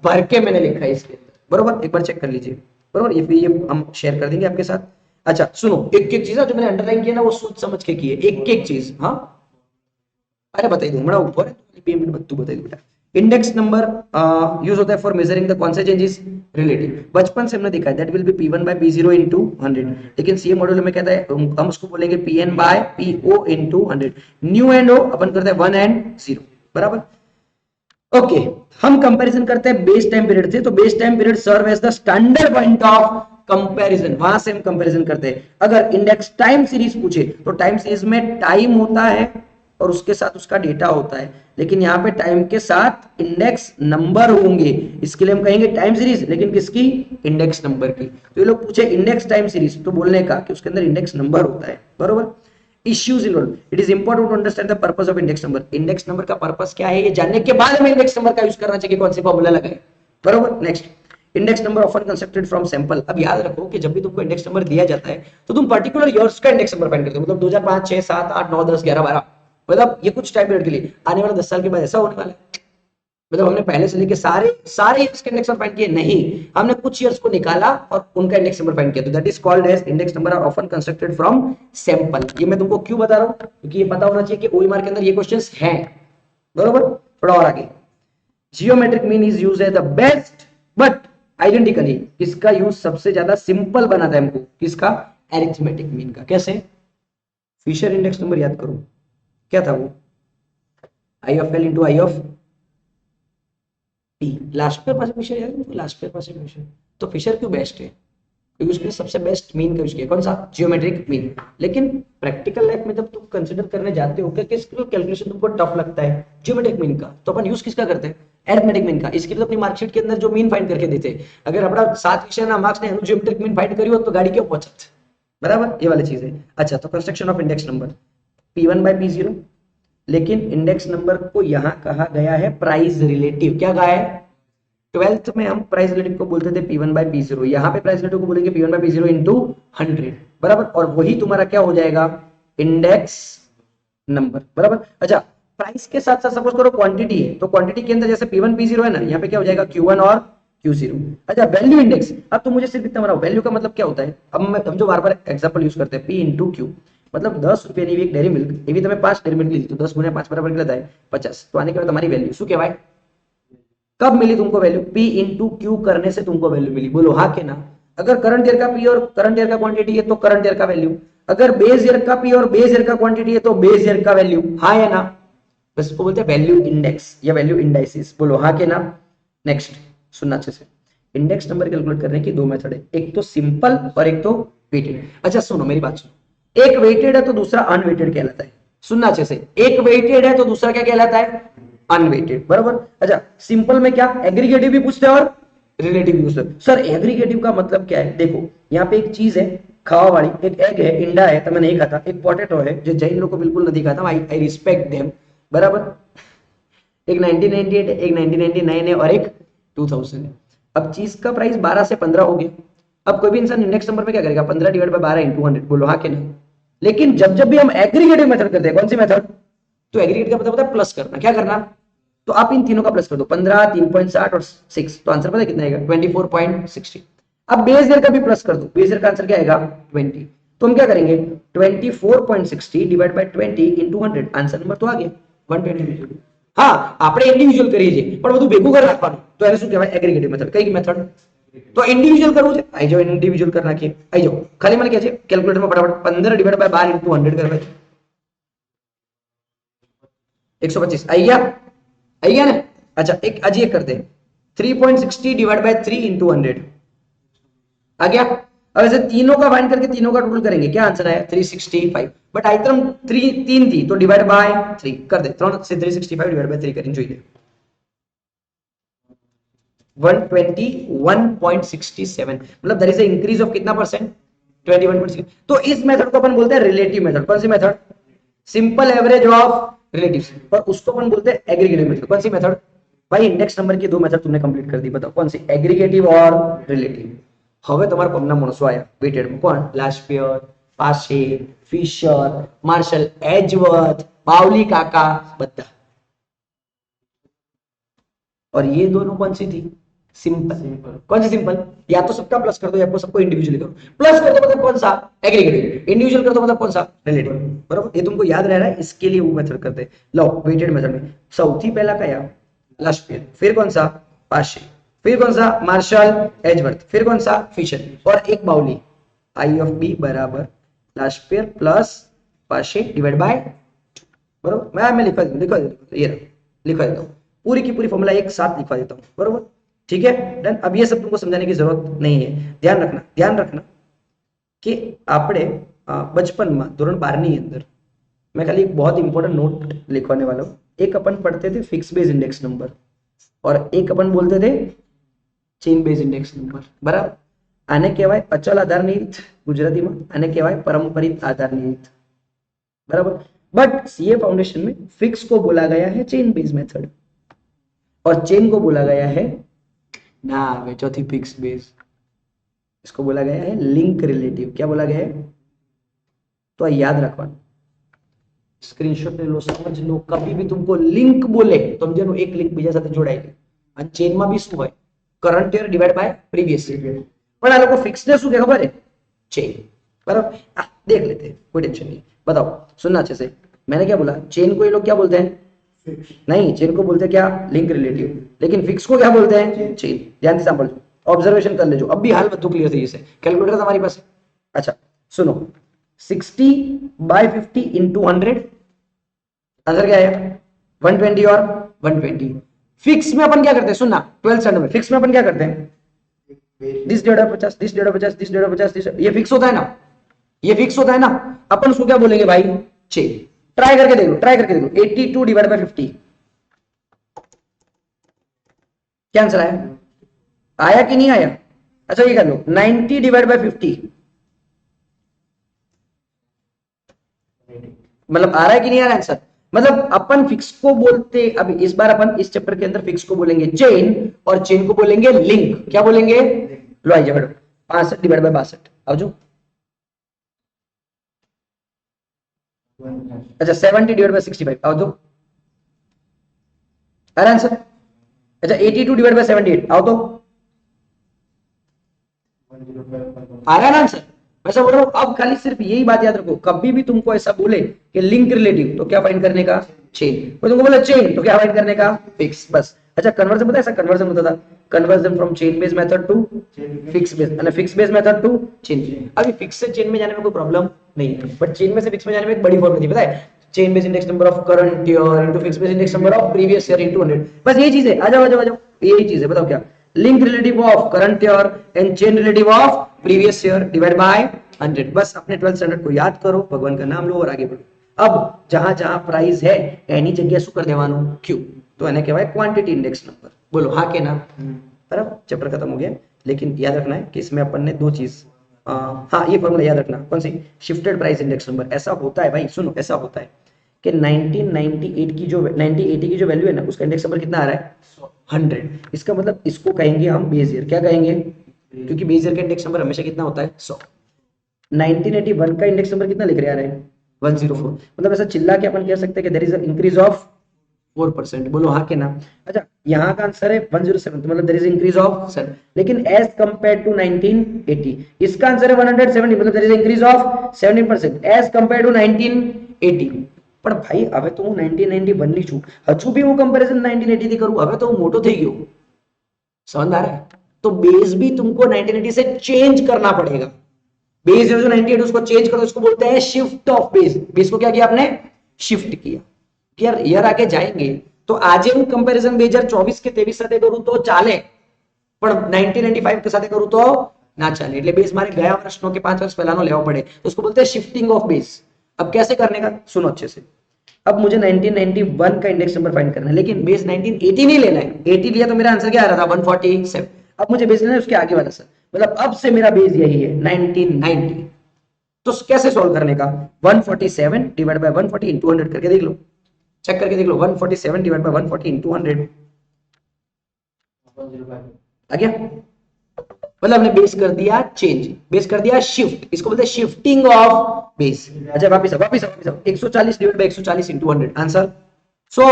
भर के मैंने लिखा है इसके अंदर, बरोबर. एक बार चेक कर लीजिए, बरोबर. ये हम शेयर कर देंगे आपके साथ. अच्छा सुनो, एक एक चीज जो मैंने अंडरलाइन किया ना वो सोच समझ के की है, एक एक चीज. हाँ अरे बताई दूं, बड़ा ऊपर है, पेमेंट तू बताई दो बेटा. इंडेक्स नंबर यूज होता है फॉर मेजरिंग द कौन से चेंजेस, रिलेटिव. बचपन से हमने देखा है that will be P1 by P0 into 100. लेकिन सीए मॉड्यूल में कहता है हम उसको बोलेंगे Pn by Po into 100. न्यू एंड ओ अपन करते हैं 1 and 0, बराबर. ओके, हम कंपैरिजन करते हैं बेस टाइम पीरियड से. तो base time period serve as the standard point of comparison, वहां से हम कंपैरिजन करते हैं। अगर इंडेक्स टाइम सीरीज पूछे तो टाइम सीरीज में टाइम होता है और उसके साथ उसका डेटा होता है, लेकिन यहाँ पे टाइम के साथ इंडेक्स नंबर होंगे, इसके लिए हम कहेंगे टाइम सीरीज, लेकिन किसकी? इंडेक्स नंबर की। तो ये लोग पूछे इंडेक्स टाइम सीरीज तो बोलने का कि उसके अंदर इंडेक्स नंबर होता है, बरोबर। Issues involve, it is important to understand the purpose of index number. Index number का पर्पस क्या है ये जानने के बाद हमें इंडेक्स नंबर का यूज करना चाहिए, कौन सी फॉर्मूला लगाए, बरोबर। Next, index number often constructed from sample. अब याद रखो कि जब भी तुमको इंडेक्स नंबर दिया जाता है तो तुम पर्टिकुलर ईयर्स का इंडेक्स नंबर फाइंड करते हो, मतलब 2005, 6, 7, 8, 9, 10, 11, 12, मतलब ये कुछ टाइम पीरियड के लिए। आने वाले 10 साल के बाद ऐसा होने वाला है, मतलब हमने पहले से लेके सारे ईयर्स के इंडेक्स नंबर फाइंड किए नहीं, हमने कुछ ईयर्स को निकाला और उनका इंडेक्स नंबर फाइंड किया, तो that is called as index number are often constructed from sample. ये मैं तुमको क्यों बता रहा हूं, क्योंकि ये पता होना चाहिए कि ओएमआर के अंदर ये क्वेश्चंस हैं, बरोबर। थोड़ा और आगे, geometric mean is used as the best but identically, किसका यूज सबसे ज्यादा सिंपल बनाता है हमको, किसका? एरिथमेटिक मीन का। कैसे? फिशर इंडेक्स नंबर याद करो, क्या था वो? I of L into I of T. Laspeyres Paasche Fisher याद है, लास्ट पेयर पास फिशर। तो फिशर क्यों बेस्ट है? क्योंकि उसने सबसे बेस्ट मीन का यूज किया, कौन सा? Geometric mean. लेकिन प्रैक्टिकल लाइफ में जब तुम कंसीडर करने जाते हो कि किसका कैलकुलेशन तुमको टफ लगता है, जियोमेट्रिक मीन का, तो अपन यूज किसका करते हैं? अरिथमेटिक मीन का। इसके लिए तो अपनी मार्कशीट के अंदर जो मीन फाइंड करके देते हैं, अगर अपना 7 विषय ना मार्क्स ने जियोमेट्रिक मीन फाइंड करी हो तो गाड़ी क्यों पहुंचत, बराबर, ये वाली चीज है। अच्छा, तो construction of index number P1 by P0, लेकिन इंडेक्स नंबर को यहां कहा गया है प्राइस रिलेटिव। क्या कहा है? 12th में हम प्राइस रिलेटिव को बोलते थे P1 by P0, यहाँ पे प्राइस रिलेटिव को बोलेंगे P1 by P0 इंटू 100, बराबर, और वही तुम्हारा क्या हो जाएगा? इंडेक्स नंबर, बराबर। अच्छा, प्राइस के साथ साथ सपोज करो क्वांटिटी है, तो क्वांटिटी के अंदर जैसे P1 P0 है ना, यहाँ पे क्या हो जाएगा? Q1 और Q0। अच्छा, वैल्यू इंडेक्स, अब तो मुझे सिर्फ इतना बनाओ, वैल्यू का मतलब क्या होता है? अब हम जो बार बार एग्जांपल यूज करते हैं P इंटू Q, मतलब 10 रुपये ની એક ડેરી મિલ્ક એવી તમે 5 ડેરી મિલ્ક લીધી, तो 10 गुणा 5 बराबर कितना થાય? 50। तो आने के बाद हमारी वैल्यू શું કહેવાય? कब मिली तुमको वैल्यू? P इंटू Q करने से तुमको वैल्यू मिली, बोलो हाँ के ना। अगर करंट ईयर का P और करंट ईयर का क्वांटिटी है तो करंट ईयर का वैल्यू, अगर बेस ईयर का P और बेस ईयर का क्वांटिटी है तो बेस ईयर का वैल्यू, हाँ या ना? बस इसको बोलते हैं वैल्यू इंडेक्स या वैल्यू इंडाइसिस, बोलो हाँ के ना। नेक्स्ट, सुनना अच्छे से, इंडेक्स नंबर कैलकुलेट करने की दो मेथड है, एक तो सिंपल और एक तो वेटेड। अच्छा सुनो, मेरी बात सुनो, एक वेटेड है तो दूसरा अनवेटेड कहलाता है। सुनना अच्छे से, एक वेटेड है तो दूसरा क्या कहलाता है? अनवेटेड, बराबर। अच्छा, सिंपल में क्या एग्रीगेटिव भी पूछते हैं और रिलेटिव भी पूछते हैं। सर एग्रीगेटिव का मतलब क्या है? देखो यहाँ पे एक चीज है खावा वाली, एक एग है, इंडा है, तो मैं नहीं खाता, एक पोटैटो है जो जैन लोग को बिल्कुल नहीं खाता, आई रिस्पेक्ट देम, बराबर। एक 1998 है, एक 1999 है और एक 2000 है। अब चीज का प्राइस 12 से 15 हो गया। अब कोई भी इंसान इंडेक्स नंबर में क्या करेगा? 15 डिवाइड बाय 12 इंटू 100, बोलो हाँ के नहीं? लेकिन जब जब भी हम एग्रीगेटिव मेथड करते हैं, कौन सी मेथड? तो एग्रीगेट का मतलब होता है प्लस करना। क्या करना? तो आप इन तीनों का प्लस कर दो, 15, 3.60 और 6, तो आंसर पता है कितना आएगा? 24.60। अब बेस ईयर का भी प्लस कर दो, बेस ईयर का आंसर क्या आएगा? 20। तो हम क्या करेंगे? 24.60 divide by 20 into 100, answer number तो आ गया 120। हाँ, આપણે ઇન્ડિવિડ્યુઅલ કરીએ છીએ પણ બધું ભેગું કરી નાખવાનું, તો એને શું કહેવાય? એગ્રીગેટિવ મેથડ। કઈ મેથડ? तो इंडिविजुअल करવું છે, आई जाओ इंडिविजुअल कर नाखिए, आई जाओ खाली મને કહે છે કેલ્ક્યુલેટર માં ફટાફટ 15 डिवाइड बाय 12 इंटू 100 कर भाई 125 आई गया ना? अच्छा, एक अजी एक करते हैं 3.60 डिवाइड बाय 3 इंटू 100 आ गया। अब ऐसे तीनों का फाइंड करके तीनों का टोटल करेंगे, क्या आंसर आया? 365। बट आइटम 3 थी तो डिवाइड बाय 3 कर दे, 3 से 365 डिवाइड बाय 3 करें, જોઈએ 121.67, मतलब there is a increase of कितना परसेंट? 21.6। तो इस मेथड को अपन बोलते हैं रिलेटिव मेथड। कौन सी method? Simple average of relatives. और उसको अपन बोलते हैं एग्रीगेटिव मेथड। कौन सी मेथड? भाई इंडेक्स नंबर की दो मेथड तुमने कंप्लीट कर दी, बताओ कौन सी? एग्रीगेटिव और रिलेटिव। હવે તમારા કોમના માણસો આયા વેટેડ માં, કોણ? લાસ્પિયર, પાશે, ફિશર, માર્શલ, એજવર્થ, પાવલી કાકા, બધા। और ये दोनों कौन सी थी? सिंपल। कौन सी सिंपल? या तो सबका प्लस कर दो या सबको इंडिविजुअली करो। प्लस कर दो मतलब कौन सा? एग्रीगेटिव। इंडिविजुअल कर दो मतलब कौन सा? रिलेटिव, बराबर। ये तुमको याद रह रहा है, इसके लिए वो मेथड करते हैं। लो वेटेड मेथड में સૌથી પહેલા કયા? લાસ્પિયર, फिर कौन सा? पाशे, फिर कौन सा? मार्शल, एजवर्थ, फिर कौन सा? फिशर, और एक बाउली। आई ऑफ बी बराबर लास्पियर प्लस पाशे डिवाइड बाय, बराबर। मैं लिखा देता हूं, ये लिखा देता हूं, पूरी की पूरी फॉर्मूला एक साथ लिखवा देता हूं, बराबर। ठीक है डन। अब ये सब तुमको समझाने की जरूरत नहीं है। ध्यान रखना कि આપણે બચપનમાં ધોરણ 12 ની અંદર मैं खाली एक बहुत इंपॉर्टेंट नोट लिखवाने वाला हूँ। एक अपन पढ़ते थे फिक्स बेस इंडेक्स नंबर और एक अपन बोलते थे चेन बेस इंडेक्स नंबर, बराबर। આને કહેવાય અચલ આધારની રીત ગુજરાતીમાં, આને કહેવાય પરંપરિત આધારની રીત, बराबर। बट सीए फाउंडेशन में फिक्स को बोला गया है चेन बेस मेथड और चेन को बोला गया है ना वे चौथी फिक्स बेस, इसको बोला गया है लिंक रिलेटिव। क्या बोला गया है? तो याद रखवा, स्क्रीनशॉट ले लो, समझ लो। कभी भी तुमको लिंक बोले तो समझे नो एक लिंक बीजा साथे जोड़ाયેલી અને ચેન માં બી શું હોય? Current year divide by previous year. પણ આ લોકો ફિક્સ ને શું કે ખબર है? चेन, बराबर। देख लेते हैं, कोई टेंशन नहीं। बताओ, सुनना अच्छे से। मैंने क्या बोला? चेन को ये लोग क्या बोलते हैं? नहीं, चेन को बोलते हैं क्या? Link relative. लेकिन फिक्स को क्या बोलते हैं? चेन। ध्यान से सांभळજો, ऑब्जर्वेशन कर लेजो। अब भी हाल બધું क्लियर થઈ જશે। कैलकुलेटर તમારી પાસે? अच्छा सुनो, 60 बाय 50 into 100, आंसर क्या है? 120 और 120। फिक्स में अपन क्या करते हैं? सुनना, 12th स्टैंडर्ड में फिक्स में अपन क्या करते हैं? This divide 50, this divide 50, this divide 50, ये फिक्स होता है ना, ये फिक्स होता है ना। अपन उसको क्या बोलेंगे भाई? चेन। ट्राई करके देख लो, ट्राई करके देख लो। 82 डिवाइड बाय 50 क्या आंसर आया? आया कि नहीं आया? अच्छा ये कर लो, 90 डिवाइड बाय 50 मतलब आ रहा है कि नहीं आ रहा आंसर? मतलब अपन फिक्स को बोलते, अब इस बार अपन इस चैप्टर के अंदर फिक्स को बोलेंगे चेन और चेन को बोलेंगे लिंक। क्या बोलेंगे? लो आइए बैठो, 65 डिवाइड बाय 62 आवजो। अच्छा 70 डिवाइड बाय 65 आवजो। आ रहा आंसर? अच्छा 82 डिवाइड बाय 78 आओ तो। आ रहा है ना आंसर? वैसा बोल रहा हूं। अब खाली सिर्फ यही बात याद रखो, कभी भी तुमको ऐसा बोले कि लिंक रिलेटिव तो क्या फाइंड करने का? चेन। कोई तुमको बोले चेन तो क्या फाइंड करने का? फिक्स, बस। अच्छा कन्वर्जन पता है? ऐसा कन्वर्जन होता था, conversion from chain base method to fix base और fix base method to chain. अभी फिक्स से चेन में जाने में कोई प्रॉब्लम नहीं है, बट चेन में से फिक्स में जाने में एक बड़ी फॉर्मूला थी, पता है? Chain base index number of current year into fix base index number of previous year into 100। बस यही चीज है। आ जाओ आ जाओ आ जाओ, यही चीज है। बताओ क्या? Link relative of current year and chain relative of previous year divide by 100। बस अपने 12th स्टैंडर्ड को याद करो, भगवान का नाम लो और आगे बढ़ो। अब जहां जहां प्राइस है एनी जगह શું कर देवानो? क्यू। तो એને કહેવાય क्वांटिटी इंडेक्स नंबर। बोलो हाँ के ना? बराबर, चैप्टर खत्म हो गया। लेकिन याद रखना है कि इसमें अपन ने दो चीज, हाँ ये फॉर्मूला याद रखना। कौन सी? Shifted price index number. ऐसा होता है भाई, सुनो, ऐसा होता है कि 1998 की जो 1980 की जो वैल्यू है ना, उसका इंडेक्स नंबर कितना आ रहा है? 100। इसका मतलब इसको कहेंगे हम बेस ईयर। क्या कहेंगे? क्योंकि बेस ईयर का इंडेक्स नंबर हमेशा कितना होता है? 100। 1981 का इंडेक्स नंबर कितना लिख रहे हैं? 104। मतलब ऐसा चिल्ला के अपन कह सकते हैं कि there is a increase of 4%। बोलो हाँ के ना? अच्छा यहाँ का आंसर है 107, तो मतलब देयर इज इंक्रीज ऑफ 7। लेकिन एज कंपेयर टू 1980 इसका आंसर है 170, मतलब there is increase of 17% as compare to 1980। પણ ભાઈ હવે તો હું 1991 ની છું, હજુ બી હું કમ્પેરિઝન 1980 થી કરું, હવે તો હું મોટો થઈ ગયો। समझ आ रहा है? तो बेस भी तुमको 1980 से चेंज करना पड़ेगा। बेस जो 98 उसको चेंज करो, उसको बोलते हैं शिफ्ट ऑफ बेस। बेस को क्या किया आपने? शिफ्ट किया। यार ईयर आगे जाएंगे तो आज હું કમ્પેરિઝન 2024 કે 23 સાથે કરું તો ચાલે, પણ 1995 के साथ करूं तो ना चले। એટલે बेस मारे गया वर्षનો के 5 वर्ष पहलाનો લેવો પડે, तो उसको बोलते हैं शिफ्टिंग ऑफ बेस। अब कैसे करने का सुनो अच्छे से। अब मुझे 1991 का इंडेक्स नंबर फाइंड करना है, लेकिन बेस 1980 नहीं लेना है। 80 लिया तो मेरा आंसर क्या आ रहा था? 147। अब मुझे बेस लेना है उसके आगे वाला सर, मतलब अब से मेरा बेस यही है 1990। तो कैसे सॉल्व करने का? 147 डिवाइड बाय 140 इंटू 100 करके देख लो, चेक करके देख लो। 147 डिवाइड बाय 140 इंटू 100 आ गया। मतलब हमने बेस कर दिया चेंज, बेस कर दिया शिफ्ट, इसको बोलते हैं शिफ्टिंग ऑफ बेस। अच्छा वापिस 140 डिवाइड बाय 140 इंटू 100 आंसर 100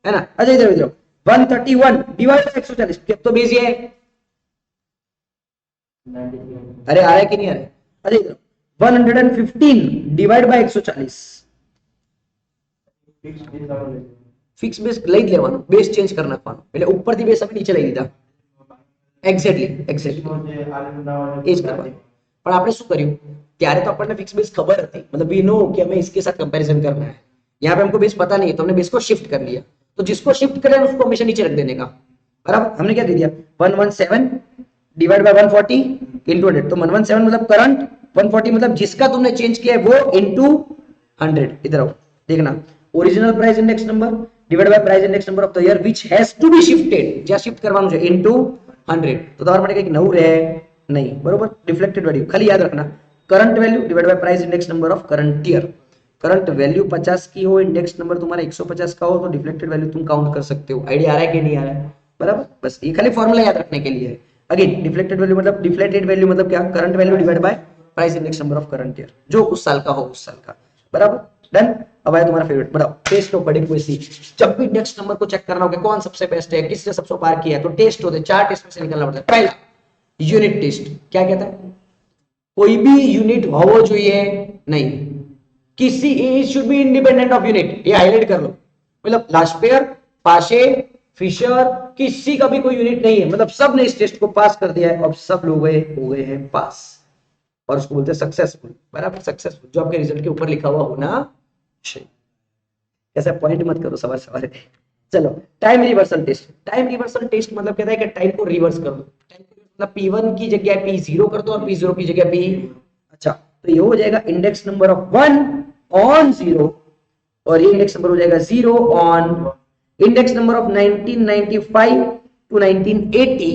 है ना? अच्छा इधर इधर 131 डिवाइड बाय 140, तो बेस ये है। अरे आ रहा है कि नहीं आ रहा है? अच्छा इधर 115 डिवाइड बाय 140 ફિક્સ બેસ લઈ જ લેવાનો, બેસ ચેન્જ કરી નાખવાનો, એટલે ઉપરથી બેસ આપણે નીચે લઈ લીધા। એક્ઝેક્ટલી એ જ કરવાનું। પણ આપણે શું કર્યું? ત્યારે તો આપણને ફિક્સ બેસ ખબર હતી, मतलब वी नो कि हमें इसके साथ कंपैरिजन करना है। यहाँ पे हमको बेस पता नहीं है तो हमने बेस को शिफ्ट कर लिया। तो जिसको शिफ्ट करें उसको हमेशा नीचे रख देने का। बराबर। हमने क्या दे दिया 117 डिवाइड बाय 140 इंटू 100। तो 117 मतलब करंट, 140 मतलब जिसका तुमने चेंज किया है वो इंटू 100। इधर आओ देखना, original price index number divide by price index number of the year which has to be shifted, ज्યાં शिफ्ट કરવાનું છે ઇન્ટુ 100। તો તમારા માટે કંઈક નવું રહે નહીં, બરોબર। રિફ્લેક્ટેડ વેલ્યू ખાલી याद रखना, current value divide by price index number of current year. Current value 50 की हो, इंडेक्स नंबर तुम्हारा 150 का हो, तो डिफ्लेक्टेड वैल्यू तुम काउंट कर सकते हो। आइडिया आ रहा है कि नहीं आ रहा है, बराबर। बस ये खाली फॉर्मूला याद रखने के लिए है। अगेन डिफ्लेक्टेड वैल्यू मतलब, डिफ्लेक्टेड वैल्यू मतलब क्या, current value divide by price index number of current year, जो उस साल का हो उस साल का, बराबर। डन। अब आया तुम्हारा फेवरेट, बताओ टेस्ट ऑफ बड़ी क्वेश्चन। जब भी इंडेक्स नंबर को चेक करना होगा कौन सबसे बेस्ट है, किससे सबसे पार किया है, तो टेस्ट होते हैं, 4 टेस्ट में से निकलना पड़ता है। पहला यूनिट टेस्ट, क्या कहता है, कोई भी यूनिट होवो જોઈએ नहीं, किसी should be independent of unit, ये हाईलाइट कर लो। मतलब लाशपेयर, पाशे, फिशर, किसी का भी कोई यूनिट नहीं है, मतलब सब ने इस टेस्ट को पास कर दिया है और सब लोग हो गए हैं पास, और उसको बोलते हैं सक्सेसफुल, बराबर। सक्सेसफुल जो आपके रिजल्ट के ऊपर लिखा हुआ होना चाहिए। ऐसा पॉइंट मत करो सवाल सवाल। चलो time reversal test. Time reversal test मतलब कहता है कि टाइम को रिवर्स कर दो। टाइम मतलब P1 की जगह P0 कर दो और P0 की जगह P। अच्छा, तो ये हो जाएगा इंडेक्स नंबर ऑफ 1 ऑन 0, और ये इंडेक्स नंबर हो जाएगा 0 on index number of 1995 to 1980,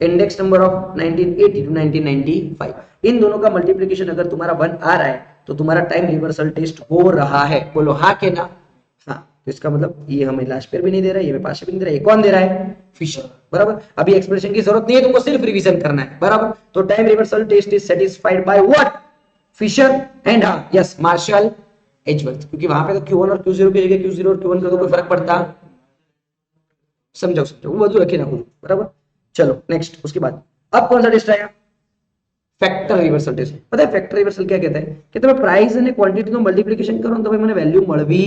index number of 1980 to 1995। इन दोनों का मल्टीप्लीकेशन अगर तुम्हारा 1 आ रहा है तो तुम्हारा टाइम रिवर्सल टेस्ट हो रहा है। बोलो हाँ के ना। हाँ, तो इसका मतलब ये हमें लास्ट पेयर भी नहीं दे रहा है, ये हमें पास भी नहीं दे रहा है, ये कौन दे रहा है, फिशर, बराबर। अभी एक्सप्रेशन की जरूरत नहीं है, तुमको सिर्फ रिवीजन करना है, बराबर। तो time reversal test is satisfied by what, Fisher and हाँ यस मार्शल एजवर्थ, क्योंकि वहां पे तो Q1 और Q0 की जगह Q0 और Q1 का तो कोई फर्क पड़ता, समझो समझो, वो बाजू रखे ना कुछ, बराबर। चलो नेक्स्ट, उसके बाद अब कौन सा टेस्ट आएगा, ફેક્ટર રિવર્સલ ટેસ્ટ। पता है ફેક્ટર રિવર્સલ क्या कहता है कि તમે પ્રાઇસ અને ક્વોન્ટિટીનો મલ્ટીપ્લિકેશન કરો ને તો મને વેલ્યુ મળવી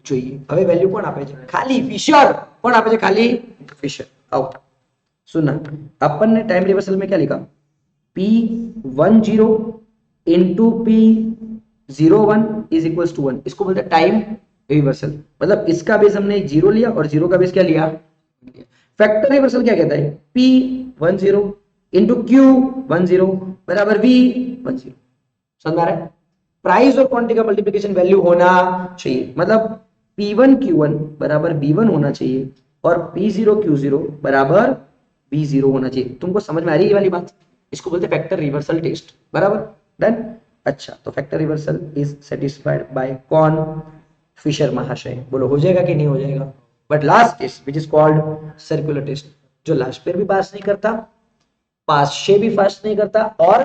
જોઈએ। હવે વેલ્યુ કોણ આપે છે, ખાલી ફિશર। કોણ આપે છે, ખાલી ફિશર। आओ सुनना, अपन ने टाइम रिवर्सल में क्या लिखा, P10 into P01 is equals to 1, इसको बोलते हैं टाइम रिवर्सल। मतलब इसका बेस हमने 0 लिया और 0 का बेस क्या लिया। फैक्टर रिवर्सल क्या कहता है, P10 इंटू Q10 बराबर V10। समझ आ रहा है, प्राइस और क्वांटिटी का मल्टीप्लिकेशन वैल्यू होना चाहिए, मतलब P1 Q1 बराबर B1 होना चाहिए और P0 Q0 बराबर B0 होना चाहिए। तुमको समझ में आ रही है ये वाली बात, इसको बोलते हैं फैक्टर रिवर्सल टेस्ट, बराबर। डन। अच्छा, तो factor reversal is satisfied by कौन, फिशर महाशय। बोलो हो जाएगा कि नहीं हो जाएगा। But last test which is called circular test, जो लास्ट पेयर भी पास नहीं करता, पाशे भी पास नहीं करता और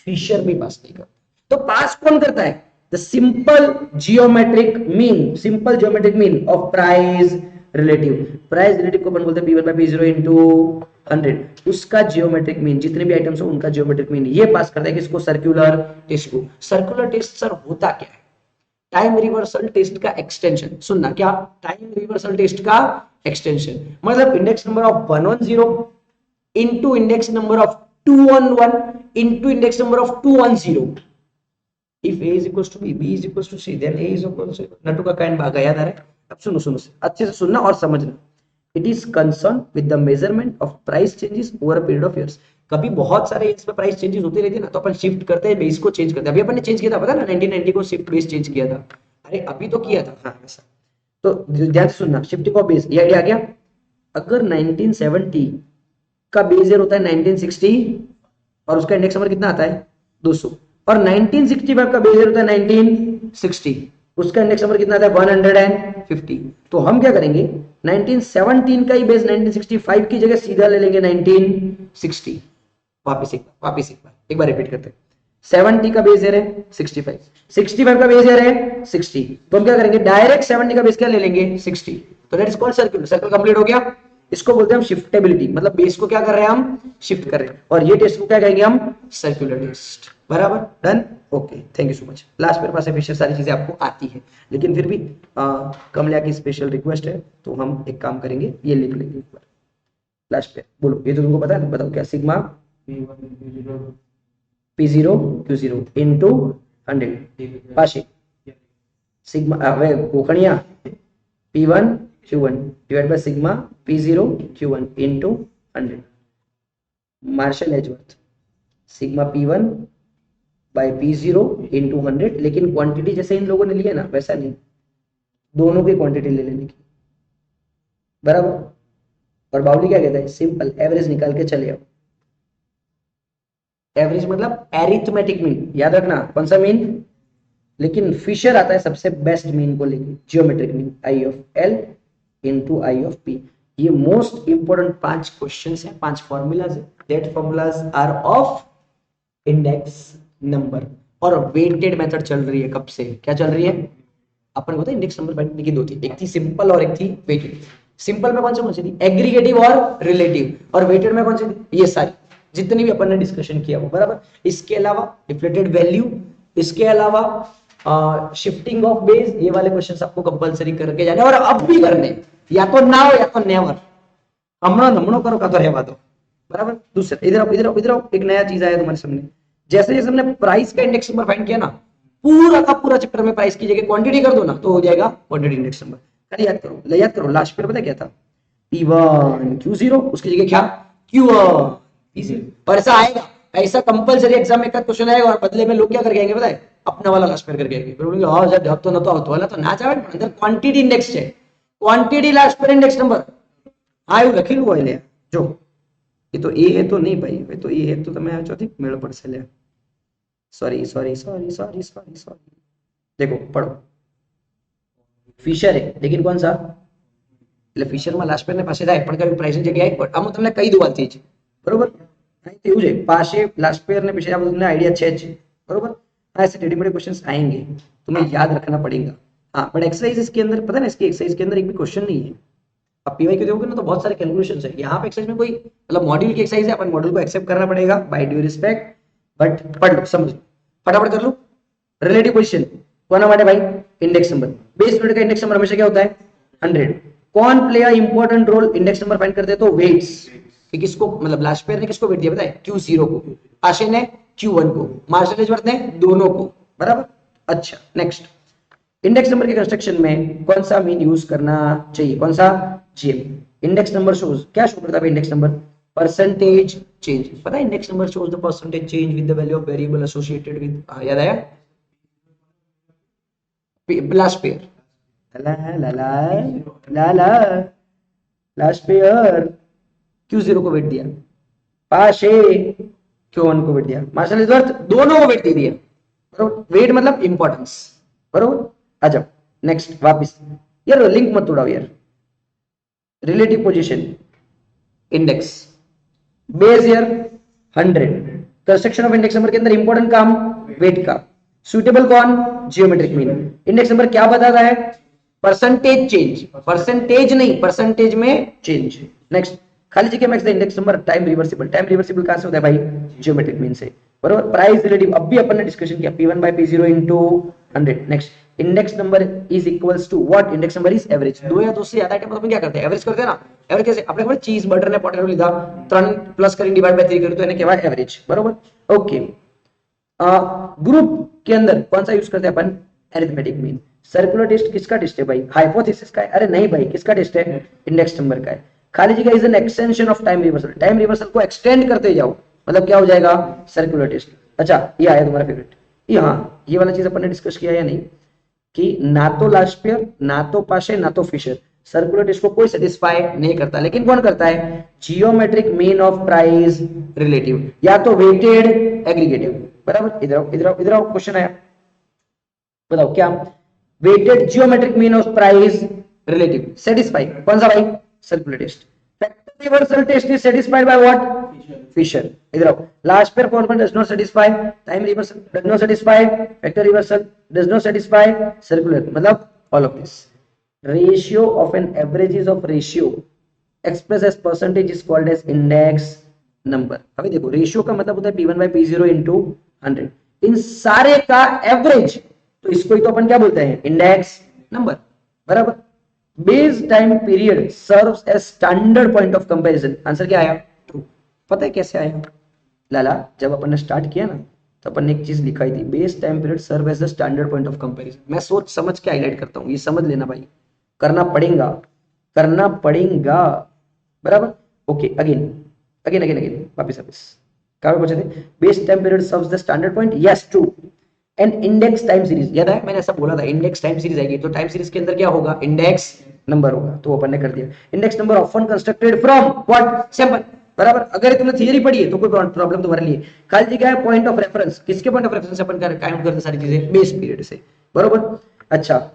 फिशर भी पास नहीं करता। तो पास कौन करता है, the simple geometric mean, simple geometric mean of price relative. Price relative को अपन बोलते हैं P1 by P0 इंटू 100, उसका जियोमेट्रिक मीन, जितने भी आइटम्स हो उनका जियोमेट्रिक मीन, ये पास करता है किसको, सर्कुलर टेस्ट को। सर्कुलर टेस्ट सर होता क्या है, टाइम रिवर्सल टेस्ट का एक्सटेंशन। सुनना, क्या, टाइम रिवर्सल टेस्ट का एक्सटेंशन, मतलब index number of 110 into index number of 211 into index number of 210। if a is equals to b is equals to c, then a is equals to Natu का kind भागा, याद आ रहा है। अब सुनो सुनो अच्छे से सुनना और समझना। It is concern with the measurement of price changes over a period of years. कभी बहुत सारे इयर्स में प्राइस चेंजेस होती रहती है ना, तो अपन शिफ्ट करते हैं, बेस को चेंज करते हैं। अभी अपन ने चेंज किया था, पता ना 1990 को शिफ्ट बेस चेंज किया था। अरे अभी तो किया था, हाँ वैसा। तो ध्यान से सुनना, शिफ्टिंग ऑफ बेस, ये आइडिया आ गया। अगर 1970 का बेस ईयर होता है 1960 और उसका इंडेक्स नंबर कितना आता है 200, और 1965 का बेस ईयर होता है 1960, उसका इंडेक्स नंबर कितना आता है 150। तो हम क्या करेंगे, 1917 का ही बेस 1965 की जगह सीधा ले लेंगे 1960। वापिस एक बार रिपीट करते हैं। 70 का बेस ईयर है 65, 65 का बेस ईयर है 60, तो हम क्या करेंगे, डायरेक्ट 70 का बेस क्या ले लेंगे 60। तो that is called circular. Circle complete हो गया। इसको बोलते हैं हम शिफ्टेबिलिटी, मतलब बेस को क्या कर रहे हैं हम, शिफ्ट कर रहे हैं। और ये टेस्ट को क्या कहेंगे हम, सर्कुलर टेस्ट, बराबर। Done, okay, thank you so much. Last मेरे पास फिर सारी चीजें आपको आती है, लेकिन फिर भी कमलिया की स्पेशल रिक्वेस्ट है, तो हम एक काम करेंगे, ये लिख लेंगे एक बार। लास्ट पे बोलो, ये तो तुमको पता है, बताओ क्या, sigma P0 Q0 into 100 Paasche, sigma वे कोखणिया P1 Q1 divide by sigma P0 Q1 into 100 Marshall Edgeworth sigma P1 by P0 into 100, लेकिन क्वांटिटी जैसे इन लोगों ने लिया ना वैसा नहीं, दोनों की क्वांटिटी ले लेने की, बराबर। और बाउली क्या कहता है, सिंपल एवरेज निकाल के चले आओ। एवरेज मतलब एरिथमेटिक मीन, याद रखना कौन सा मीन, लेकिन फिशर आता है सबसे बेस्ट मीन को लेके, geometric mean I of L into I of P. ये मोस्ट इंपोर्टेंट 5 क्वेश्चंस हैं, 5 फॉर्मूलाज है। That formulas are of index number. और वेटेड मेथड चल रही है कब से, क्या चल रही है, अपन को इंडेक्स नंबर बांटने की 2 थी, एक थी सिंपल और एक थी वेटेड। सिंपल में कौन सी थी, एग्रीगेटिव और रिलेटिव, और वेटेड में कौन सी थी, ये सारी जितनी भी अपन ने डिस्कशन किया वो, बराबर। इसके अलावा डिफ्लेटेड वैल्यू, इसके अलावा शिफ्टिंग ऑफ बेस, ये वाले क्वेश्चंस आपको कंपलसरी करके जाने, और अब भी करने, या तो नाउ या तो नेवर, हमणो करो का तो रहवा दो, बराबर। दूसरा इधर आओ, इधर आओ, इधर आओ, एक नया चीज आया तुम्हारे सामने। जैसे जैसे हमने प्राइस का इंडेक्स नंबर फाइंड किया ना, पूरा का पूरा चैप्टर में प्राइस की जगह क्वांटिटी कर दो ना, तो हो जाएगा क्वांटिटी इंडेक्स नंबर। खाली याद करो लास्ट पेपर पता क्या था, P1 Q0, उसकी जगह क्या Q1 P0। और ऐसा आएगा, ऐसा कंपलसरी एग्जाम में क्वेश्चन आएगा, और बदले में लोग क्या करके आएंगे पता है, अपना वाला लास्ट पेपर करके आएंगे, फिर बोलेंगे हां जब अब तो न तो आवतो वाला तो ना चाहे अंदर क्वांटिटी इंडेक्स है, quantity last paper index number आयु લખેલું હોય લે જો, ये तो ए है तो नहीं भाई, ये तो ए है तो તમે આ ચોથી મેળ પડશે લે, सॉरी, देखो पढ़ो, फिशर है लेकिन कौन सा, એટલે ફિશર માં લાસ્ટ પેર ને પાસે થાય પણ કઈ પ્રાઇસ ની જગ્યાએ પણ આમ તમને કહી દઉં વાતથી જ, બરોબર। અહીં તો એવું છે પાસે લાસ્ટ पेयर ने पीछे आप તમને आइडिया है જ, बरोबर। हाँ ऐसे टेढ़े मेढ़े क्वेश्चंस आएंगे, तुम्हें याद रखना पड़ेगा। हाँ बट एक्सरसाइज इसके अंदर पता है ना, इसकी एक्सरसाइज के अंदर एक भी क्वेश्चन नहीं है। अब पीवाई के देखोगे ना तो बहुत सारे कैलकुलेशंस है, यहाँ पे एक्सरसाइज में कोई मतलब मॉड्यूल की एक्सरसाइज है, अपन मॉड्यूल को एक्सेप्ट करना पड़ेगा बाय ड्यू रिस्पेक्ट, बट पढ़ लो समझ फटाफट कर लो। रिलेटिव पोजीशन कोना माटे भाई, इंडेक्स नंबर, बेस यूनिट का इंडेक्स नंबर हमेशा क्या होता है 100। कौन play a important role index number find करते हैं, तो वेट्स, कि किसको मतलब लास्ट पेयर ने किसको वेट दिया पता है, Q0 को, आशे ने Q1 को, मार्शल एजवर्थ ने दोनों को, बराबर। अच्छा नेक्स्ट, इंडेक्स नंबर के कंस्ट्रक्शन में कौन सा मीन यूज करना चाहिए, कौन सा, जीएम। इंडेक्स नंबर शोज, क्या शो करता है इंडेक्स नंबर, परसेंटेज चेंज, पता है index number shows the percentage change with the value of variable associated with, याद आया, लास्ट पेयर, ला ला ला ला लास्ट पेयर Q0 को वेट दिया, पाशे Q1 को वेट दिया, मार्शल एजवर्थ दोनों को वेट दे दिया, बरोबर। वेट मतलब इंपॉर्टेंस, बरोबर। आ जाओ नेक्स्ट वापस, यार लिंक मत तोड़ाओ यार। Relative position index, base year 100, construction of index number के अंदर इंपॉर्टेंट काम वेट का, सुटेबल कौन, जियोमेट्रिक मीन। इंडेक्स नंबर क्या बताता है, परसेंटेज चेंज, परसेंटेज नहीं परसेंटेज में चेंज। नेक्स्ट, खाली जगह में index number, time reversible, time reversible कहां से होता है भाई, जियोमेट्रिक मीन से, बरोबर। प्राइस रिलेटिव, अब भी अपन ने डिस्कशन किया, P1 by P0 into 100। Next, index number is equals to what, index number is average. दो या दो से ज्यादा आइटम अपन क्या करते हैं, एवरेज करते हैं ना। एवरेज कैसे, આપણે ખબર ચીઝ બટર ને પોટેટો લીધા, 3 પ્લસ કરીને ડિવાઇડ બાય 3 કર્યું તો એને કહેવાય એવરેજ, બરોબર। ઓકે, ग्रुप के अंदर कौन सा यूज करते हैं अपन, एरिथमेटिक मीन। सर्कुलर टेस्ट किसका टेस्ट है भाई, हाइपोथेसिस का है, अरे नहीं भाई किसका टेस्ट है, इंडेक्स नंबर का है। खाली जगह is an extension of time reversal, time reversal को एक्सटेंड करते जाओ, मतलब क्या हो जाएगा, सर्कुलर टेस्ट। अच्छा ये आया तुम्हारा फेवरेट, ये हाँ ये वाला चीज अपन ने डिस्कस किया या नहीं, कि ना तो लास्ट पेयर, ना तो पाशे, ना तो फिशर, सर्कुलर टेस्ट को कोई सेटिस्फाई नहीं करता, लेकिन कौन करता है, geometric mean of price relative, या तो वेटेड एग्रीगेटिव, बराबर। इधर आओ, इधर आओ, इधर आओ, क्वेश्चन आया, बताओ क्या, weighted geometric mean of price relative satisfy कौन सा भाई, circular test. Factor reversal test is satisfied by what, Fisher. इधर आओ, Laspeyres formula does not satisfy, time reversal does not satisfy, factor reversal does not satisfy, circular, मतलब all of this. Ratio of an averages of ratio express as percentage is called as index number. अभी देखो ratio का मतलब होता है P1 by P0 into 100, इन सारे का average, तो इसको ही तो अपन क्या बोलते हैं, इंडेक्स नंबर, बराबर। Base time period serves as standard point of comparison, answer क्या आया, ट्रू। पता है कैसे आया, लाला जब अपन ने स्टार्ट किया ना तो अपन ने एक चीज लिखाई थी, base time period serve as the standard point of comparison. मैं सोच समझ के हाईलाइट करता हूँ, ये समझ लेना भाई, करना पड़ेगा। करना पड़ेगा, बराबर। Okay, again again again again वापस वापस कहां पे पहुंचे थे? Base time period serves the standard point, yes true. And index time series, याद है मैंने ऐसा बोला था, इंडेक्स टाइम सीरीज आएगी तो टाइम सीरीज के अंदर क्या होगा? इंडेक्स नंबर होगा, तो अपन ने कर दिया। Index number often constructed from what? Sample, बराबर। अगर तुमने थियरी पढ़ी है तो कोई प्रॉब्लम तुम्हारे लिए। खाली जगह है पॉइंट ऑफ रेफरेंस, किसके point of reference upon count करते सारी चीजें? बेस पीरियड से, बराबर। अच्छा,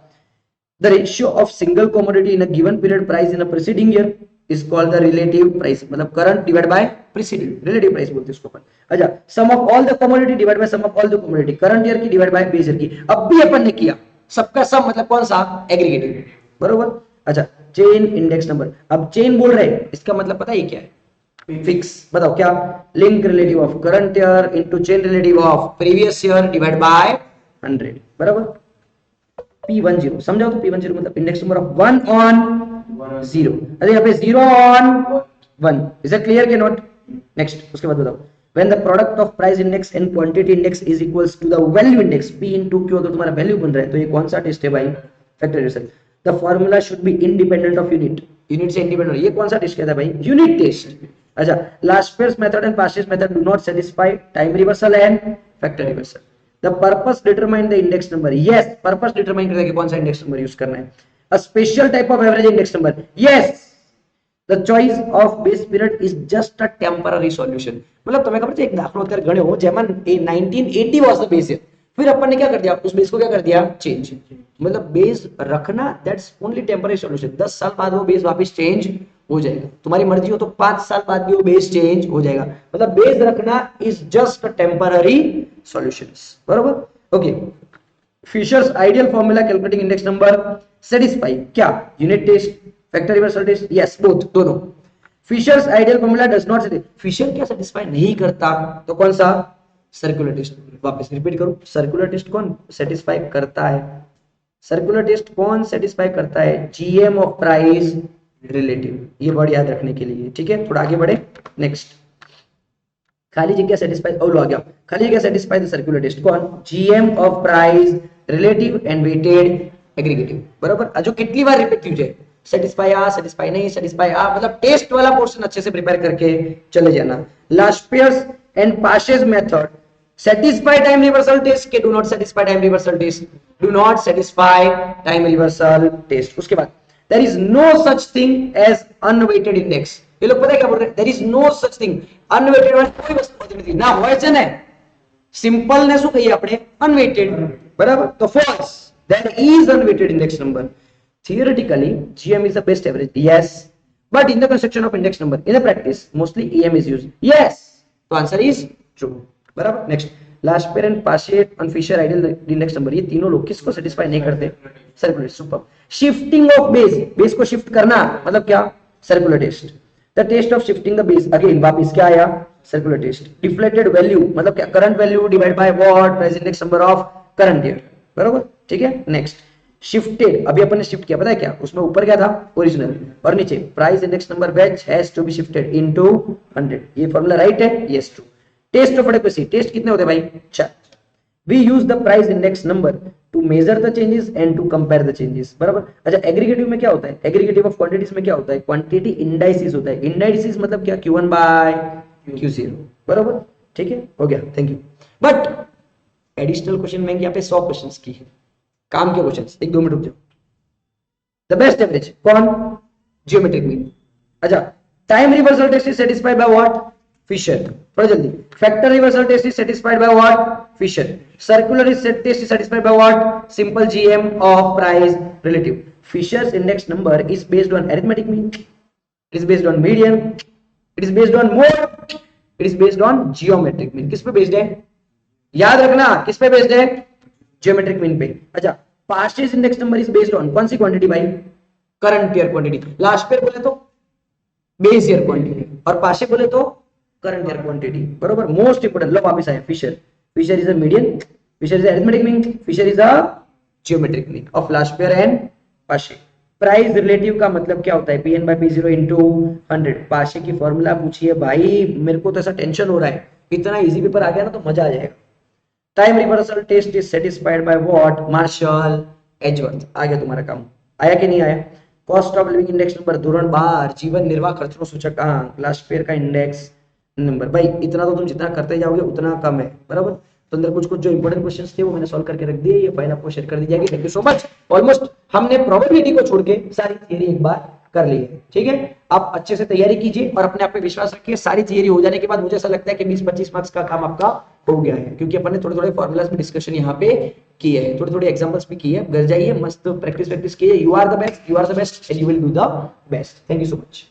the ratio of single commodity in a given period price in a preceding year is called the relative price, मतलब current divided by preceding, relative price बोलते हैं इसको अपन। अच्छा, sum of all the commodity divided by sum of all the commodity, current year की divided by base year की। अब भी अपन ने किया सबका सम, मतलब कौन सा? एग्रीगेटिव, बरोबर। अच्छा, चेन इंडेक्स नंबर, अब चेन बोल रहे हैं, इसका मतलब पता है क्या है? फिक्स, बताओ क्या? Link relative of current year into chain relative of previous year divide by 100, बराबर। P10 समझाओ तो, P10 मतलब इंडेक्स नंबर ऑफ 1 ऑन 0। अरे यहाँ पे 0 ऑन 1, इज इट क्लियर के नॉट? नेक्स्ट, उसके बाद बताओ, when the product of price index and quantity index is equals to the value index P into Q, अगर तुम्हारा वैल्यू बन रहा है तो ये कौन सा टेस्ट है भाई? Factorization. the formula should be independent of unit, unit से इंडिपेंडेंट, ये कौन सा टेस्ट कहता है भाई? Unit test. अच्छा, Laspeyres method and past pairs method do not satisfy time reversal and factor reversal. The purpose determine the index number, yes, purpose determine करता है कि कौन सा इंडेक्स नंबर यूज करना है। A special type of average index number, yes, the choice of base period is just a temporary solution, मतलब तुम्हें खबर है एक दाखला उत्तर गणे हो जेमन 1980 was the base, फिर अपन ने क्या कर दिया? उस बेस को क्या कर दिया? चेंज, मतलब बेस रखना दैट्स ओनली टेम्पररी सॉल्यूशन। 10 साल बाद वो बेस वापस चेंज हो जाएगा, तुम्हारी मर्जी हो तो 5 साल बाद भी वो बेस चेंज हो जाएगा, मतलब बेस रखना is just a temporary solutions, बरोबर। Okay, Fisher's ideal formula calculating index number satisfy क्या? Unit test, factor reversal test, yes both, दोनों। Fisher's ideal formula does not satisfy, Fisher क्या सेटिस्फाई नहीं करता? तो कौन सा? Circular test. वापस रिपीट करूं, सर्कुलर टेस्ट कौन सेटिस्फाई करता है? सर्कुलर टेस्ट कौन सेटिस्फाई करता है? जीएम ऑफ प्राइस रिलेटिव, ये वर्ड याद रखने के लिए, ठीक है। थोड़ा आगे बढ़े, नेक्स्ट। खाली जगह सेटिस्फाई, और आ गया खाली जगह सेटिस्फाई द सर्कुलर टेस्ट, कौन? GM of price relative and weighted aggregative, बराबर। जो कितनी बार रिपीट कीजिए, सेटिस्फाई आ, सेटिस्फाई नहीं, सेटिस्फाई आ, मतलब टेस्ट वाला पोर्शन अच्छे से प्रिपेयर करके चले जाना। Laspeyres and Paasche's method satisfy time reversal test के do not satisfy time reversal test, do not satisfy time reversal test। उसके बाद there is no such thing as unweighted index, ये लोग पता है क्या बोल रहे हैं? there is no such thing, unweighted वाली कोई वस्तु नहीं, ना क्वेश्चन है, सिंपल ने શું કહીએ આપણે? unweighted, बराबर। तो false, that is unweighted index number। theoretically GM is the best average, yes, but in the construction of index number in the practice mostly EM is used, yes, तो answer is true, बराबर। Next, Laspeyres and Paasche on Fisher ideal index number, ये तीनों लोग किसको satisfy नहीं करते? Circular. Super. Shifting of base, base को shift करना मतलब क्या? Circular test. The test of shifting the base, again वापस क्या आया? Circular test. डिफ्लेक्टेड वैल्यू मतलब क्या? Current value divide by what? Price index number of current year, बराबर, ठीक है। नेक्स्ट, शिफ्टेड, अभी अपन ने शिफ्ट किया, पता है क्या? उसमें ऊपर क्या था? ओरिजिनल, और नीचे price index number which has to be shifted into 100, ये फार्मूला राइट है? Yes, true. Test of adequacy, test कितने होते हैं भाई? 4। We use the price index number to measure the changes and to compare the changes, बराबर। अच्छा, aggregative में क्या होता है? एग्रीगेटिव ऑफ क्वांटिटीज में क्या होता है? क्वांटिटी इंडाइसिस होता है। इंडाइसिस मतलब क्या? Q1 बाय Q0, बराबर, ठीक है, हो गया, thank you. But additional question में यहाँ पे 100 क्वेश्चंस की है, काम के क्वेश्चंस, 1-2 मिनट रुक जाओ। द बेस्ट एवरेज कौन? Geometric mean. अच्छा, time reversal test is satisfied by what? Fisher, थोड़ा जल्दी। Factor reversal test is satisfied by what? Fisher। Circular test is satisfied by what? Simple GM of price relative. Fisher's index number is based on arithmetic mean, it is based on median, it is based on mode, it is based on geometric mean। किस पे based है? याद रखना, किस पे based है? Geometric mean पे। अच्छा, past index number is based on कौन सी क्वांटिटी भाई? Current year quantity. लास्ट पे बोले तो बेस ईयर क्वांटिटी, और पास्ट बोले तो करंट ईयर क्वांटिटी, बरोबर। मोस्ट इंपोर्टेंट, लो वापस आए। Fisher, Fisher is a median, Fisher is a arithmetic mean, Fisher is a geometric mean of Laspeyres and Paasche. Price relative का मतलब क्या होता है? Pn by P0 into 100। पाशे की फॉर्मूला पूछिए भाई, मेरे को तो ऐसा टेंशन हो रहा है, इतना इजी पेपर आ गया ना तो मजा आ जाएगा। Time reversal test is satisfied by what? Marshall Edgeworth. आ गया तुम्हारा काम, आया कि नहीं आया? Cost of living index number, धोरण 12, जीवन निर्वाह खर्चों सूचकांक, ग्लासपेयर का इंडेक्स नंबर। भाई इतना तो तुम जितना करते जाओगे उतना कम है, बराबर। तो अंदर कुछ कुछ जो इंपॉर्टेंट क्वेश्चंस थे वो मैंने सॉल्व करके रख दिए, ये फाइल आपको शेयर कर दी जाएगी। Thank you so much. Almost हमने प्रोबेबिलिटी को छोड़ के सारी थियरी एक बार कर ली है, ठीक है। आप अच्छे से तैयारी कीजिए और अपने आप पे विश्वास रखिए। सारी थियरी हो जाने के बाद मुझे ऐसा लगता है कि 20-25 मार्क्स का काम आपका हो गया है, क्योंकि अपन ने थोड़े थोड़े फॉर्मूलाज में डिस्कशन यहाँ पे किए हैं, थोड़े थोड़े एग्जांपल्स भी किए हैं। घर जाइए, मस्त प्रैक्टिस कीजिए। You are the best, you are the best and you will do the best. Thank you so much.